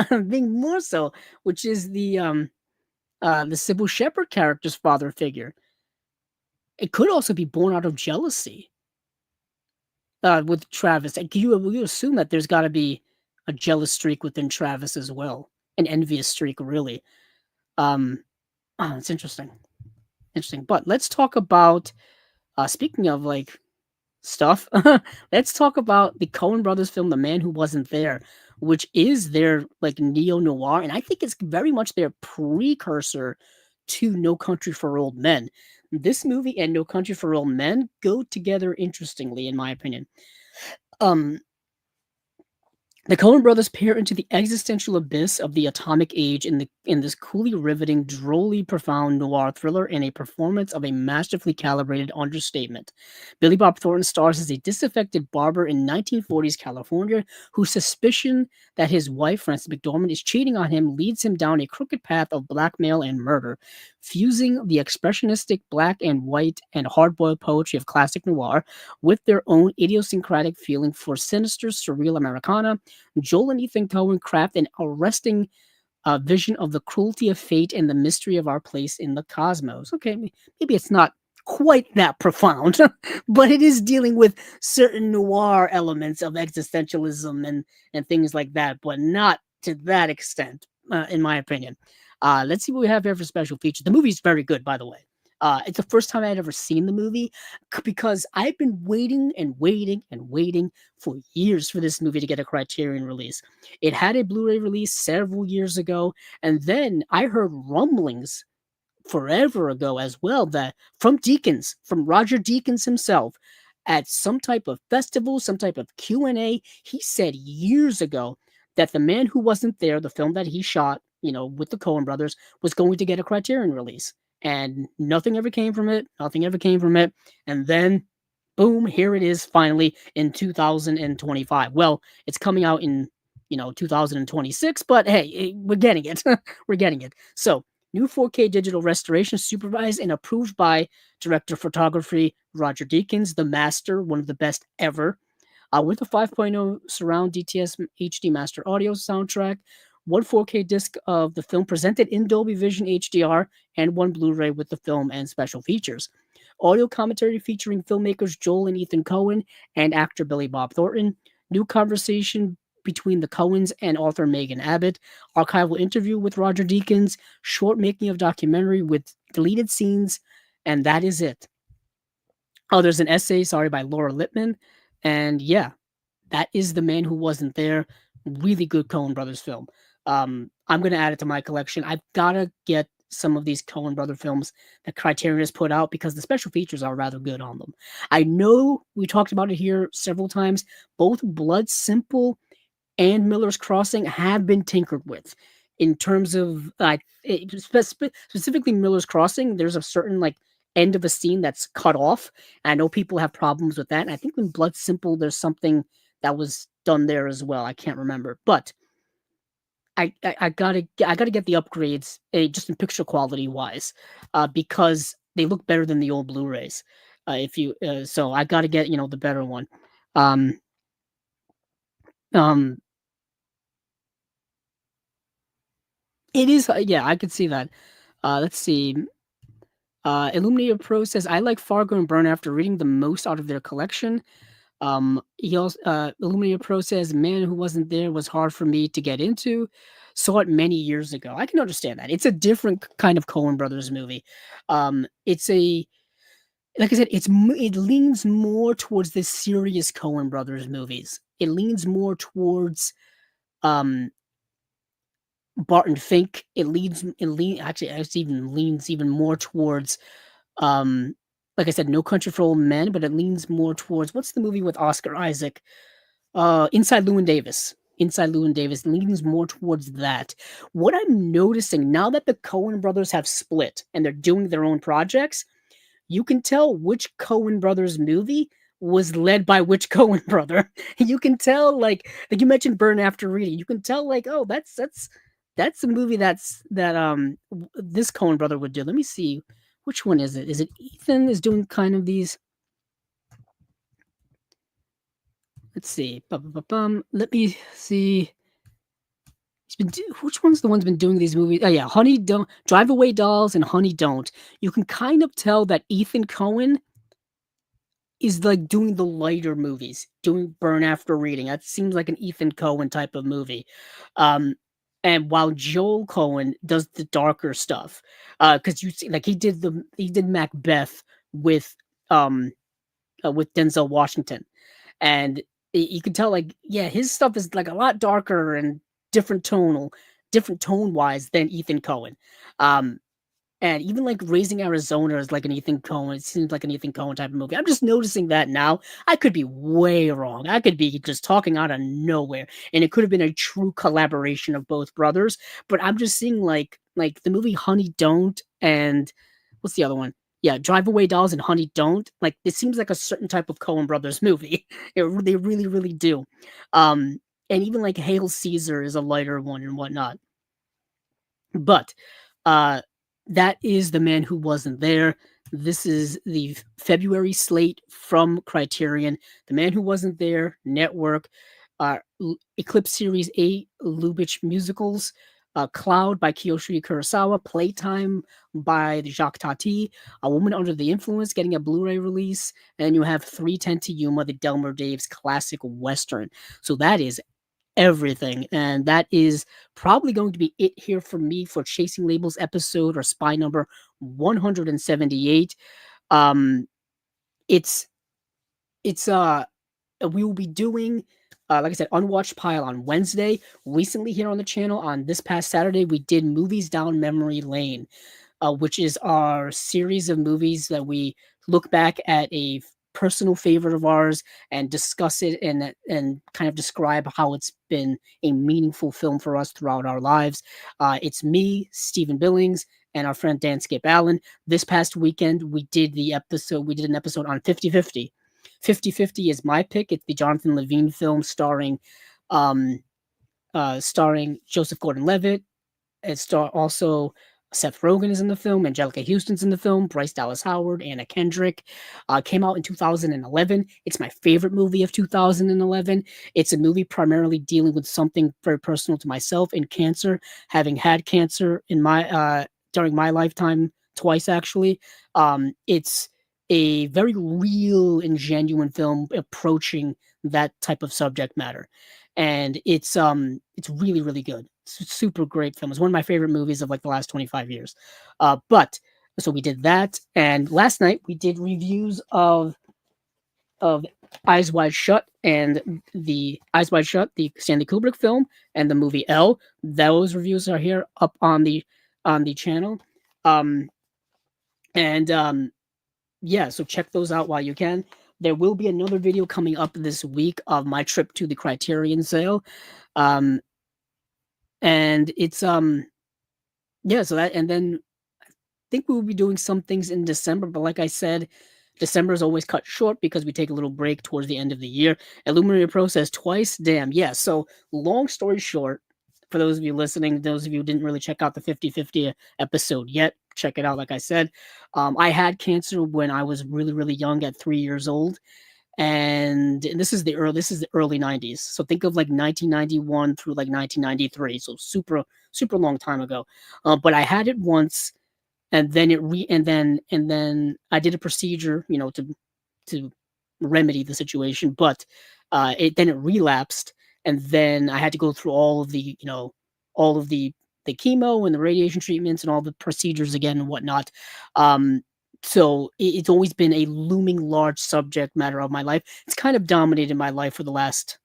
Being more so, which is the Sybil Shepherd character's father figure. It could also be born out of jealousy with Travis. And you assume that there's got to be a jealous streak within Travis as well, an envious streak, really. It's interesting, interesting. But let's talk about speaking of like stuff. Let's talk about the Coen Brothers film, The Man Who Wasn't There, which is their like neo noir, and I think it's very much their precursor to No Country for Old Men. This movie and No Country for Old Men go together interestingly, in my opinion. Um, the Coen brothers peer into the existential abyss of the atomic age in this coolly riveting, drolly profound noir thriller in a performance of a masterfully calibrated understatement. Billy Bob Thornton stars as a disaffected barber in 1940s California whose suspicion that his wife, Frances McDormand, is cheating on him leads him down a crooked path of blackmail and murder. Fusing the expressionistic black and white and hard-boiled poetry of classic noir with their own idiosyncratic feeling for sinister, surreal Americana, Joel and Ethan Coen craft an arresting vision of the cruelty of fate and the mystery of our place in the cosmos. Okay, maybe it's not quite that profound, but it is dealing with certain noir elements of existentialism and things like that, but not to that extent, in my opinion. Let's see what we have here for special features. The movie's very good, by the way. It's the first time I'd ever seen the movie because I've been waiting and waiting and waiting for years for this movie to get a Criterion release. It had a Blu-ray release several years ago, and then I heard rumblings forever ago as well that from Roger Deakins himself, at some type of festival, some type of Q&A, he said years ago that The Man Who Wasn't There, the film that he shot, with the Coen brothers, was going to get a Criterion release. And nothing ever came from it. Nothing ever came from it. And then, boom, here it is finally in 2025. Well, it's coming out in 2026, but hey, we're getting it. We're getting it. So, new 4K digital restoration supervised and approved by director of photography Roger Deakins, the master, one of the best ever, with a 5.0 surround DTS HD master audio soundtrack, one 4K disc of the film presented in Dolby Vision HDR, and one Blu-ray with the film and special features. Audio commentary featuring filmmakers Joel and Ethan Coen and actor Billy Bob Thornton. New conversation between the Coens and author Megan Abbott. Archival interview with Roger Deakins. Short making of documentary with deleted scenes. And that is it. Oh, there's an essay, by Laura Lippman. And yeah, that is The Man Who Wasn't There. Really good Coen Brothers film. I'm going to add it to my collection. I've got to get some of these Coen Brother films that Criterion has put out because the special features are rather good on them. I know we talked about it here several times. Both Blood Simple and Miller's Crossing have been tinkered with in terms of specifically Miller's Crossing. There's a certain end of a scene that's cut off. I know people have problems with that. And I think in Blood Simple, there's something that was done there as well. I can't remember, but I gotta get the upgrades just in picture quality wise, because they look better than the old Blu-rays. If you so I got to get, the better one. Um um it is, yeah, I could see that. Let's see. Illuminated Pro says, I like Fargo and Burn after reading the most out of their collection. He also, Illuminated Pro says, Man Who Wasn't There was hard for me to get into. Saw it many years ago. I can understand that. It's a different kind of Coen Brothers movie. It's a like I said, it leans more towards the serious Coen Brothers movies. It leans more towards um Barton Fink. It even leans even more towards um like I said, No Country for Old Men, but it leans more towards, what's the movie with Oscar Isaac? Inside Llewyn Davis. Inside Llewyn Davis leans more towards that. What I'm noticing now that the Coen brothers have split and they're doing their own projects, you can tell which Coen brothers movie was led by which Coen brother. You can tell, like you mentioned Burn After Reading. You can tell, like, oh, that's a movie this Coen brother would do. Let me see, which one is it? Is it Ethan is doing kind of these? Let's see. Let me see. Which one's the one's been doing these movies? Oh yeah, Honey Don't Drive Away Dolls and Honey Don't. You can kind of tell that Ethan Cohen is like doing the lighter movies, doing Burn After Reading. That seems like an Ethan Cohen type of movie. Um, and while Joel Cohen does the darker stuff, because you see, like he did Macbeth with um with Denzel Washington, and you can tell, like, yeah, his stuff is like a lot darker and different tone wise than Ethan Cohen. Um, and even like Raising Arizona is like an Ethan Cohen. It seems like an Ethan Cohen type of movie. I'm just noticing that now. I could be way wrong. I could be just talking out of nowhere, and it could have been a true collaboration of both brothers. But I'm just seeing like the movie Honey Don't and what's the other one? Yeah, Drive Away Dolls and Honey Don't. Like it seems like a certain type of Coen Brothers movie. They really really do. Um, and even like Hail Caesar is a lighter one and whatnot. But uh, that is The Man Who Wasn't There. This is the February slate from Criterion. The Man Who Wasn't There Network, Eclipse Series 8 Lubitsch musicals, Cloud by Kiyoshi Kurosawa, Playtime by Jacques Tati, A Woman Under the Influence getting a Blu-ray release, and you have 310 to Yuma, the Delmer Daves classic western. So that is everything. And that is probably going to be it here for me for Chasing Labels episode or spy number 178. Um it's it's we will be doing like I said, Unwatched Pile on Wednesday. Recently here on the channel on this past Saturday, we did Movies Down Memory Lane, which is our series of movies that we look back at a personal favorite of ours and discuss it and kind of describe how it's been a meaningful film for us throughout our lives. It's me, Stephen Billings, and our friend Dan Skip Allen. This past weekend, we did an episode on 50-50. 50-50 is my pick. It's the Jonathan Levine film um, starring Joseph Gordon-Levitt. Also Seth Rogen is in the film, Angelica Houston's in the film, Bryce Dallas Howard, Anna Kendrick. Came out in 2011. It's my favorite movie of 2011. It's a movie primarily dealing with something very personal to myself in cancer, having had cancer in my during my lifetime twice actually. It's a very real and genuine film approaching that type of subject matter, and it's really really good. Super great film. It's one of my favorite movies of like the last 25 years. But so we did that, and last night we did reviews of Eyes Wide Shut and the Eyes Wide Shut, the Stanley Kubrick film, and the movie Elle. Those reviews are here up on the channel. Um, and Yeah, so check those out while you can. There will be another video coming up this week of my trip to the Criterion sale. Um, and it's yeah, so that, and then I think we will be doing some things in December, but like I said, December is always cut short because we take a little break towards the end of the year. Illuminated Pro says twice, damn, yeah. So long story short, For those of you listening, those of you who didn't really check out the 50-50 episode yet, check it out. Like I said, I had cancer when I was really, really young at 3 years old. And this is the early 90s. So think of like 1991 through like 1993. So super, super long time ago. But I had it once, and then and then I did a procedure, to remedy the situation, but it relapsed, and then I had to go through all of the chemo and the radiation treatments and all the procedures again and whatnot. Um, so it's always been a looming large subject matter of my life. It's kind of dominated my life for the last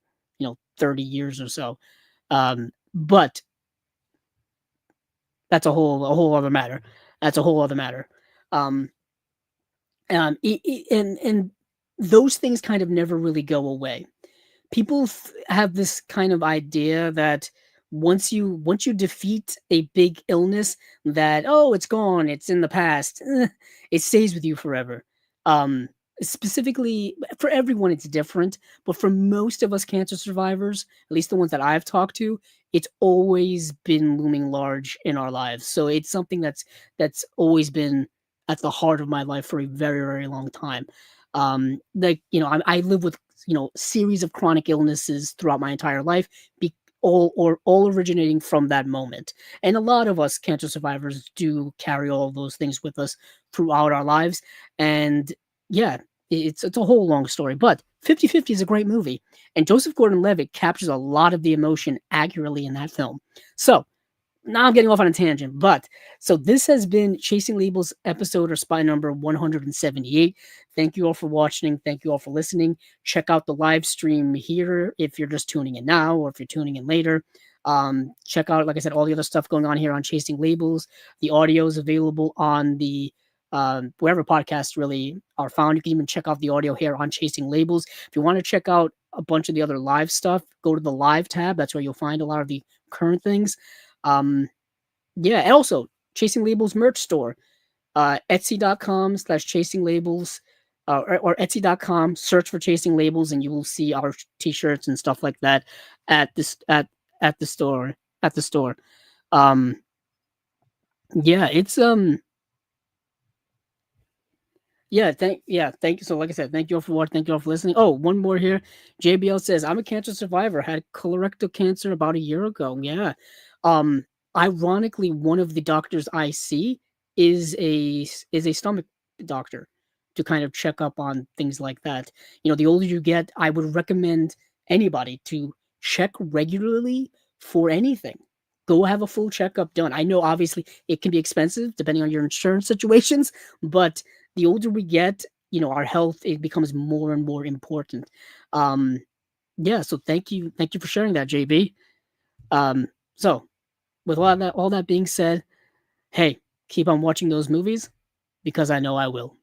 30 years or so. But that's a whole other matter. That's a whole other matter. Um, and those things kind of never really go away. People have this kind of idea that once you defeat a big illness, that, oh, it's gone, it's in the past, it stays with you forever. um Specifically for everyone it's different, but for most of us cancer survivors, at least the ones that I've talked to, it's always been looming large in our lives. So it's something that's always been at the heart of my life for a very, very long time. Like, I live with series of chronic illnesses throughout my entire life, be, all originating from that moment. And a lot of us cancer survivors do carry all of those things with us throughout our lives. And yeah, it's a whole long story. But 50-50 is a great movie, and Joseph Gordon-Levitt captures a lot of the emotion accurately in that film. So now I'm getting off on a tangent, but so this has been Chasing Labels episode or spy number 178. Thank you all for watching. Thank you all for listening. Check out the live stream here if you're just tuning in now or if you're tuning in later. Check out, like I said, all the other stuff going on here on Chasing Labels. The audio is available on the wherever podcasts really are found. You can even check out the audio here on Chasing Labels. If you want to check out a bunch of the other live stuff, go to the live tab. That's where you'll find a lot of the current things. Um, yeah, and also Chasing Labels merch store, Etsy.com/Chasing Labels, or Etsy.com. Search for Chasing Labels, and you will see our t-shirts and stuff like that at this at the store at the store. Um, yeah, it's thank you. So, like I said, thank you all for watching. Thank you all for listening. Oh, one more here. JBL says, I'm a cancer survivor. Had colorectal cancer about a year ago. Yeah. Um, Ironically, one of the doctors I see is a stomach doctor to kind of check up on things like that. The older you get, I would recommend anybody to check regularly for anything. Go have a full checkup done. I know obviously it can be expensive depending on your insurance situations, but the older we get, our health, it becomes more and more important. Um, yeah, so thank you for sharing that, JB. So with all that being said, hey, keep on watching those movies because I know I will.